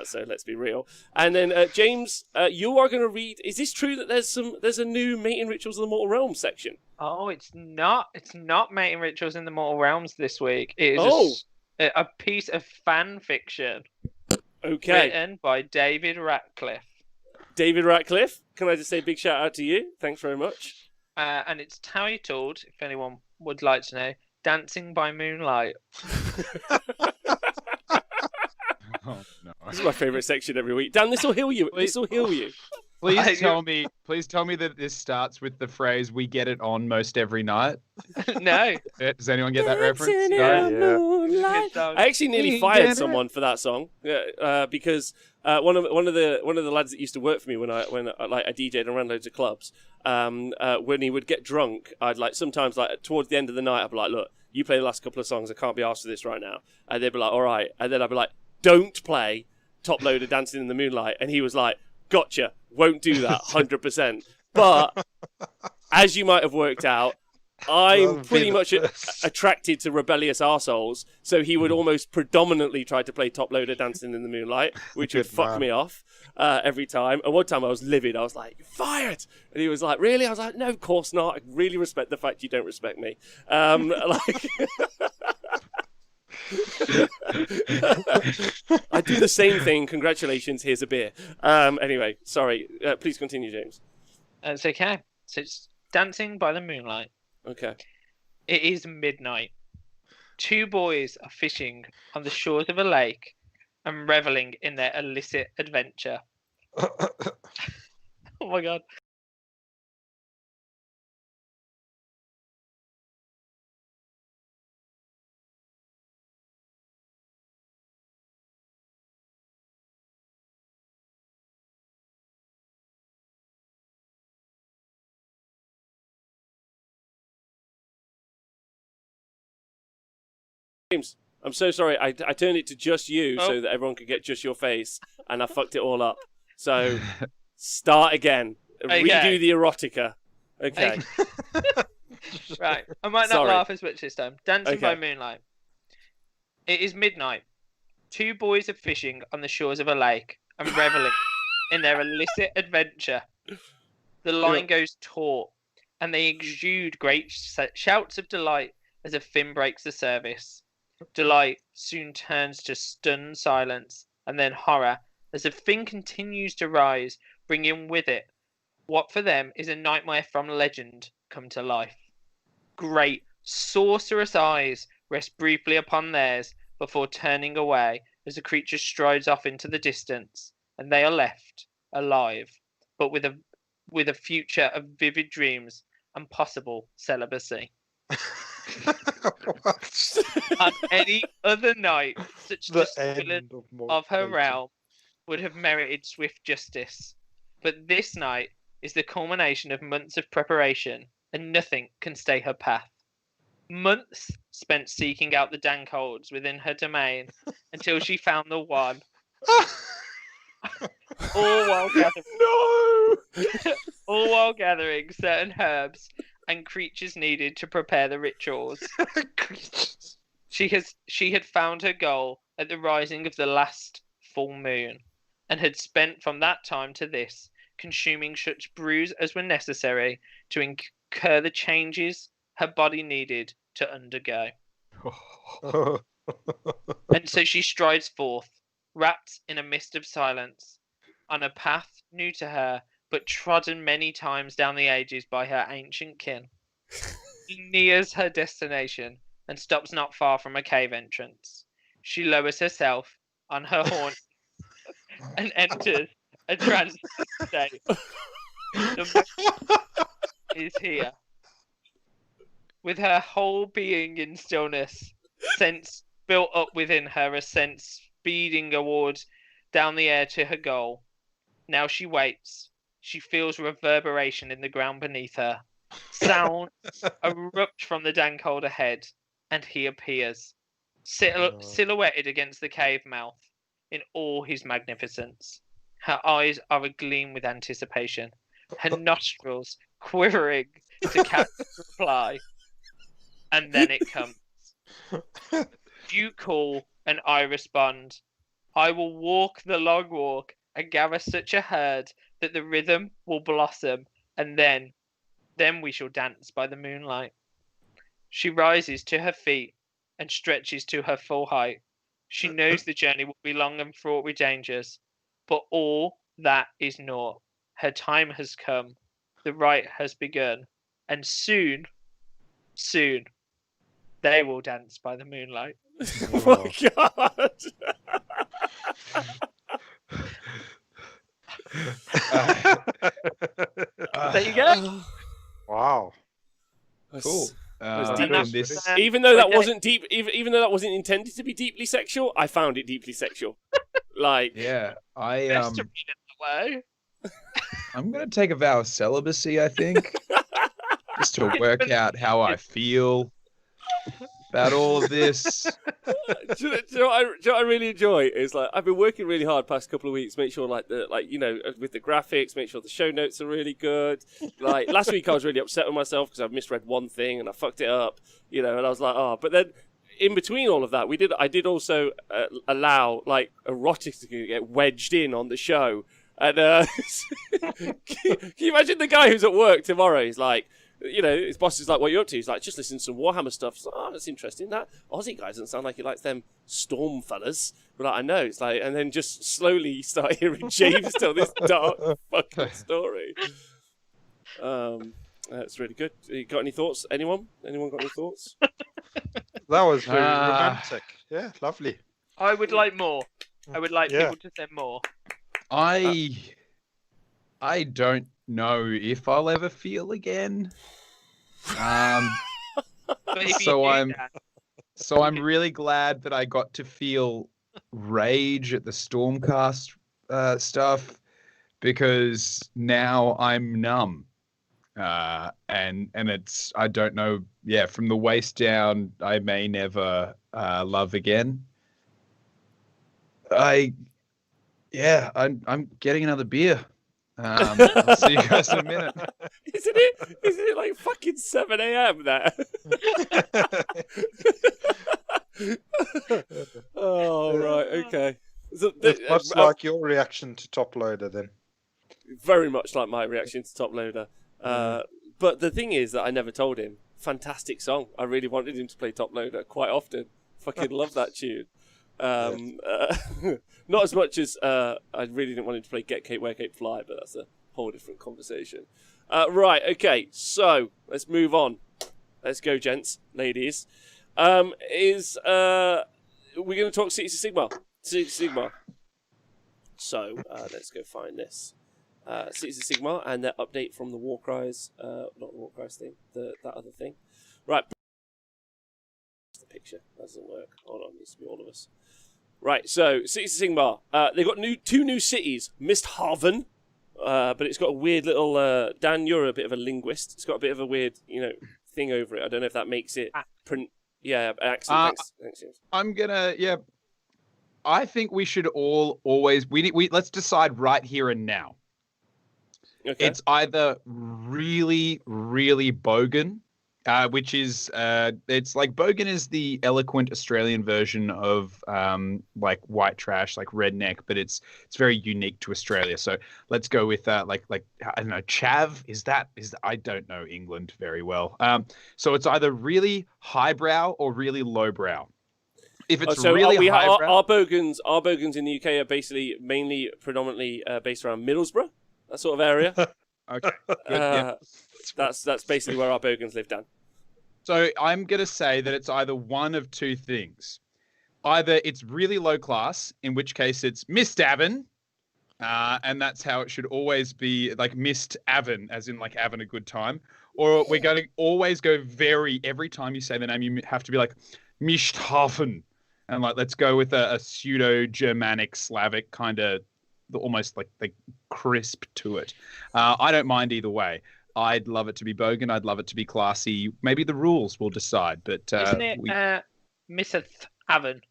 So let's be real. And then James, you are going to read. Is this true that there's a new mating rituals of the mortal realms section? Oh, it's not. It's not mating rituals in the mortal realms this week. It is a piece of fan fiction. Okay. Written by David Ratcliffe. David Ratcliffe, can I just say a big shout out to you? Thanks very much. And it's titled, if anyone would like to know, Dancing by Moonlight. Oh, no. This is my favourite section every week. Dan, this will heal you. This will heal you. Please tell me that this starts with the phrase "We get it on most every night." No. Does anyone get that reference? Dancing No? in the moonlight. I actually nearly fired someone for that song because one of the lads that used to work for me when I DJed and ran loads of clubs. When he would get drunk, I'd sometimes towards the end of the night, I'd be like, "Look, you play the last couple of songs. I can't be asked for this right now." And they'd be like, "All right," and then I'd be like, "Don't play Top Loader Dancing in the Moonlight," and he was like, "Gotcha, won't do that, 100%. But as you might have worked out, I'm pretty much attracted to rebellious arseholes, so he would almost predominantly try to play Top Loader Dancing in the Moonlight, which would fuck me off every time. And one time I was livid. I was like, "You're fired!" And he was like, "Really?" I was like, "No, of course not. I really respect the fact you don't respect me." I do the same thing. Congratulations. Here's a beer. Anyway, sorry. Please continue, James. It's okay. So it's Dancing by the Moonlight. Okay. It is midnight. Two boys are fishing on the shores of a lake and reveling in their illicit adventure. Oh my god. James, I'm so sorry. I turned it to just you so that everyone could get just your face, and I fucked it all up. So start again. Okay. Redo the erotica. Okay. Right. I might not laugh as much this time. Dancing by Okay. Moonlight. It is midnight. Two boys are fishing on the shores of a lake and reveling in their illicit adventure. The line goes taut, and they exude great shouts of delight as a fin breaks the surface. Delight soon turns to stunned silence and then horror as the fin continues to rise, bringing with it what for them is a nightmare from legend come to life. Great, sorcerous eyes rest briefly upon theirs before turning away as the creature strides off into the distance, and they are left alive, but with a future of vivid dreams and possible celibacy. On any other night, such discipline of her realm would have merited swift justice. But this night is the culmination of months of preparation, and nothing can stay her path. Months spent seeking out the dank holds within her domain until she found the one. all while gathering certain herbs and creatures needed to prepare the rituals. She had found her goal at the rising of the last full moon, and had spent from that time to this consuming such brews as were necessary to incur the changes her body needed to undergo. And so she strides forth, wrapped in a mist of silence, on a path new to her, but trodden many times down the ages by her ancient kin. She nears her destination and stops not far from a cave entrance. She lowers herself on her horn and enters a trance state. is here. With her whole being in stillness, sense built up within her, a sense speeding towards down the air to her goal. Now she waits. She feels reverberation in the ground beneath her. Sound erupt from the dank hold ahead, and he appears, silhouetted against the cave mouth in all his magnificence. Her eyes are agleam with anticipation, her nostrils quivering to catch the reply. And then it comes. You call, and I respond. I will walk the long walk and gather such a herd that the rhythm will blossom, and then we shall dance by the moonlight. She rises to her feet and stretches to her full height. She knows the journey will be long and fraught with dangers, but all that is naught. Her time has come, the rite has begun, and soon, they will dance by the moonlight. Oh my god! There you go. Wow. Cool. deep. And This, Even though that Okay. wasn't deep, even though that wasn't intended to be deeply sexual, I found it deeply sexual. Like, yeah, Best to read it that way. I'm gonna take a vow of celibacy, I think, just to work out how I feel about all of this. do you know what I really enjoy is like I've been working really hard past couple of weeks, make sure with the graphics, make sure the show notes are really good. Like last week I was really upset with myself because I've misread one thing and I fucked it up, and I was like, oh, but then in between all of that, I did also allow like erotics to get wedged in on the show. And can you imagine the guy who's at work tomorrow? He's like, his boss is like, what are you up to? He's like, just listen to some Warhammer stuff. He's like, oh, that's interesting. That Aussie guy doesn't sound like he likes them Storm fellas. But like, I know. It's like, and then just slowly start hearing James tell this dark fucking story. That's really good. You got any thoughts? Anyone got any thoughts? That was very romantic. Yeah, lovely. I would like more. I would like Yeah. people to send more. I don't know if I'll ever feel again. But if you So do I'm- that, So I'm really glad that I got to feel rage at the Stormcast stuff, because now I'm numb. And it's, I don't know, from the waist down, I may never love again. I'm getting another beer. I'll see you guys in a minute. Isn't it like fucking 7 a.m. there? Oh, right, okay. So, It's much like your reaction to Top Loader then. very much like my reaction to Top Loader. But the thing is that I never told him. Fantastic song. I really wanted him to play Top Loader quite often. Fucking love that tune. Not as much as I really didn't want him to play Get Cape, Wear Cape, Fly, but that's a whole different conversation. Right, okay, so let's move on. Let's go, gents, ladies. We're going to talk Cities of Sigmar. Cities of Sigmar. So let's go find this. Cities of Sigmar and their update from the Warcries, not the Warcries thing, that other thing. Right. The picture that doesn't work. Hold on, it needs to be all of us. Right, so Cities of Sigmar. They've got two new cities. Misthaven, but it's got a weird little. Dan, you're a bit of a linguist. It's got a bit of a weird, thing over it. I don't know if that makes it. Accent. I'm gonna, I think we should always let's decide right here and now. Okay. It's either really, really bogan, which is it's like bogan is the eloquent Australian version of like white trash, like redneck, but it's very unique to Australia. So let's go with like I don't know, chav. Is I don't know England very well. So it's either really highbrow or really lowbrow. If it's really highbrow, our bogans in the UK are basically predominantly based around Middlesbrough, that sort of area. okay, good, yeah. That's basically where our bogans live, Dan. So I'm going to say that it's either one of two things. Either it's really low class, in which case it's Mist Avon, and that's how it should always be, like Mist Avon, as in like having a good time. or we're going to always go every time you say the name, you have to be like, Misthafen. And like, let's go with a pseudo-Germanic, Slavic kind of, almost like crisp to it. I don't mind either way. I'd love it to be Bogan. I'd love it to be classy. Maybe the rules will decide. But isn't it Misthaven?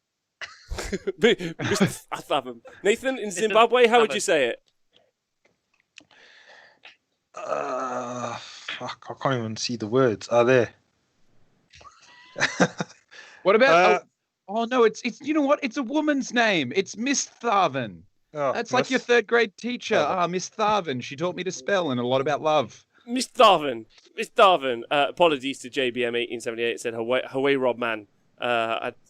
Misthaven. Nathan, in Zimbabwe, how would you say it? Fuck, I can't even see the words. Are there? What about? Oh no, it's you know what? It's a woman's name. It's Miss Tharvin. Oh, That's like your third grade teacher. Miss Tharvin. She taught me to spell and a lot about love. Miss Darvin. Apologies to JBM1878. It said, Hawaii Rob man.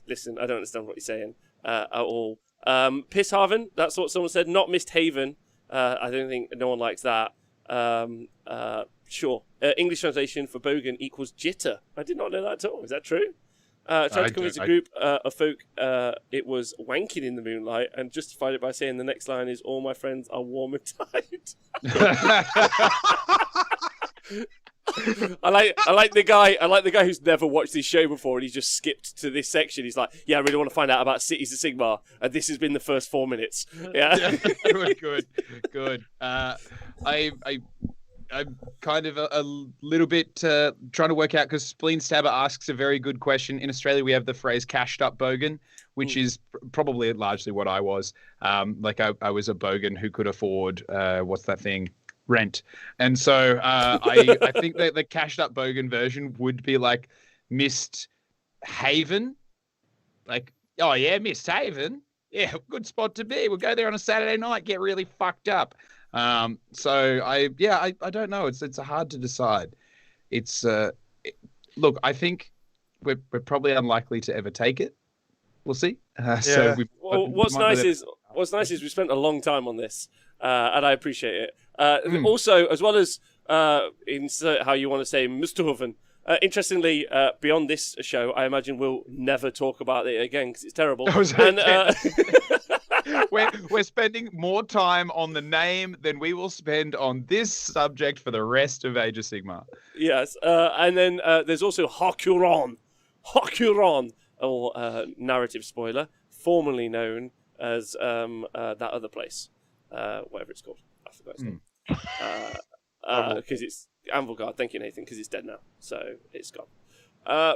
Listen, I don't understand what you're saying at all. Piss Haven, that's what someone said. Not Mist Haven. I don't think no one likes that. Sure. English translation for Bogan equals jitter. I did not know that at all. Is that true? Tried to convince a group of folk it was wanking in the moonlight and justified it by saying the next line is all my friends are warm and tight. I like the guy who's never watched this show before and he's just skipped to this section. He's like, yeah, I really want to find out about cities of Sigmar, and this has been the first 4 minutes. Yeah. Good. I'm kind of a little bit trying to work out, because Spleen Stabber asks a very good question. In Australia, we have the phrase cashed up bogan, which is probably largely what I was. I was a bogan who could afford, what's that thing? Rent. And so I think that the cashed up bogan version would be like Mist Haven. Like, oh yeah, Mist Haven. Yeah, good spot to be. We'll go there on a Saturday night, get really fucked up. So I don't know. It's hard to decide. Look, I think we're probably unlikely to ever take it. We'll see. What's nice is we spent a long time on this, and I appreciate it. Also, as well as insert how you want to say Mr. Hoven. Interestingly, beyond this show, I imagine we'll never talk about it again because it's terrible. We're spending more time on the name than we will spend on this subject for the rest of Age of Sigmar. Yes, and then there's also Hakuran, or narrative spoiler, formerly known as that other place, whatever it's called. I forgot its name. Because it's Anvilgard. Thank you, Nathan. Because it's dead now, so it's gone.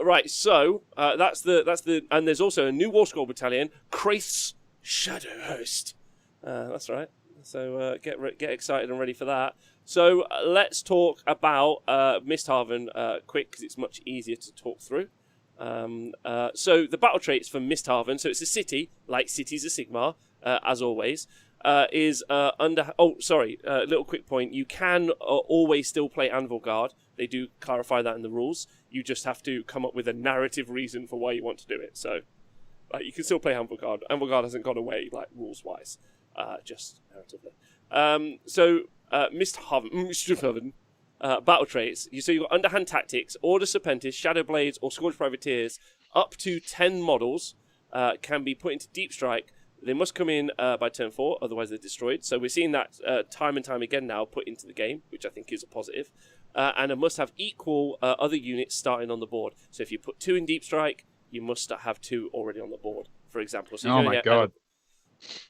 Right, so that's the, and there's also a new War Scroll battalion, Kraith's Shadow Host. That's right. So get excited and ready for that. So let's talk about Misthaven quick, because it's much easier to talk through. So the battle traits for Misthaven. So it's a city, like cities of Sigmar, as always. Is under... Oh, sorry, little quick point. You can always still play Anvilgard. They do clarify that in the rules. You just have to come up with a narrative reason for why you want to do it. So you can still play Anvilgard. Anvilgard hasn't gone away, like, rules-wise. Just narratively. So Misthaven, battle traits. So you've got Underhand Tactics, Order Serpentis, Shadow Blades, or Scourge Privateers. Up to 10 models can be put into Deep Strike. They must come in by turn 4, otherwise they're destroyed. So we're seeing that time and time again now put into the game, which I think is a positive. And it must have equal other units starting on the board. So if you put 2 in Deep Strike, you must have 2 already on the board, for example. So oh my god.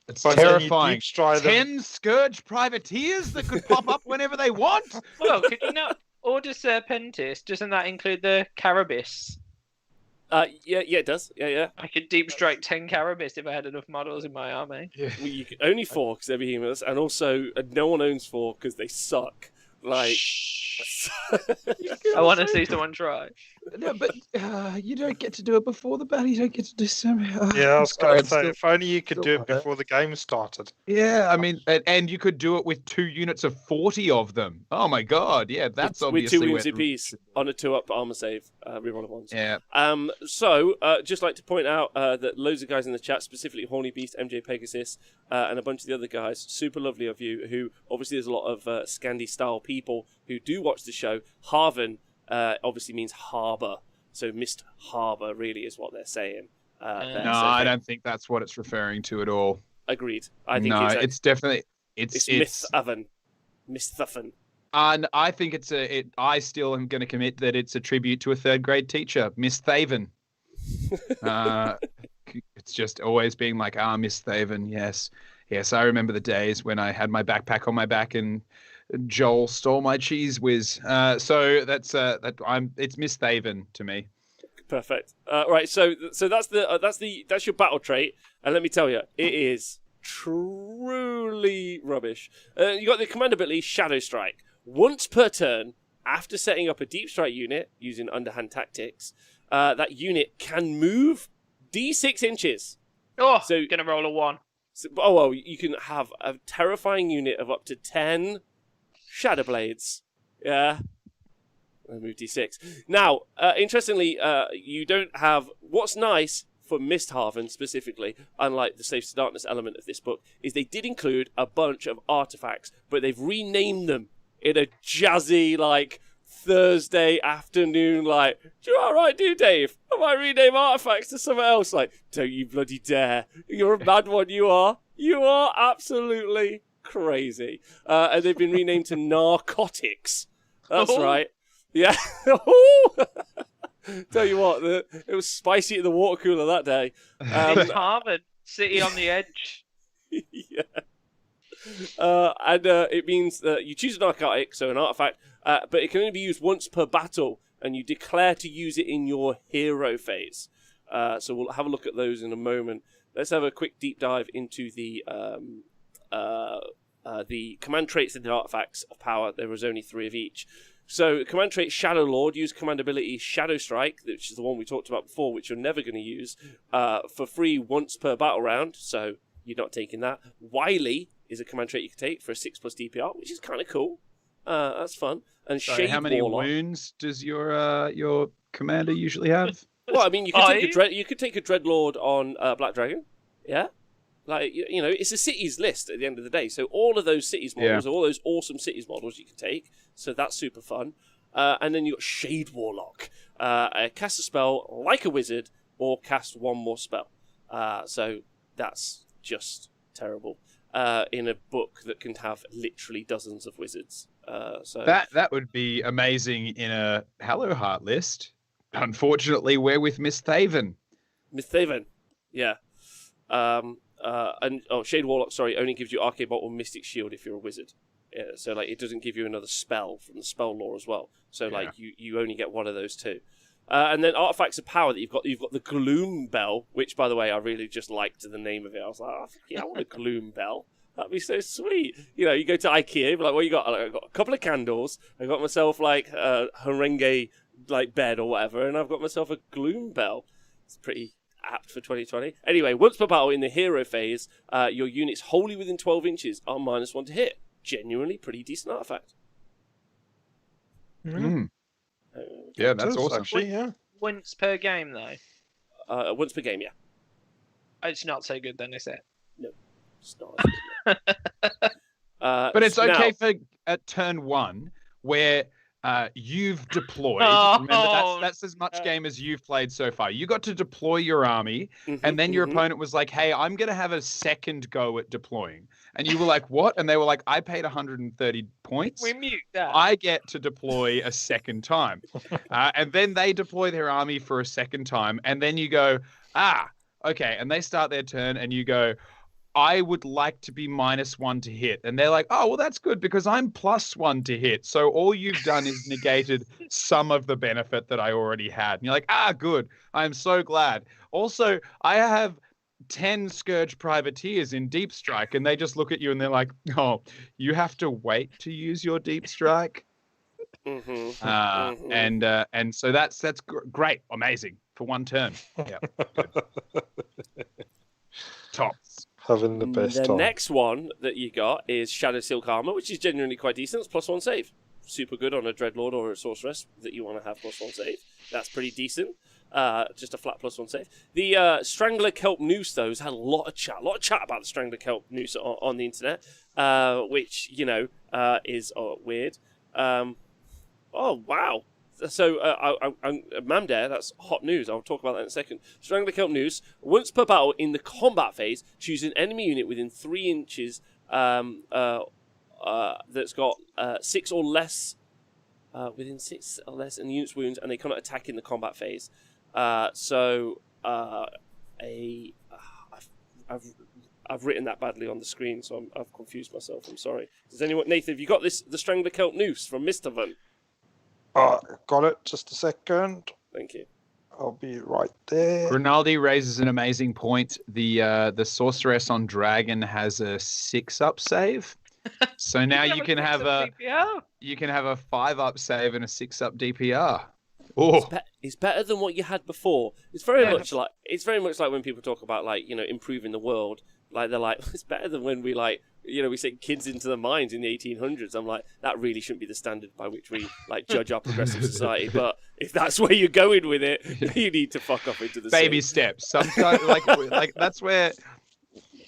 It's But terrifying. 10 10 Scourge Privateers that could pop up whenever they want? Well, could you not Order Serpentis? Doesn't that include the Carabis? Yeah, it does. Yeah. I could deep strike 10 Carabis if I had enough models in my army. Yeah. Well, only 4 because they're behemoths, and also no one owns 4 because they suck. Like, I want to see someone try. No, but you don't get to do it before the battle. You don't get to do so many. Yeah, I was going to say, if only you could do it before the game started. Yeah, I mean, and you could do it with 2 units of 40 of them. Oh my god, yeah, that's obviously with 2 wounds apiece on a 2-up armor save, reroll of 1s. Yeah. So, just like to point out that loads of guys in the chat, specifically Horny Beast, MJ Pegasus, and a bunch of the other guys, super lovely of you, who obviously there's a lot of Scandi-style people who do watch the show. Haven obviously means harbour, so Mist Harbour really is what they're saying. I don't think that's what it's referring to at all. Agreed. I think it's definitely it's Misthaven. And I think I still am going to commit that it's a tribute to a third grade teacher, Miss Thaven. It's just always being like, Miss Thaven, yes. Yes, I remember the days when I had my backpack on my back and Joel stole my cheese whiz. So it's Miss Thaven to me. Perfect. Right, so that's your battle trait, and let me tell you, it is truly rubbish. You got the command ability Shadow Strike. Once per turn, after setting up a deep strike unit using underhand tactics, that unit can move D6 inches. Oh, So- gonna roll a 1. So, oh well, you can have a terrifying unit of up to 10 Shadow Blades. Yeah. I'll move D6. Now, interestingly, you don't have... What's nice for Misthaven specifically, unlike the Slaves to Darkness element of this book, is they did include a bunch of artifacts, but they've renamed them in a jazzy, like, Thursday afternoon, like, do you know what I do, Dave? I might rename artifacts to something else. Like, don't you bloody dare. You're a mad one, you are. You are absolutely crazy. And they've been renamed to narcotics. That's Oh. right. Yeah. Tell you what, it was spicy at the water cooler that day. It's Harvard, city on the edge. Yeah. And it means that you choose a narcotic, so an artifact, but it can only be used once per battle, and you declare to use it in your hero phase. So we'll have a look at those in a moment. Let's have a quick deep dive into the command traits and the artifacts of power. There was only 3 of each. So command trait Shadow Lord, use command ability Shadow Strike, which is the one we talked about before, which you're never going to use, for free once per battle round, so you're not taking that. Wily is a command trait you can take for a 6+ DPR, which is kind of cool. That's fun. And Sorry, Shade how many Warlock. wounds does your commander usually have? Well, I mean, you could take Five? you could take a Dreadlord on Black Dragon, yeah. Like you know, it's a cities list at the end of the day. So all of those cities models, all those awesome cities models, you can take. So that's super fun. And then you got Shade Warlock, cast a spell like a wizard, or cast one more spell. So that's just terrible. In a book that can have literally dozens of wizards. So That would be amazing in a Hallowheart list. Unfortunately, we're with Miss Thaven. Miss Thaven, yeah. And Shade Warlock, sorry, only gives you Arcane Bolt or Mystic Shield if you're a wizard. Yeah, so like it doesn't give you another spell from the spell lore as well. So like you only get one of those two. And then artifacts of power that you've got the Gloom Bell, which by the way I really just liked the name of it. I was like, I want a Gloom Bell. That'd be so sweet. You know, you go to IKEA, you're like, what you got? I've got a couple of candles. I got myself like a Harangue like bed or whatever, and I've got myself a Gloom Bell. It's pretty apt for 2020. Anyway, once per battle in the hero phase, your units wholly within 12 inches are -1 to hit. Genuinely pretty decent artifact. Mm. Yeah, that's awesome. Actually, yeah. Once per game, though. Once per game, yeah. It's not so good then, is it? It's not. But it's okay now, for at turn 1 where you've deployed. Oh. Remember, that's as much game as you've played so far. You got to deploy your army, and then your opponent was like, hey, I'm going to have a second go at deploying. And you were like, what? And they were like, I paid 130 points. We mute that. I get to deploy a second time. And then they deploy their army for a second time. And then you go, okay. And they start their turn and you go, I would like to be -1 to hit. And they're like, oh, well, that's good because I'm +1 to hit. So all you've done is negated some of the benefit that I already had. And you're like, good. I'm so glad. Also, I have 10 Scourge Privateers in Deep Strike. And they just look at you and they're like, oh, you have to wait to use your Deep Strike? And so that's great. Amazing. For one turn. Yeah. Tops. Having the best the time. next one that you got is Shadow Silk Armor, which is genuinely quite decent. It's +1 save. Super good on a Dreadlord or a Sorceress that you want to have +1 save. That's pretty decent. Just a flat +1 save. The Strangler Kelp Noose, though, has had a lot of chat about the Strangler Kelp Noose on the internet, which, you know, is weird. Oh, wow. So, Mamdare, that's hot news. I'll talk about that in a second. Strangler Kelp Noose. Once per battle in the combat phase, choose an enemy unit within 3 inches that's got 6 or less within 6 or less in units wounds, and they cannot attack in the combat phase. I've written that badly on the screen, so I've confused myself. I'm sorry. Does anyone, Nathan? Have you got this? The Strangler Kelp Noose from Mr. Van. Got it. Just a second. Thank you. I'll be right there. Rinaldi raises an amazing point. The sorceress on Dragon has a 6-up save, so now you can have a 5-up save and a 6-up DPR. Oh, It's better than what you had before. It's very much like when people talk about improving the world. Like they're like, it's better than when we we sent kids into the mines in the 1800s. I'm like, that really shouldn't be the standard by which we judge our progressive society. But if that's where you're going with it, you need to fuck off into the baby sea. steps. Sometimes like that's where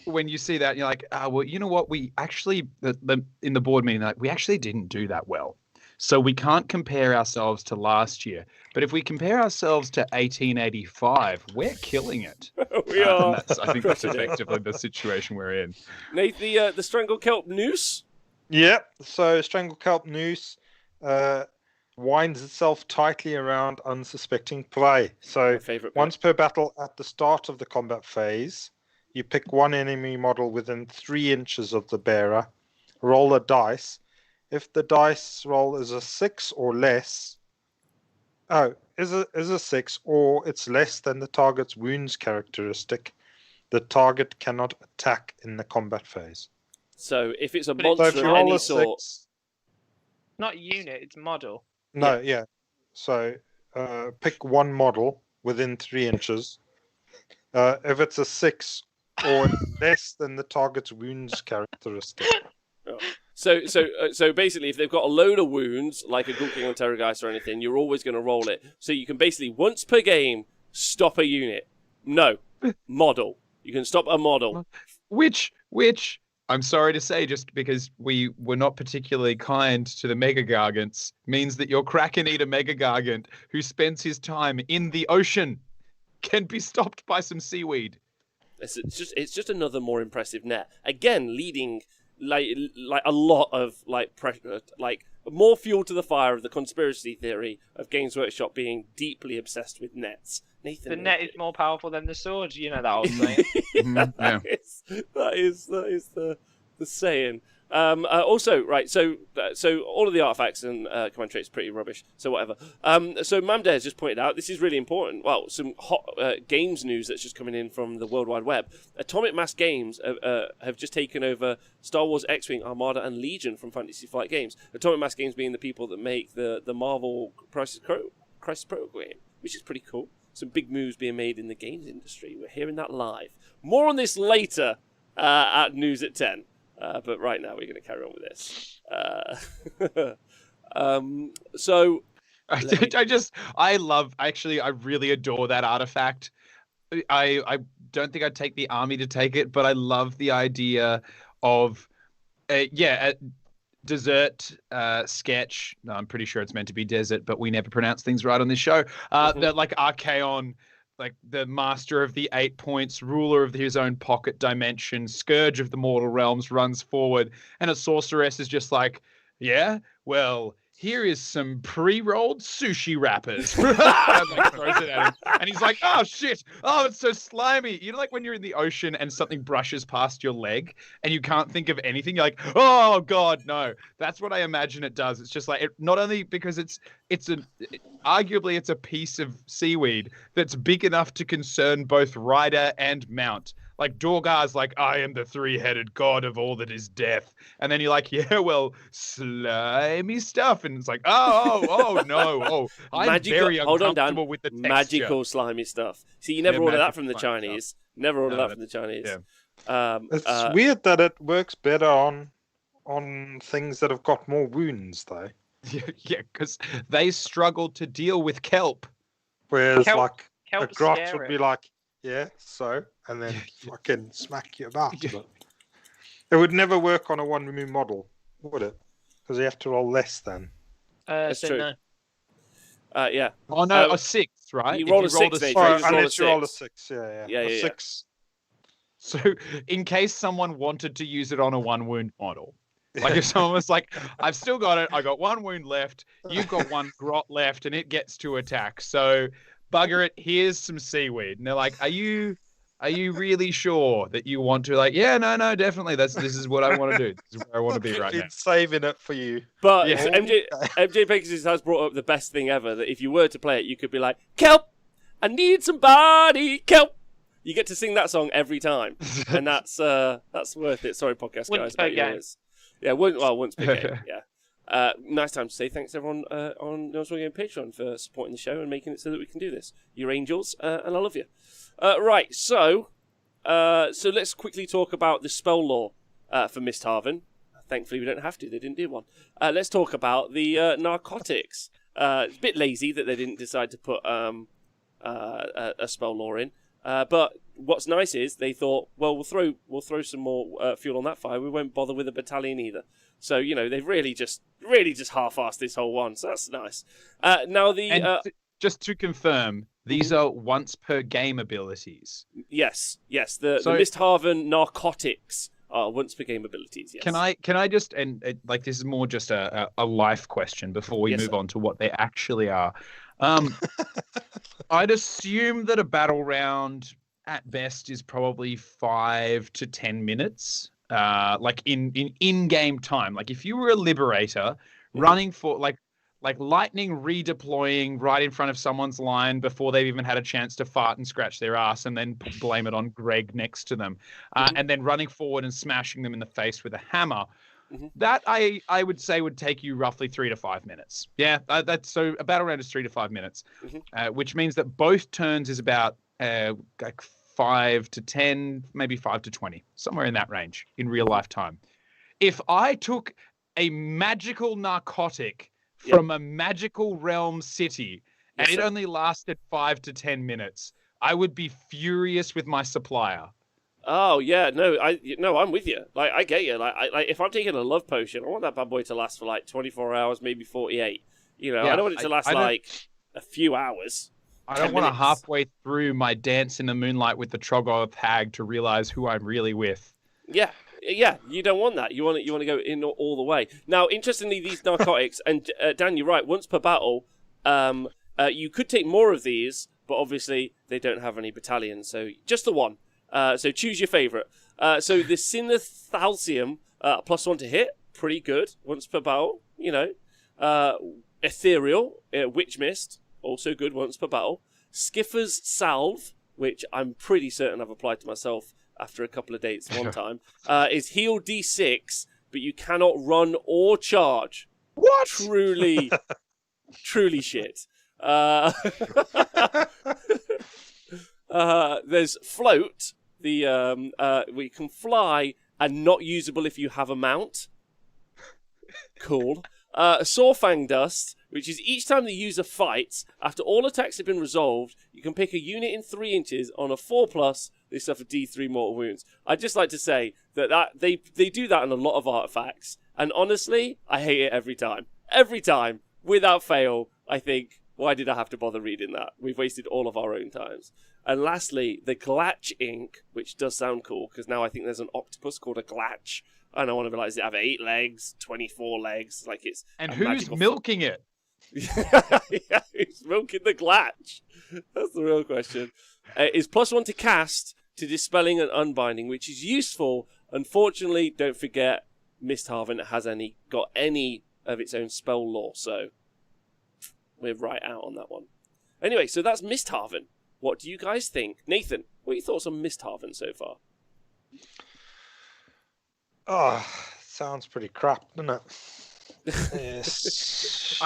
when you see that you're like, well, you know what? We actually in the board meeting, we actually didn't do that well. So we can't compare ourselves to last year. But if we compare ourselves to 1885, we're killing it. We are. I think that's effectively the situation we're in. Nate, the Strangle Kelp Noose? Yep. So Strangle Kelp Noose winds itself tightly around unsuspecting prey. So once per battle at the start of the combat phase, you pick one enemy model within 3 inches of the bearer, roll a dice. If the dice roll is a 6 or less, is a 6 or it's less than the target's wounds characteristic, the target cannot attack in the combat phase. So if it's a monster of any sort, not unit, it's model. No, yeah. So pick one model within 3 inches. If it's a 6 or less than the target's wounds characteristic. Oh. So basically, if they've got a load of wounds, like a Gulking or Terrorgeist or anything, you're always going to roll it. So you can basically, once per game, stop a unit. No, model. You can stop a model. Which I'm sorry to say, just because we were not particularly kind to the Mega Gargants, means that your Kraken Eater Mega Gargant, who spends his time in the ocean, can be stopped by some seaweed. It's just another more impressive net. Again, leading like a lot of pressure, more fuel to the fire of the conspiracy theory of Games Workshop being deeply obsessed with nets. Nathan, the net is more powerful than the sword. You know that old saying. That is the saying. Also, right, so all of the artifacts and command traits are pretty rubbish, so whatever. So Mamdare has just pointed out, this is really important, some hot games news that's just coming in from the World Wide Web. Atomic Mass Games have just taken over Star Wars X-Wing, Armada, and Legion from Fantasy Flight Games. Atomic Mass Games being the people that make the Marvel Crisis Protocol game, which is pretty cool. Some big moves being made in the games industry. We're hearing that live. More on this later at News at 10. But right now we're going to carry on with this. I really adore that artifact. I don't think I'd take the army to take it, but I love the idea of, a desert sketch. No, I'm pretty sure it's meant to be desert, but we never pronounce things right on this show. That like Archaon, like the master of the 8 points, ruler of his own pocket dimension, scourge of the mortal realms, runs forward, and a sorceress is just like, yeah, well, here is some pre-rolled sushi wrappers. And like throws it at him. And he's like, oh shit, oh, it's so slimy. You know, like when you're in the ocean and something brushes past your leg and you can't think of anything, you're like, oh god, no. That's what I imagine it does. It's just like, not only because arguably it's a piece of seaweed that's big enough to concern both rider and mount. Like Dorgar's like, I am the 3-headed god of all that is death. And then you're like, yeah, well, slimy stuff. And it's like, no. I'm very uncomfortable with the texture. Magical slimy stuff. See, you never order that from the Chinese. Stuff. Never order that from the Chinese. Yeah. It's weird that it works better on things that have got more wounds, though. Yeah, because they struggle to deal with kelp. Whereas, Kelp a grot would be like, yeah, so, and then fucking smack you about. But it would never work on a 1-moon model, would it? Because you have to roll less than. That's true. No. Yeah. Oh no, a 6, right? You roll a 6, mate. Unless you roll a 6, yeah. 6. So, in case someone wanted to use it on a 1-wound model, Like if someone was like, I've still got it. I got 1 wound left. You've got 1 grot left, and it gets to attack. So bugger it. Here's some seaweed. And they're like, are you really sure that you want to? Like, yeah, no, definitely. This is what I want to do. This is where I want to be right now. Been saving it for you. But Yeah. MJ Pegasus has brought up the best thing ever, that if you were to play it, you could be like, Kelp, I need somebody, Kelp. You get to sing that song every time, and that's worth it. Sorry, podcast Once guys. per about game. yours. Yeah, once per game. Yeah. Nice time to say thanks everyone on No Game Patreon for supporting the show and making it so that we can do this. You're angels, and I love you. Right, so let's quickly talk about the spell lore for Misthaven. Thankfully, we don't have to. They didn't do one. Let's talk about the narcotics. It's a bit lazy that they didn't decide to put a spell lore in. But what's nice is they thought, well, we'll throw some more fuel on that fire. We won't bother with a battalion either. So they've really just half-assed this whole one. So that's nice. Now just to confirm, these are once per game abilities. Yes. The Misthaven narcotics are once per game abilities. Yes. Can I just like this is more just a life question before we move on to what they actually are. I'd assume that a battle round at best is probably 5 to 10 minutes. Like in game time. Like if you were a liberator running for like lightning redeploying right in front of someone's line before they've even had a chance to fart and scratch their ass and then blame it on Greg next to them, and then running forward and smashing them in the face with a hammer. That I would say would take you roughly 3 to 5 minutes. Yeah, that's so a battle round is 3 to 5 minutes, which means that both turns is about like 5 to 10, maybe 5 to 20, somewhere in that range in real life time. If I took a magical narcotic from a magical realm city and it only lasted 5 to 10 minutes, I would be furious with my supplier. Oh yeah, I'm with you. Like I get you. Like if I'm taking a love potion, I want that bad boy to last for like 24 hours, maybe 48. I don't want it to last like a few hours. I don't want to halfway through my dance in the moonlight with the Troggoth hag to realize who I'm really with. Yeah, you don't want that. You want to go in all the way. Now, interestingly, these narcotics, and Dan, you're right. Once per battle, you could take more of these, but obviously they don't have any battalions, so just the one. So choose your favourite. So the Sinathalcium, +1 to hit, pretty good. Once per battle, Ethereal, Witch Mist, also good once per battle. Skiffer's Salve, which I'm pretty certain I've applied to myself after a couple of dates one time, is heal D6, but you cannot run or charge. What? Truly shit. There's Float, we can fly and not usable if you have a mount. Cool. Sawfang Dust, which is each time the user fights, after all attacks have been resolved, you can pick a unit in 3 inches on a 4+, they suffer D3 mortal wounds. I'd just like to say that they do that on a lot of artifacts, and honestly, I hate it every time. Every time, without fail, I think, why did I have to bother reading that? We've wasted all of our own times. And lastly, the Glatch Ink, which does sound cool, because now I think there's an octopus called a Glatch. And I want to be like, does it have 8 legs, 24 legs? Like it's. And who's milking it? Yeah, who's milking the Glatch? That's the real question. It's +1 to cast, to dispelling and unbinding, which is useful. Unfortunately, don't forget, Misthaven has got any of its own spell lore, so we're right out on that one. Anyway, so that's Misthaven. What do you guys think? Nathan, what are your thoughts on Misthaven so far? Oh, sounds pretty crap, doesn't it? Yes.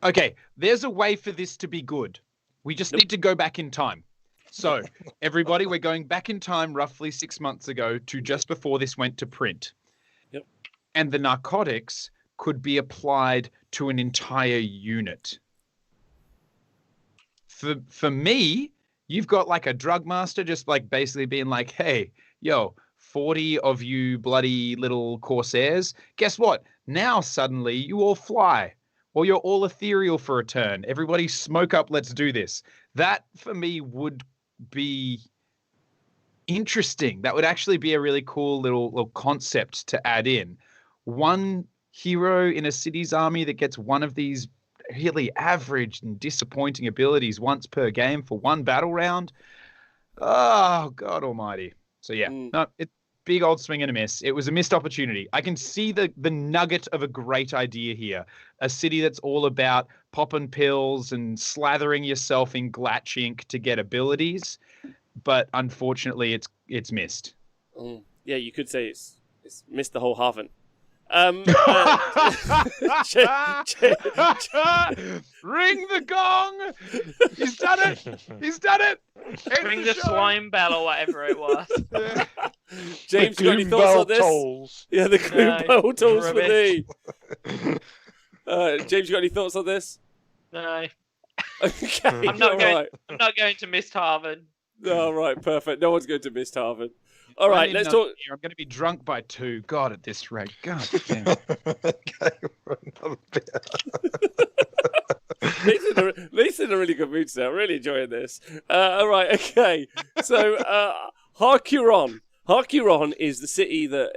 Okay, there's a way for this to be good. We just need to go back in time. So, everybody, we're going back in time roughly 6 months ago to just before this went to print. Yep. And the narcotics could be applied to an entire unit. For me, you've got like a drug master just like basically being like, hey, yo, 40 of you bloody little corsairs. Guess what? Now suddenly you all fly. Or you're all ethereal for a turn. Everybody smoke up, let's do this. That for me would be interesting. That would actually be a really cool little concept to add in. One hero in a city's army that gets one of these really average and disappointing abilities once per game for one battle round. Oh, God almighty. So yeah, no, it's big old swing and a miss. It was a missed opportunity. I can see the nugget of a great idea here. A city that's all about popping pills and slathering yourself in glatch ink to get abilities. But unfortunately, it's missed. Yeah, you could say it's missed the whole Haven. Ring the gong! He's done it! He's done it! Ring the swine bell or whatever it was. Yeah. James, you got any thoughts on this? Tolls. Yeah, the gloom bell tolls for rubbish. me. James, you got any thoughts on this? No. Okay, I'm not going. right. I'm not going to Misthaven. All right, perfect. No one's going to miss Tarvin. All right, let's talk. I'm going to be drunk by 2. God, at this rate. God damn. Okay, for another beer. Lee's in a really good mood today. I'm really enjoying this. All right, okay. So, Hakuran. Hakuran is the city that,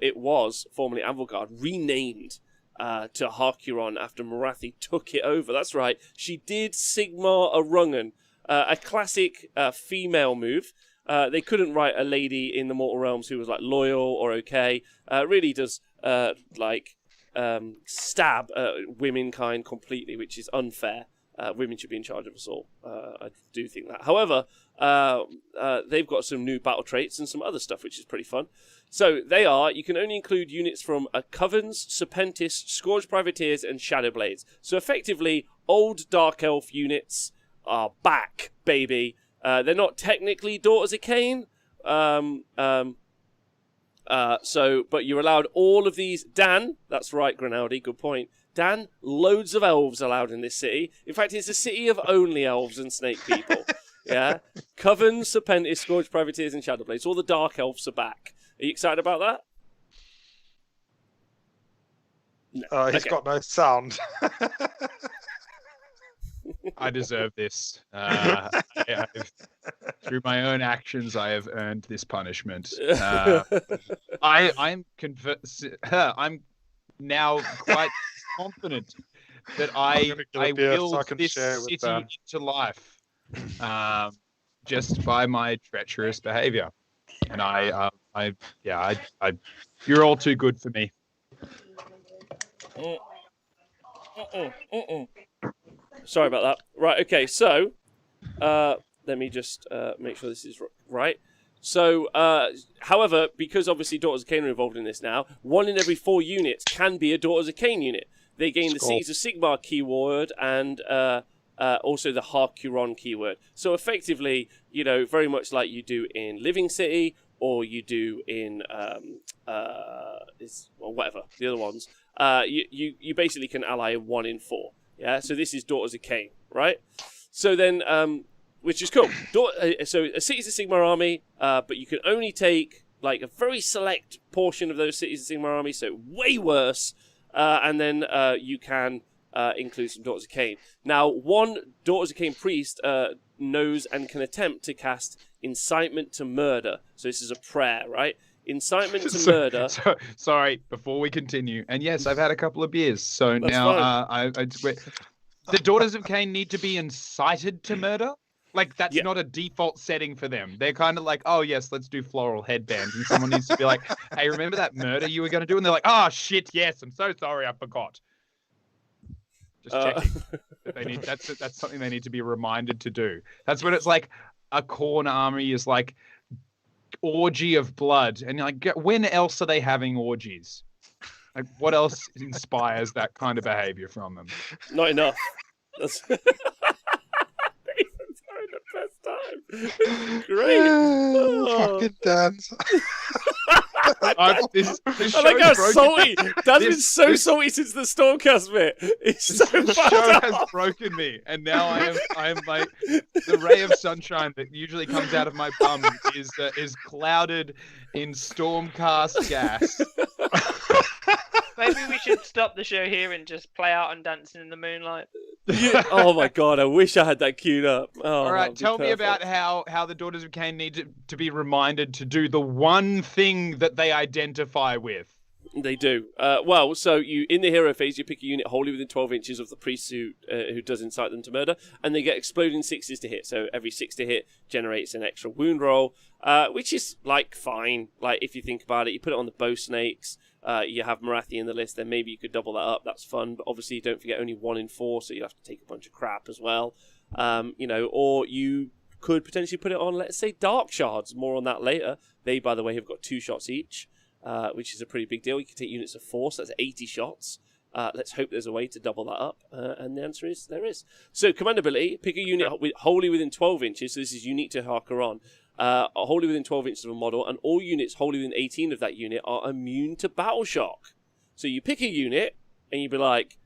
it was formerly Anvilgard, renamed to Hakuran after Morathi took it over. That's right. She did Sigmar a Rungan, a classic female move. They couldn't write a lady in the Mortal Realms who was like loyal or okay. Really does stab womenkind completely, which is unfair. Women should be in charge of us all. I do think that. However, they've got some new battle traits and some other stuff, which is pretty fun. So you can only include units from Covens, Serpentis, Scourge Privateers, and Shadowblades. So effectively, old Dark Elf units are back, baby. They're not technically Daughters of Cain. But you're allowed all of these. Dan, that's right, Grinaldi, good point. Dan, loads of elves allowed in this city. In fact, it's a city of only elves and snake people. Yeah? Coven, Serpentis, Scourge Privateers, and Shadowblades. All the dark elves are back. Are you excited about that? No. He's got no sound. I deserve this. Through my own actions, I have earned this punishment. I'm now quite confident that I will this city into life, just by my treacherous behavior. And you're all too good for me. Sorry about that. Right, okay, so let me just make sure this is right. So, however, because obviously Daughters of Cain are involved in this now, 1 in every 4 units can be a Daughters of Cain unit. They gain the Cities of Sigmar keyword and also the Hakuran keyword. So effectively, very much like you do in Living City or you do in whatever, the other ones, you basically can ally 1 in 4. Yeah, so this is Daughters of Cain, right? So then, which is cool. So a Cities of Sigmar army, but you can only take like a very select portion of those Cities of Sigmar army, so way worse. And then you can include some Daughters of Cain. Now, 1 Daughters of Cain priest knows and can attempt to cast Incitement to Murder. So this is a prayer, right? Incitement to murder. Sorry, before we continue, and yes, I've had a couple of beers, so That's now the Daughters of Cain need to be incited to murder. Like that's not a default setting for them. They're kind of like, oh yes, let's do floral headbands, and someone needs to be like, hey, remember that murder you were going to do? And they're like, oh shit, yes, I'm so sorry, I forgot. Just checking. They need that's something they need to be reminded to do. That's when it's like a Khorne army is like orgy of blood, and like when else are they having orgies? Like what else inspires that kind of behavior from them? Not enough. That's the best time. Great. Fucking dance. This I like how salty. Dan's been so salty since the Stormcast bit. It's so the show has broken me, and now I am like the ray of sunshine that usually comes out of my bum is clouded in Stormcast gas. Maybe we should stop the show here and just play out on Dancing in the Moonlight. Oh my god, I wish I had that queued up. Oh, All right, that'd be tell me perfect. about how the Daughters of Cain need to be reminded to do the one thing that they identify with. They do. Well, so you in the hero phase, you pick a unit wholly within 12 inches of the priest who does incite them to murder, and they get exploding 6s to hit. So every 6 to hit generates an extra wound roll, which is like fine. Like if you think about it, you put it on the bow snakes. You have Marathi in the list, then maybe you could double that up. That's fun, but obviously don't forget only 1 in 4, so you have to take a bunch of crap as well. Or you could potentially put it on, let's say, Dark Shards. More on that later. They, by the way, have got 2 shots each. Which is a pretty big deal. You can take units of 4, so that's 80 shots. Let's hope there's a way to double that up. And the answer is there is. So, command ability, pick a unit wholly within 12 inches. So, this is unique to Hakuran. Wholly within 12 inches of a model, and all units wholly within 18 of that unit are immune to battle shock. So, you pick a unit, and you'd be like,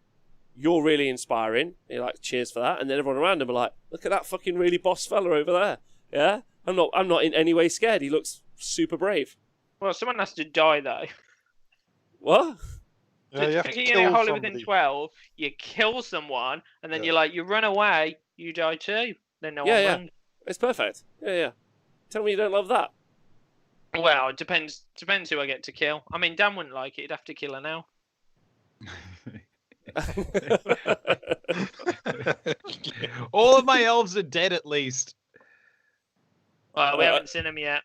you're really inspiring. You're like, cheers for that. And then everyone around them are like, look at that fucking really boss fella over there. Yeah? I'm not in any way scared. He looks super brave. Well, someone has to die, though. What? Yeah, you have to Picking kill a wholly somebody. within 12, you kill someone, and then Yeah. you're like, you run away, you die too. Then no one Yeah. runs. It's perfect. Yeah. Tell me you don't love that. Well, it depends who I get to kill. I mean, Dan wouldn't like it. He'd have to kill her now. All of my elves are dead at least. Well, we haven't seen him yet.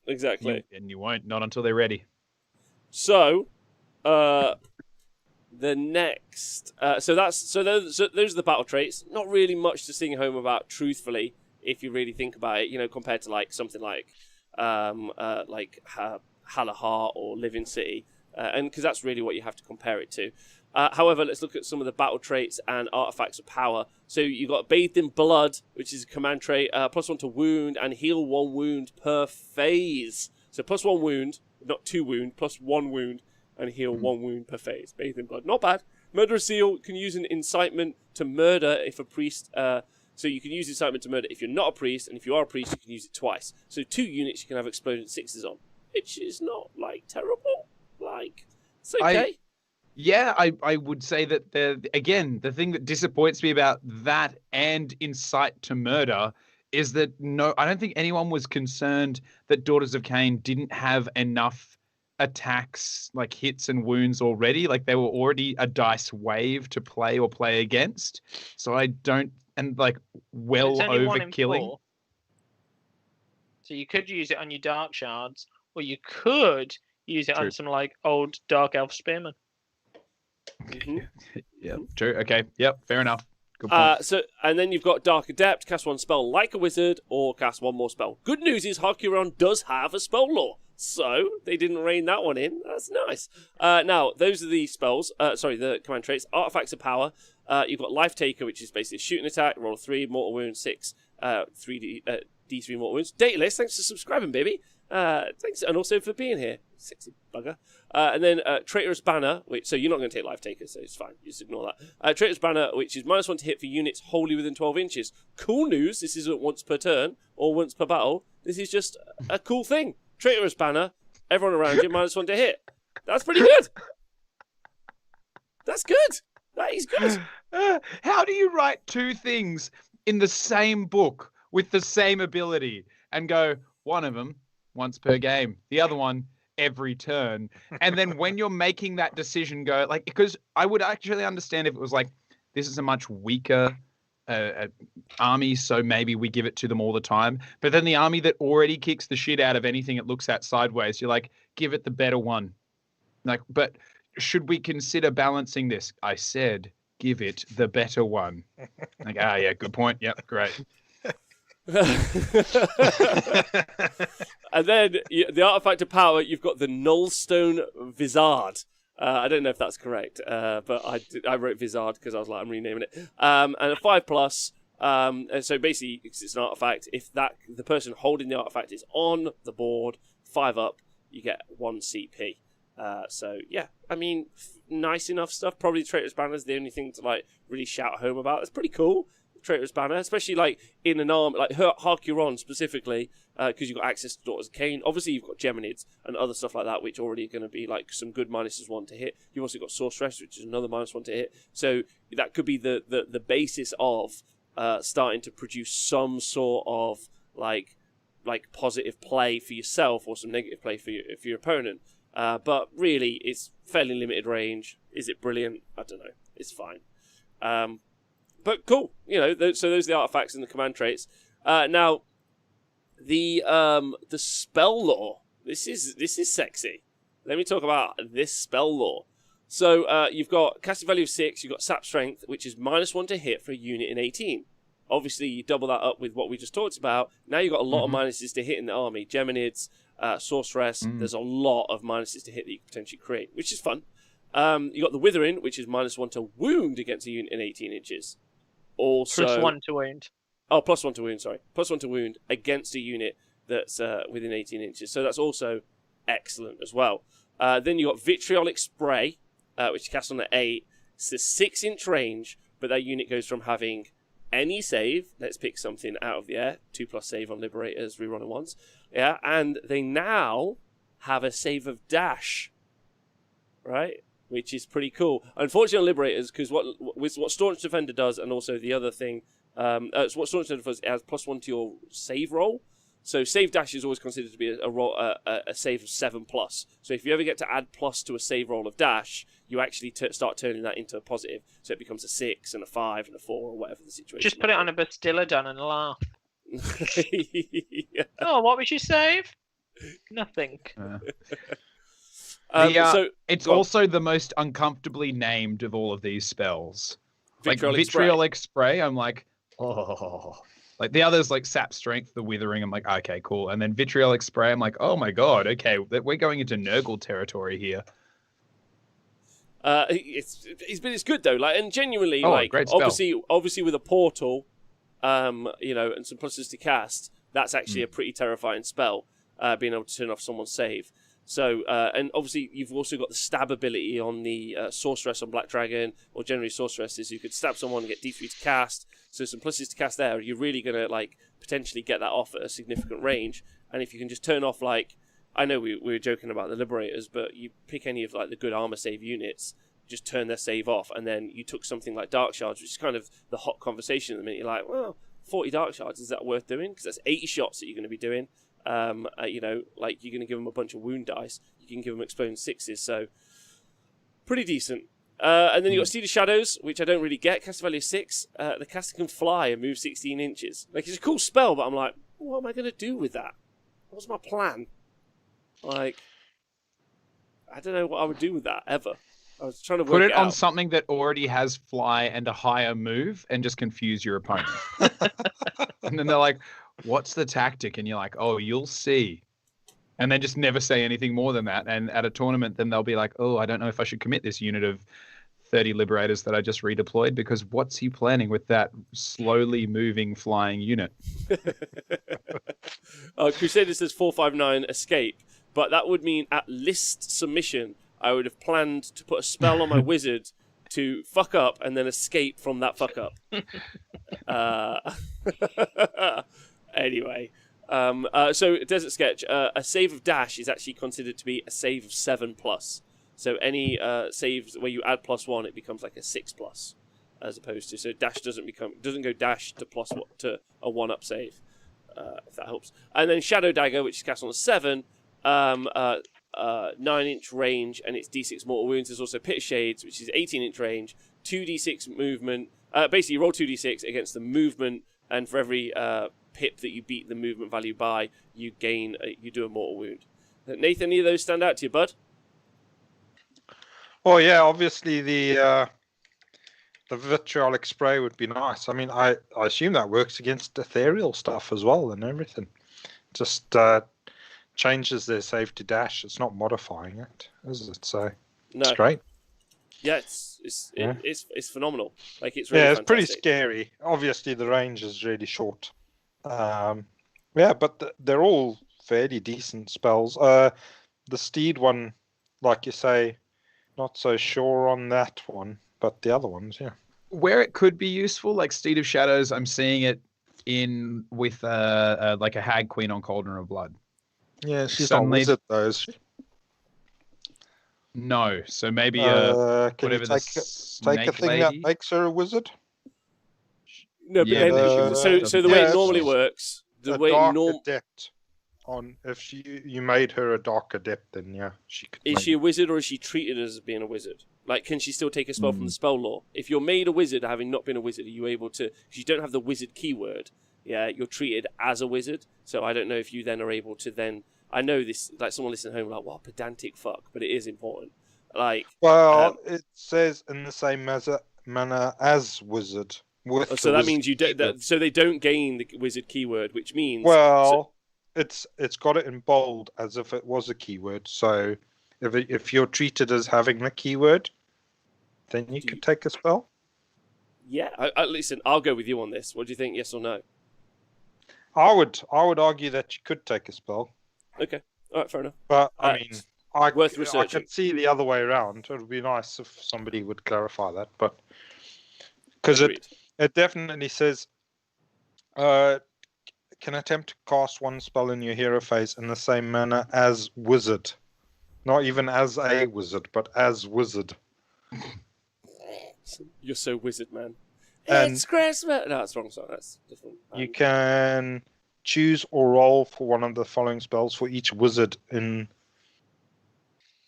Exactly. And you won't, not until they're ready. So, the next, so those are the battle traits. Not really much to sing home about, truthfully, if you really think about it. You know, compared to like something like Halahar or Living City, and because that's really what you have to compare it to. However, let's look at some of the battle traits and artifacts of power. So you've got Bathed in Blood, which is a command trait, +1 to wound and heal 1 wound per phase. So +1 wound, not 2 wound, +1 wound and heal 1 wound per phase. Bathed in Blood, not bad. Murder Seal can use an incitement to murder if a priest. So you can use incitement to murder if you're not a priest, and if you are a priest, you can use it twice. So 2 units you can have exploding 6s on, which is not like terrible. Like it's okay. Yeah, I would say that the thing that disappoints me about that and Incite to Murder is that I don't think anyone was concerned that Daughters of Cain didn't have enough attacks, like hits and wounds already. Like they were already a dice wave to play or play against. So I don't, and like well It's only 1 over in killing. 4. So you could use it on your Dark Shards, or you could use it True. on some like old Dark Elf Spearmen. Yeah, true. Okay. Yep. Fair enough. Good point. And then you've got Dark Adept, cast 1 spell like a wizard, or cast 1 more spell. Good news is Hakuran does have a spell lore, so they didn't rein that one in. That's nice. Now, those are the spells. The command traits. Artifacts of power. You've got Life Taker, which is basically a shooting attack, roll 3, mortal wound 6, 3d D3 mortal wounds. Dataless, thanks for subscribing, baby. Thanks, and also for being here. Sexy bugger. And then Traitorous Banner, so you're not going to take Life Taker, so it's fine. You just ignore that. Traitorous Banner, which is -1 to hit for units wholly within 12 inches. Cool news, this isn't once per turn or once per battle. This is just a cool thing. Traitorous Banner, everyone around you, -1 to hit. That's pretty good. That's good. That is good. How do you write 2 things in the same book with the same ability and go, one of them once per game, the other one every turn? And then when you're making that decision, go like, because I would actually understand if it was like, this is a much weaker army, so maybe we give it to them all the time. But then the army that already kicks the shit out of anything it looks at sideways, you're like, give it the better one. Like, but should we consider balancing this? I said, give it the better one. Like, yeah, good point. Yep, great. And then the artifact of power, you've got the Nullstone Vizard. I don't know if that's correct, but I wrote Vizard because I was like, I'm renaming it. And a 5+. And so basically, it's an artifact. If the person holding the artifact is on the board, 5 up, you get 1 CP. So yeah, I mean, nice enough stuff. Probably Traitorous Banner is the only thing to like really shout home about. It's pretty cool. Traitorous Banner, especially like in an arm like Hakuran specifically, because you've got access to Daughters of Cain. Obviously, you've got Geminids and other stuff like that, which already are going to be like some good -1 to hit. You've also got Sorceress, which is another -1 to hit. So that could be the basis of starting to produce some sort of like positive play for yourself or some negative play for your opponent. But really, it's fairly limited range. Is it brilliant? I don't know. It's fine. But cool. So those are the artifacts and the command traits. Now, the spell lore. This is sexy. Let me talk about this spell lore. So you've got casting value of 6. You've got sap strength, which is -1 to hit for a unit in 18. Obviously, you double that up with what we just talked about. Now you've got a lot of minuses to hit in the army. Geminids, Sorceress. There's a lot of minuses to hit that you can potentially create, which is fun. You got the Withering, which is -1 to wound against a unit in 18 inches. Also, +1 to wound. Oh, +1 to wound, sorry. +1 to wound against a unit that's within 18 inches. So that's also excellent as well. Then you got Vitriolic Spray, which is cast on at 8. It's a 6-inch range, but that unit goes from having any save. Let's pick something out of the air. 2+ save on Liberators, rerunning ones. Yeah, and they now have a save of dash. Right? Which is pretty cool. Unfortunately, on Liberators, because what Staunch Defender does, and also the other thing, what Staunch Defender does, it has +1 to your save roll. So save dash is always considered to be a save of 7+. So if you ever get to add plus to a save roll of dash, you actually start turning that into a positive. So it becomes a 6 and a 5 and a 4 or whatever the situation. Just put it on a Bastillodon and laugh. Yeah. Oh, what was your save? Nothing. It's also the most uncomfortably named of all of these spells. Vitriolic Spray, I'm like, oh. Like the others, like Sap Strength, the Withering, I'm like, okay, cool. And then Vitriolic Spray, I'm like, oh my god, okay, we're going into Nurgle territory here. It's good though, like, and genuinely, great spell. obviously with a portal, and some pluses to cast, that's actually a pretty terrifying spell. Being able to turn off someone's save. So, and obviously you've also got the stab ability on the Sorceress on Black Dragon, or generally Sorceresses. You could stab someone and get D3 to cast. So some pluses to cast there. You're really going to like potentially get that off at a significant range. And if you can just turn off, like, I know we were joking about the Liberators, but you pick any of like the good armor save units, just turn their save off, and then you took something like Dark Shards, which is kind of the hot conversation at the minute. You're like, well, 40 Dark Shards, is that worth doing? Because that's 80 shots that you're going to be doing. Like you're going to give them a bunch of wound dice. You can give them exploding 6s, so pretty decent. And then you got Seed of Shadows, which I don't really get. Cast value 6. The caster can fly and move 16 inches. Like, it's a cool spell, but I'm like, what am I going to do with that? What's my plan? Like, I don't know what I would do with that ever. I was trying to work Put it on out. something that already has fly and a higher move, and just confuse your opponent. And then they're like, what's the tactic? And you're like, oh, you'll see. And then just never say anything more than that. And at a tournament, then they'll be like, oh, I don't know if I should commit this unit of 30 Liberators that I just redeployed, because what's he planning with that slowly moving flying unit? Crusader says 459 escape, but that would mean at list submission, I would have planned to put a spell on my wizard to fuck up and then escape from that fuck up. Anyway, so Desert Sketch, a save of dash is actually considered to be a save of 7+. So any saves where you add +1, it becomes like a 6+, as opposed to, so dash doesn't go dash to to a 1-up save, if that helps. And then Shadow Dagger, which is cast on a 7, 9-inch range, and it's D6 mortal wounds. There's also Pit of Shades, which is 18-inch range, 2d6 movement. Basically, you roll 2d6 against the movement, and for every pip that you beat the movement value by, you do a mortal wound. Nathan, any of those stand out to you, bud? Well, yeah, obviously the vitriolic spray would be nice. I mean, I assume that works against ethereal stuff as well and everything. Just changes their save to dash. It's not modifying it, is it? So it's great. Yeah, it's phenomenal. Like, it's really it's fantastic. pretty scary. Obviously, the range is really short. But they're all fairly decent spells. The Steed one, like you say, not so sure on that one, but the other ones, yeah. Where it could be useful, like Steed of Shadows, I'm seeing it in with like a Hag Queen on Cauldron of Blood. Yeah, she's Suddenly- not wizard though, is she? No, so maybe Can you whatever the take a snake thing that lady. makes her a wizard? No, but Yeah, then, but she so the way yeah, it normally it's works, the a way dark norm adept. If you made her a dark adept, then yeah, she could. is she a wizard or is she treated as being a wizard? Like, can she still take a spell from the spell lore? If you're made a wizard, having not been a wizard, are you able to? Because you don't have the wizard keyword. Yeah, you're treated as a wizard. So I don't know if you then are able to then. I know this, like someone listening at home, like, what pedantic fuck, but it is important. Like, Well, it says in the same manner as wizard. With so the that wizard means you don't. keyword. So they don't gain the wizard keyword, which means Well, it's got it in bold as if it was a keyword. So if you're treated as having the keyword, then you could take a spell. yeah. Listen, I'll go with you on this. What do you think? Yes or no? I would argue that you could take a spell, Okay. All right. Fair enough. but I mean, worth I researching. can see the other way around. It would be nice if somebody would clarify that, but because Agreed. it definitely says can attempt to cast one spell in your hero phase in the same manner as wizard. Not even as a wizard, but as wizard. You're so wizard, man. And- It's Christmas. No, that's wrong. Sorry, that's different. You can choose or roll for one of the following spells for each wizard in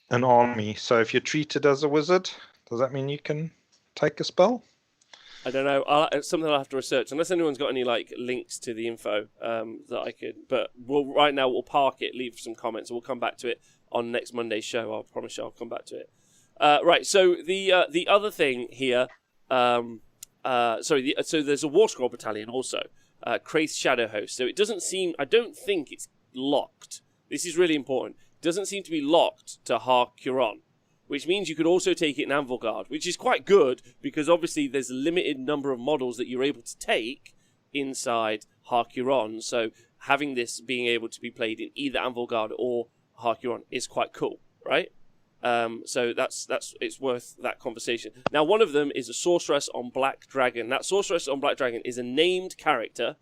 an army. So if you're treated as a wizard, does that mean you can take a spell? I don't know. It's something I'll have to research. Unless anyone's got any like links to the info that I could. But right now we'll park it. Leave some comments. And we'll come back to it on next Monday's show. I promise you, I'll come back to it. Right. So the other thing here. So there's a War Scroll battalion also. Kraith's Shadow Host. So it doesn't seem. I don't think it's locked. This is really important. It doesn't seem to be locked to Hakuran, which means you could also take it in Anvil Guard, which is quite good because obviously there's a limited number of models that you're able to take inside Hakuran. So having this being able to be played in either Anvil Guard or Hakuran is quite cool, right? So that's it's worth that conversation. Now, one of them is a sorceress on Black Dragon. That sorceress on Black Dragon is a named character,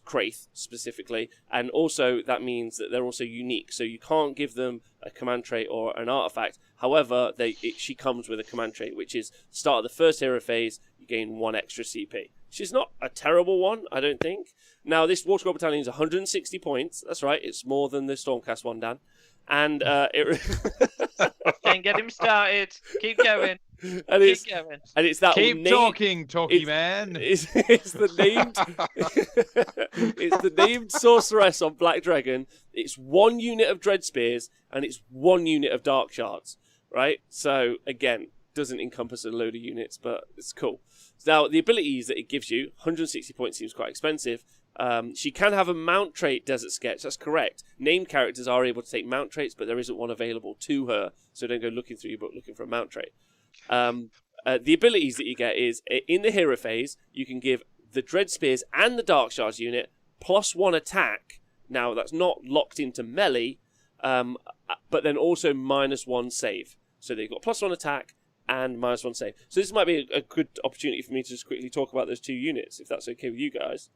Kraith specifically, and also that means that they're also unique. So you can't give them a command trait or an artifact. However, she comes with a command trait, which is start of the first hero phase, you gain 1 extra CP. Which is not a terrible one, I don't think. Now, this War Scroll Battalion is 160 points. That's right, it's more than the Stormcast one, Dan. And Can't get him started. Keep going. and Keep going. it's that Keep talking, man. It's the named it's the named sorceress on Black Dragon. It's 1 unit of Dread Spears and it's 1 unit of Dark Shards, right? So again, doesn't encompass a load of units, but it's cool. Now the abilities that it gives you, 160 points seems quite expensive. She can have a mount trait, Desert Sketch. That's correct. Named characters are able to take mount traits, but there isn't one available to her. So don't go looking through your book looking for a mount trait. The abilities that you get is, in the hero phase, you can give the Dread Spears and the Dark Shards unit +1 attack. Now, that's not locked into melee, but then also -1 save. So they've got +1 attack and -1 save. So this might be a good opportunity for me to just quickly talk about those 2 units, if that's okay with you guys.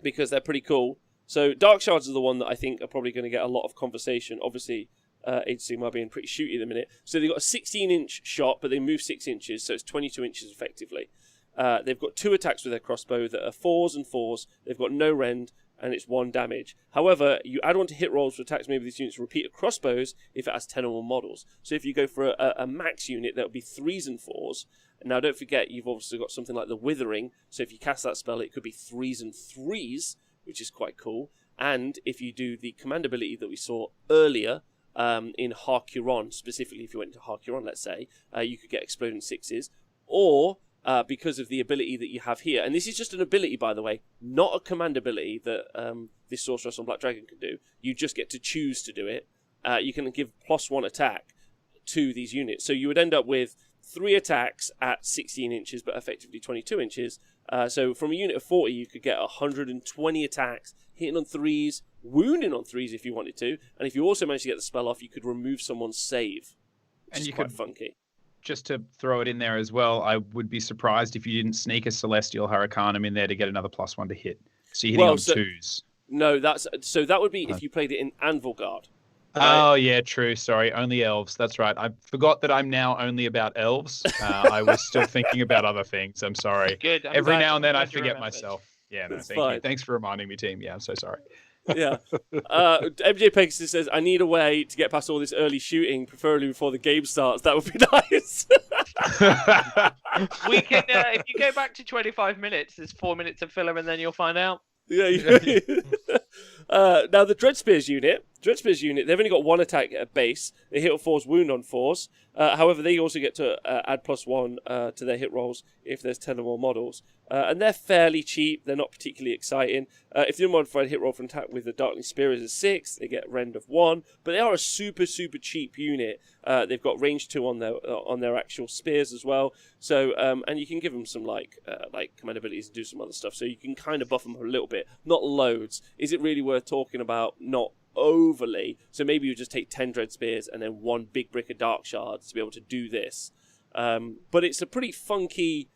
Because they're pretty cool. So Dark Shards are the one that I think are probably going to get a lot of conversation. Obviously, Sigmar being pretty shooty at the minute. So they've got a 16-inch shot, but they move 6 inches, so it's 22 inches effectively. They've got 2 attacks with their crossbow that are 4s and 4s. They've got no rend, and it's 1 damage. However, you add on to hit rolls for attacks maybe these units repeat at crossbows if it has 10 or more models. So if you go for a max unit, that would be 3s and 4s. Now, don't forget, you've obviously got something like the Withering, so if you cast that spell, it could be 3s and 3s, which is quite cool. And if you do the command ability that we saw earlier in Hakuran, specifically if you went into Hakuran, let's say, you could get Exploding 6s, or because of the ability that you have here, and this is just an ability, by the way, not a command ability that this Sorceress on Black Dragon can do. You just get to choose to do it. You can give +1 attack to these units. So you would end up with 3 attacks at 16 inches, but effectively 22 inches. So from a unit of 40, you could get 120 attacks, hitting on 3s, wounding on 3s if you wanted to. And if you also managed to get the spell off, you could remove someone's save, which And is you quite could funky. just to throw it in there as well, I would be surprised if you didn't sneak a Celestial Hurricanum in there to get another +1 to hit. So you're hitting on 2s. No, that would be if you played it in Anvil Guard. Oh, yeah, true. Sorry, only elves. That's right. I forgot that I'm now only about elves. I was still thinking about other things. I'm sorry. Good. Every now and then I forget myself. Yeah, no, thank fine. you. Thanks for reminding me, team. Yeah, I'm so sorry. Yeah. MJ Pegasus says, I need a way to get past all this early shooting, preferably before the game starts. That would be nice. We can, if you go back to 25 minutes, there's 4 minutes of filler, and then you'll find out. Yeah. Now the Dreadspears unit, they've only got 1 attack at base. They hit on 4s, wound on 4s. However, they also get to add +1 to their hit rolls if there's 10 or more models. And they're fairly cheap. They're not particularly exciting. If the unmodified hit roll for an attack with the Darkling Spear is a 6, they get rend of 1. But they are a super, super cheap unit. They've got range 2 on their actual spears as well. So and you can give them some like command abilities and do some other stuff. So you can kind of buff them a little bit, not loads. Is it really worth talking about? Not overly. So maybe you just take 10 Dread Spears and then 1 big brick of Dark Shards to be able to do this. But it's a pretty funky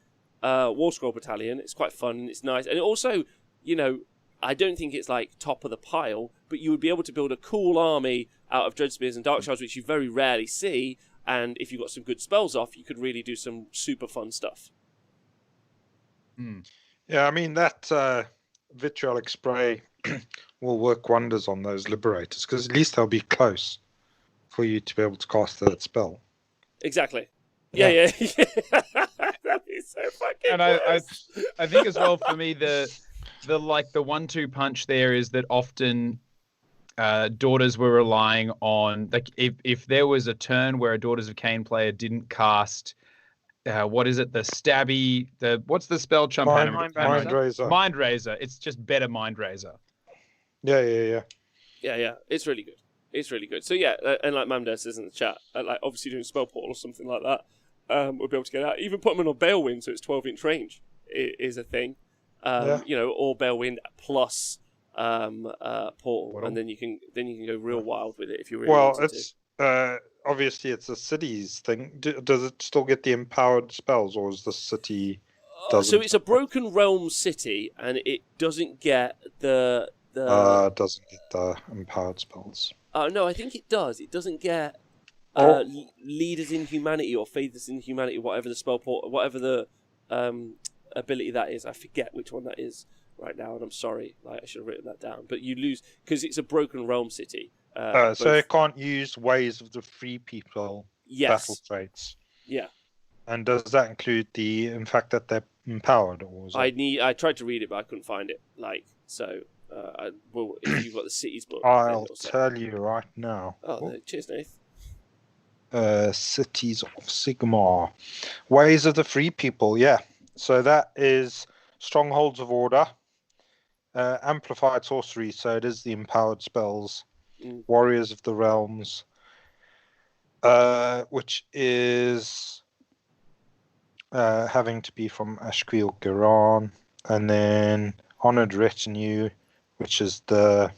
War Scroll battalion. It's quite fun and it's nice. And it also, I don't think it's like top of the pile, but you would be able to build a cool army out of Dread Spears and Dark Shards, which you very rarely see. And if you got some good spells off, you could really do some super fun stuff. Yeah, I mean, that vitriolic spray will work wonders on those liberators, because at least they'll be close for you to be able to cast that spell. Exactly. Yeah. That'd be so fucking And I think as well, for me, the 1-2 punch there is that often Daughters were relying on, like, if there was a turn where a Daughters of Cain player didn't cast what is it? The stabby. What's the spell? Mind Razor. Mind Razor. It's just better Mind Razor. Yeah. It's really good. So yeah, and like Mamda says in the chat, like obviously doing spell portal or something like that, we'll be able to get out. Even put them on Balewind, so it's 12-inch range is a thing. Or Balewind plus portal, and then you can go real wild with it if you really want to. It's obviously it's a city's thing. Does it still get the empowered spells, or is the city? So it's a Broken Realm city, and it doesn't get the doesn't get the empowered spells. No, I think it does. It doesn't get leaders in humanity or faithers in humanity, whatever the spell port, whatever the ability that is. I forget which one that is right now, and I'm sorry. Like I should have written that down. But you lose because it's a Broken Realm city. So it can't use Ways of the Free People battle traits. Yeah. And does that include in fact that they're empowered, or is I tried to read it, but I couldn't find it. If you've got the cities book, I'll tell you right now. Cheers, Nath. Cities of Sigmar, Ways of the Free People. Yeah, so that is Strongholds of Order, Amplified Sorcery. So it is the empowered spells. Warriors of the Realms, which is having to be from Ashquiel Giran, and then Honored Retinue, which is the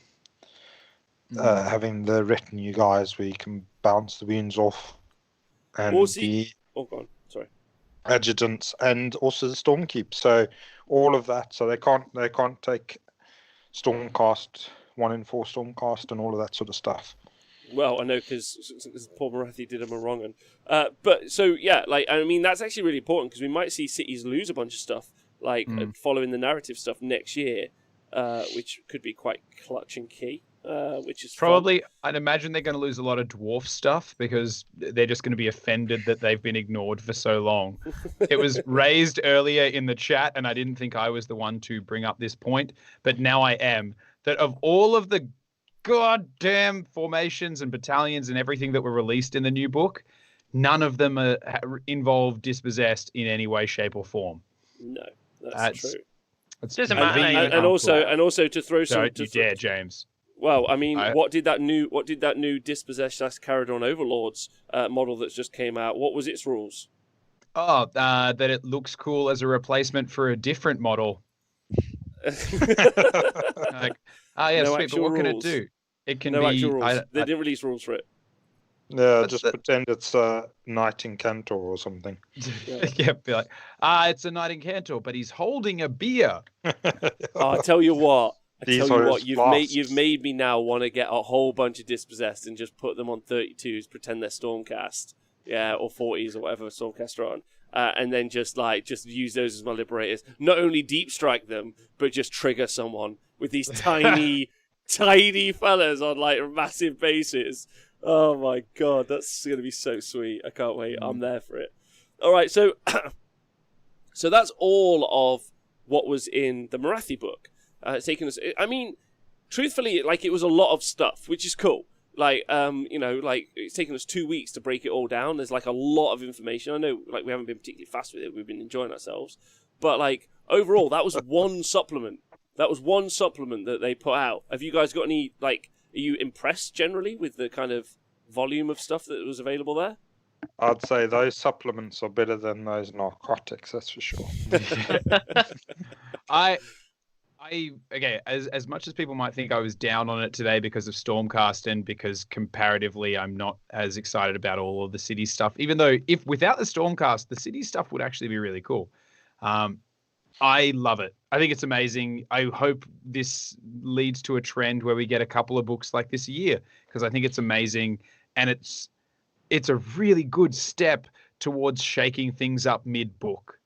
having the retinue guys where you can bounce the wounds off, and go on. Sorry. Adjutants, and also the Stormkeep. So all of that. So they can't take Stormcast. 1 in 4 Stormcast and all of that sort of stuff. Well, I know because Paul Morathi did a Morongan. But so yeah, that's actually really important because we might see cities lose a bunch of stuff, following the narrative stuff next year, which could be quite clutch and key. Which is probably fun. I'd imagine they're going to lose a lot of dwarf stuff because they're just going to be offended that they've been ignored for so long. It was raised earlier in the chat, and I didn't think I was the one to bring up this point, but now I am. That of all of the goddamn formations and battalions and everything that were released in the new book, none of them involve dispossessed in any way, shape, or form. No, that's true. It doesn't matter. And also to throw some. Don't you dare, James. Well, I mean, what did that new dispossessed Caradon Overlords model that's just came out? What was its rules? That it looks cool as a replacement for a different model. No sweet, but what can it do? It can no be. actual rules. They didn't release rules for it. Yeah, That's just it. pretend it's a knight in Cantor or something. Yeah, be like, it's a knight in Cantor, but he's holding a beer. Oh, I tell you what. These are his You've flasks. made me now want to get a whole bunch of dispossessed and just put them on 32s, pretend they're Stormcast, or 40s or whatever Stormcast are on, and then just use those as my liberators. Not only deep strike them, but just trigger someone with these tiny, tiny fellas on like massive bases. Oh my god, that's gonna be so sweet! I can't wait. I'm there for it. All right, so so that's all of what was in the Marathi book. It's taken us. I mean, truthfully, like it was a lot of stuff, which is cool. Like, like it's taken us 2 weeks to break it all down. There's like a lot of information. I know, like we haven't been particularly fast with it. We've been enjoying ourselves, but like overall, that was one supplement. That was one supplement that they put out. Have you guys got any? Like, are you impressed generally with the kind of volume of stuff that was available there? I'd say those supplements are better than those narcotics, that's for sure. Okay, as much as people might think I was down on it today because of Stormcast and because comparatively I'm not as excited about all of the city stuff, even though if without the Stormcast, the city stuff would actually be really cool. I love it. I think it's amazing. I hope this leads to a trend where we get a couple of books like this a year, because I think it's amazing, and it's a really good step towards shaking things up mid-book.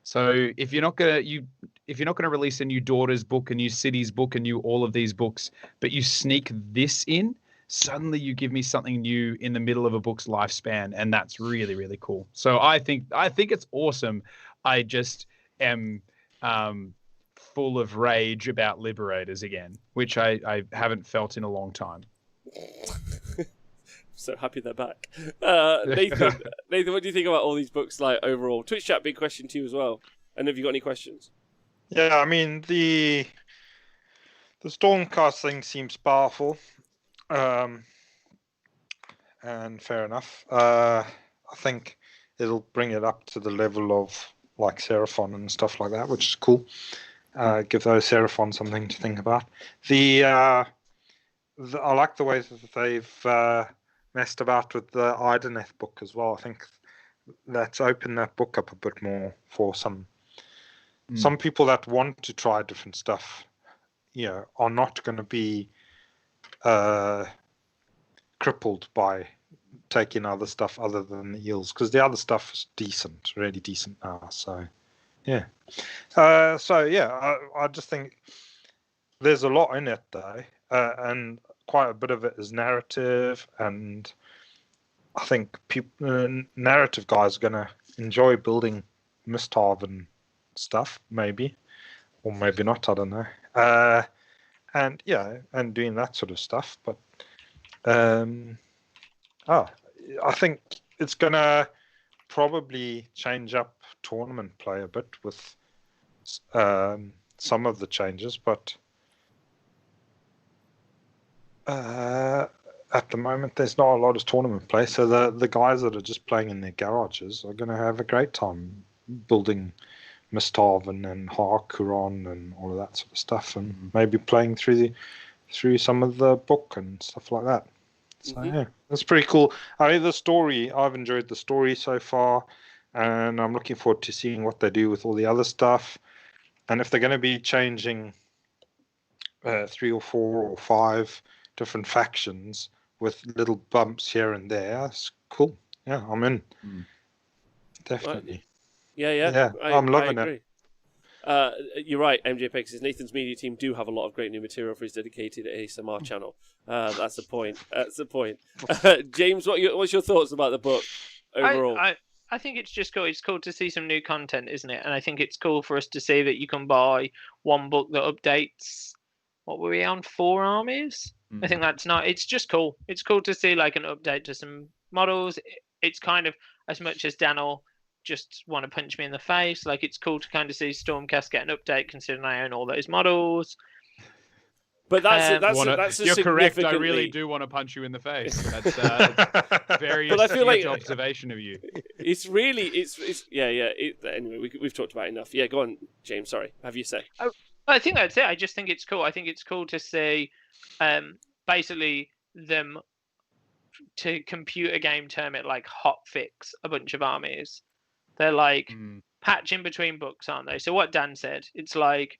So if you're not gonna release a new Daughters book, a new Cities book, a new all of these books, but you sneak this in, suddenly you give me something new in the middle of a book's lifespan, and that's really, really cool. So I think it's awesome. I just am full of rage about Liberators again, which I haven't felt in a long time. So happy they're back. Nathan, what do you think about all these books, like overall? Twitch chat, big question to you as well. And have you got any questions? Yeah, I mean the Stormcast thing seems powerful, and fair enough. I think it'll bring it up to the level of like Seraphon and stuff like that, which is cool. Give those Seraphon something to think about. I like the way that they've messed about with the Ideneth book as well. I think that's opened that book up a bit more for some people that want to try different stuff. Are not going to be crippled by taking other stuff other than the eels, because the other stuff is decent, really decent now. So yeah, I just think there's a lot in it though, and quite a bit of it is narrative, and I think narrative guys are going to enjoy building Misthaven stuff, maybe, or maybe not, I don't know. And doing that sort of stuff. But I think it's going to probably change up tournament play a bit with some of the changes, but at the moment there's not a lot of tournament play, so the guys that are just playing in their garages are going to have a great time building Misthaven and Hakuran and all of that sort of stuff, and maybe playing through some of the book and stuff like that. So yeah, that's pretty cool. I mean, the story, I've enjoyed the story so far, and I'm looking forward to seeing what they do with all the other stuff. And if they're going to be changing 3 or 4 or 5 different factions with little bumps here and there, it's cool. Yeah, I'm in. Definitely. Yeah. I'm loving it. You're right, MJ Peck says Nathan's media team do have a lot of great new material for his dedicated ASMR channel. That's the point. James, what's your thoughts about the book overall? I think it's just cool. It's cool to see some new content, isn't it? And I think it's cool for us to see that you can buy one book that updates. What were we on? 4 armies? I think that's not. It's just cool. It's cool to see like an update to some models. It's kind of, as much as Daniel just want to punch me in the face, like it's cool to kind of see Stormcast get an update, considering I own all those models. But that's you're correct. I really do want to punch you in the face. That's very astute observation of you. It's really anyway, we've talked about it enough. Yeah, go on, James. Sorry, have you say? I think that's it. I just think it's cool. I think it's cool to see, basically them to computer game term it like hot fix a bunch of armies. They're like patching between books, aren't they? So what Dan said, it's like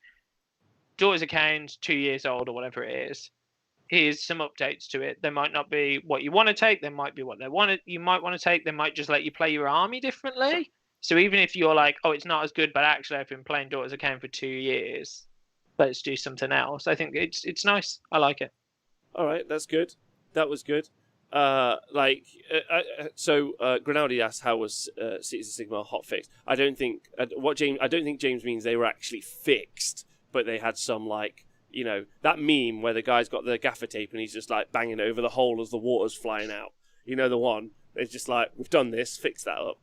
Daughters of Cain's 2 years old or whatever it is. Here's some updates to it. They might not be what you want to take. They might be what you might want to take. They might just let you play your army differently. So even if you're like, oh, it's not as good, but actually I've been playing Daughters of Cain for 2 year, let's do something else. I think it's nice. I like it. All right, that's good. That was good. Grinaldi asked how was Cities of Sigmar hotfix. I don't think James means they were actually fixed, but they had some like, you know, that meme where the guy's got the gaffer tape and he's just like banging over the hole as the water's flying out. You know the one. It's just like, we've done this, fix that up.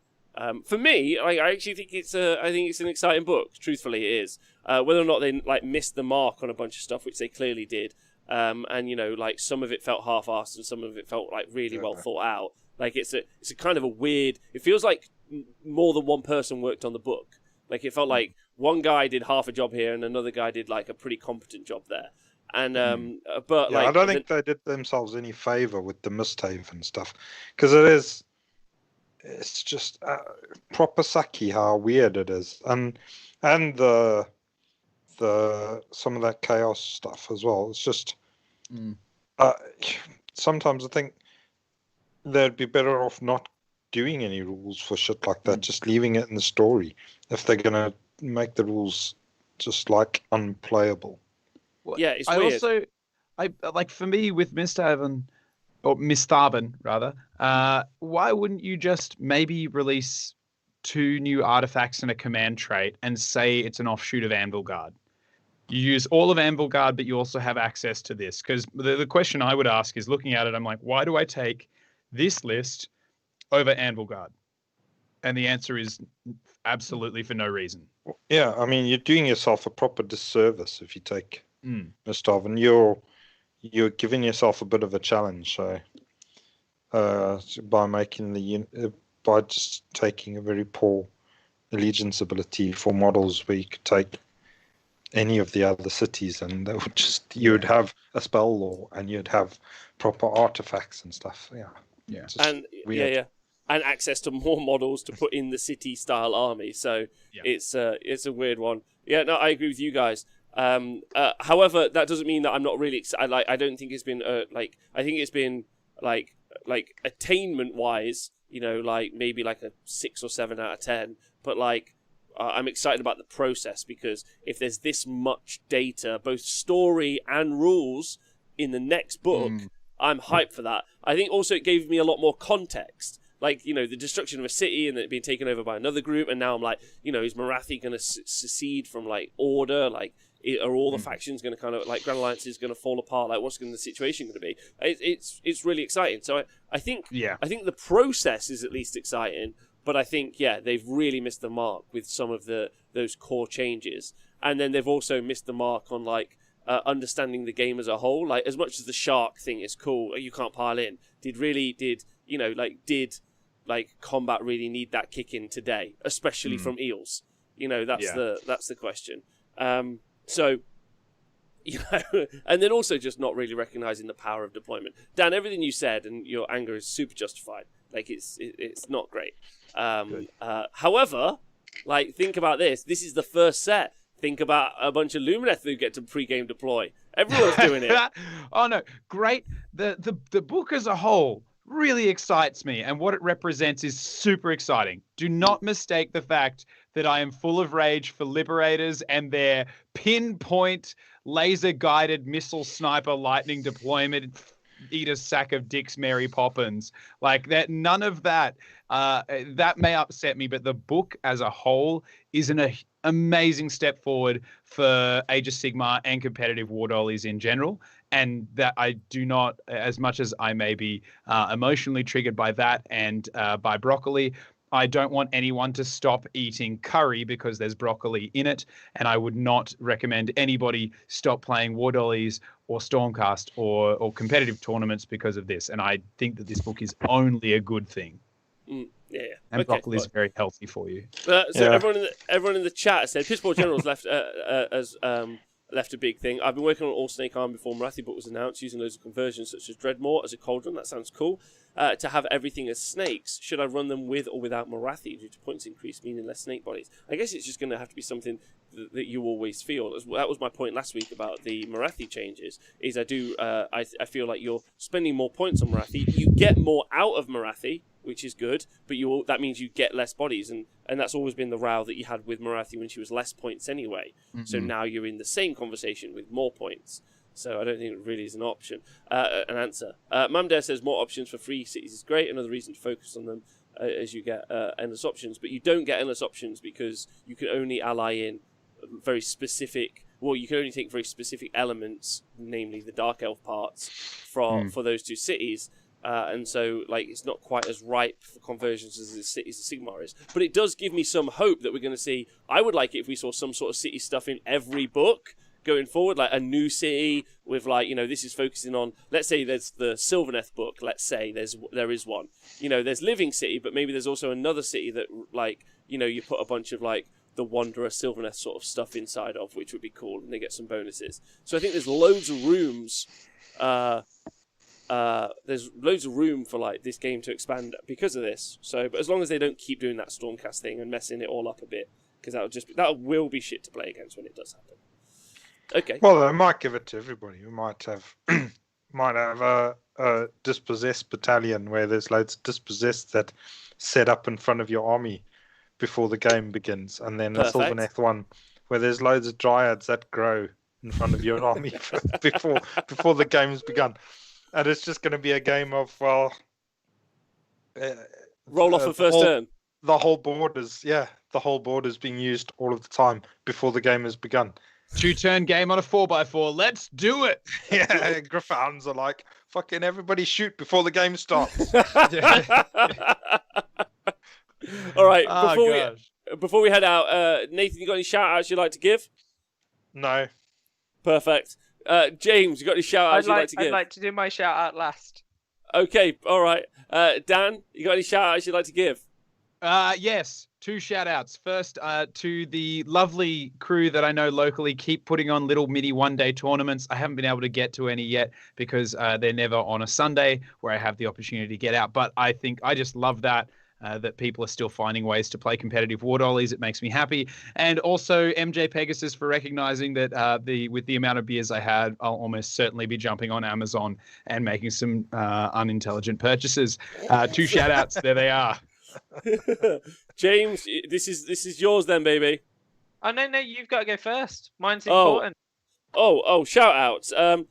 For me, I actually think it's an exciting book. Truthfully, it is. Whether or not they like missed the mark on a bunch of stuff, which they clearly did, and you know, like some of it felt half-assed and some of it felt like really well thought out. Like it's a kind of a weird. It feels like more than one person worked on the book. Like it felt like one guy did half a job here and another guy did like a pretty competent job there. And but yeah, like I don't think they did themselves any favor with the Misthaven stuff, because it's just proper sucky how weird it is, and the some of that chaos stuff as well. It's just sometimes I think they'd be better off not doing any rules for shit like that, just leaving it in the story if they're gonna make the rules just like unplayable. Well, yeah, it's weird. I like, for me with Misthaven, or Misthaven rather, why wouldn't you just maybe release 2 new artifacts and a command trait and say it's an offshoot of Anvil Guard? You use all of Anvil Guard, but you also have access to this. Because the question I would ask is, looking at it, I'm like, why do I take this list over Anvil Guard? And the answer is absolutely for no reason. Yeah, I mean, you're doing yourself a proper disservice if you take Misthaven. You're giving yourself a bit of a challenge. So by just taking a very poor allegiance ability for models where you could take any of the other cities and they would just, you'd have a spell law and you'd have proper artifacts and stuff. Yeah. And weird. yeah. And access to more models to put in the city style army. So it's a weird one. Yeah, no, I agree with you guys. However, that doesn't mean that I'm not really excited. Like, I don't think it's been I think it's been like attainment wise, you know, like maybe like a 6 or 7 out of 10. But like, I'm excited about the process, because if there's this much data, both story and rules, in the next book, I'm hyped for that. I think also it gave me a lot more context. Like, you know, the destruction of a city and it being taken over by another group, and now I'm like, you know, is Morathi going to secede from, like, order? Like, are all the factions going to kind of, like, Grand Alliance is going to fall apart? Like, what's the situation going to be? It's really exciting. So I think the process is at least exciting, but I think, they've really missed the mark with some of those core changes. And then they've also missed the mark on, like, understanding the game as a whole. Like, as much as the shark thing is cool, you can't pile in. Did combat really need that kick in today, especially from eels? You know, that's the question. So, you know, and then also just not really recognizing the power of deployment. Dan, everything you said and your anger is super justified. Like, it's not great. However, like, think about this. This is the first set. Think about a bunch of Lumineth who get to pre-game deploy. Everyone's doing it. Oh no, great. The book as a whole really excites me, and what it represents is super exciting. Do not mistake the fact that I am full of rage for Liberators and their pinpoint laser-guided missile sniper lightning deployment. Eat a sack of Dick's Mary Poppins. Like that, none of that. That may upset me, but the book as a whole is an amazing step forward for Age of Sigmar and competitive war dollies in general. And that I do not, as much as I may be emotionally triggered by that and by broccoli, I don't want anyone to stop eating curry because there's broccoli in it. And I would not recommend anybody stop playing war dollies or Stormcast or competitive tournaments because of this. And I think that this book is only a good thing. And broccoli is very healthy for you. Everyone in the chat said Pissball Generals left as left a big thing. I've been working on All Snake Arm before Marathi book was announced, using loads of conversions such as Dreadmore as a cauldron. That sounds cool. To have everything as snakes, should I run them with or without Morathi due to points increase, meaning less snake bodies? I guess it's just going to have to be something that you always feel. That was my point last week about the Morathi changes. Is I feel like you're spending more points on Morathi. You get more out of Morathi, which is good, but that means you get less bodies, and that's always been the row that you had with Morathi when she was less points anyway. Mm-hmm. So now you're in the same conversation with more points. So I don't think it really is an option, an answer. Mamdare says more options for free cities is great. Another reason to focus on them as you get endless options. But you don't get endless options because you can only ally in very specific... Well, you can only take very specific elements, namely the Dark Elf parts, for those 2 cities. And so, it's not quite as ripe for conversions as the cities of Sigmar is. But it does give me some hope that we're going to see... I would like it if we saw some sort of city stuff in every book going forward, like a new city with this is focusing on, let's say there's the Sylvaneth book, let's say there is one. There's Living City, but maybe there's also another city that you put a bunch of the Wanderer Sylvaneth sort of stuff inside of, which would be cool, and they get some bonuses. So I think there's loads of rooms there's loads of room for this game to expand because of this. So, but as long as they don't keep doing that Stormcast thing and messing it all up a bit, because that will be shit to play against when it does happen. Okay. Well, they might give it to everybody. We might have a dispossessed battalion where there's loads of dispossessed that set up in front of your army before the game begins, and then a Sylvaneth one where there's loads of dryads that grow in front of your army before the game's begun. And it's just going to be a game of, roll off the first turn. The whole board is being used all of the time before the game has begun. 2-turn game on a 4x4. Let's do it. Yeah, Griffons are like, fucking everybody shoot before the game starts. All right, before we head out, Nathan, you got any shout-outs you'd like to give? No. Perfect. James, you got any shout-outs you'd like to give? I'd like to do my shout-out last. Okay, all right. Dan, you got any shout-outs you'd like to give? Yes, 2 shout-outs. First, to the lovely crew that I know locally keep putting on little mini one-day tournaments. I haven't been able to get to any yet because they're never on a Sunday where I have the opportunity to get out. But I think I just love that people are still finding ways to play competitive War Dollies. It makes me happy. And also MJ Pegasus for recognizing that with the amount of beers I had, I'll almost certainly be jumping on Amazon and making some unintelligent purchases. 2 shout-outs. There they are. James, this is yours then, baby. Oh no, you've got to go first. Mine's important. Shout outs. I'd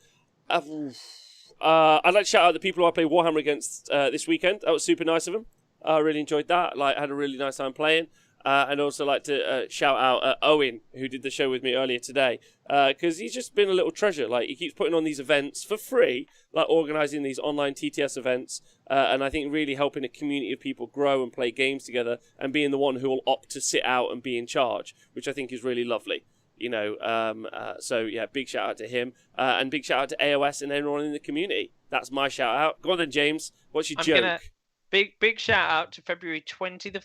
like to shout out the people who I played Warhammer against this weekend. That was super nice of them. I really enjoyed that. I had a really nice time playing. And also like to shout out Owen, who did the show with me earlier today, because he's just been a little treasure. He keeps putting on these events for free, organising these online TTS events, and I think really helping a community of people grow and play games together, and being the one who will opt to sit out and be in charge, which I think is really lovely. So yeah, big shout out to him, and big shout out to AOS and everyone in the community. That's my shout out. Go on then, James. What's your joke? Big shout out to February 21st.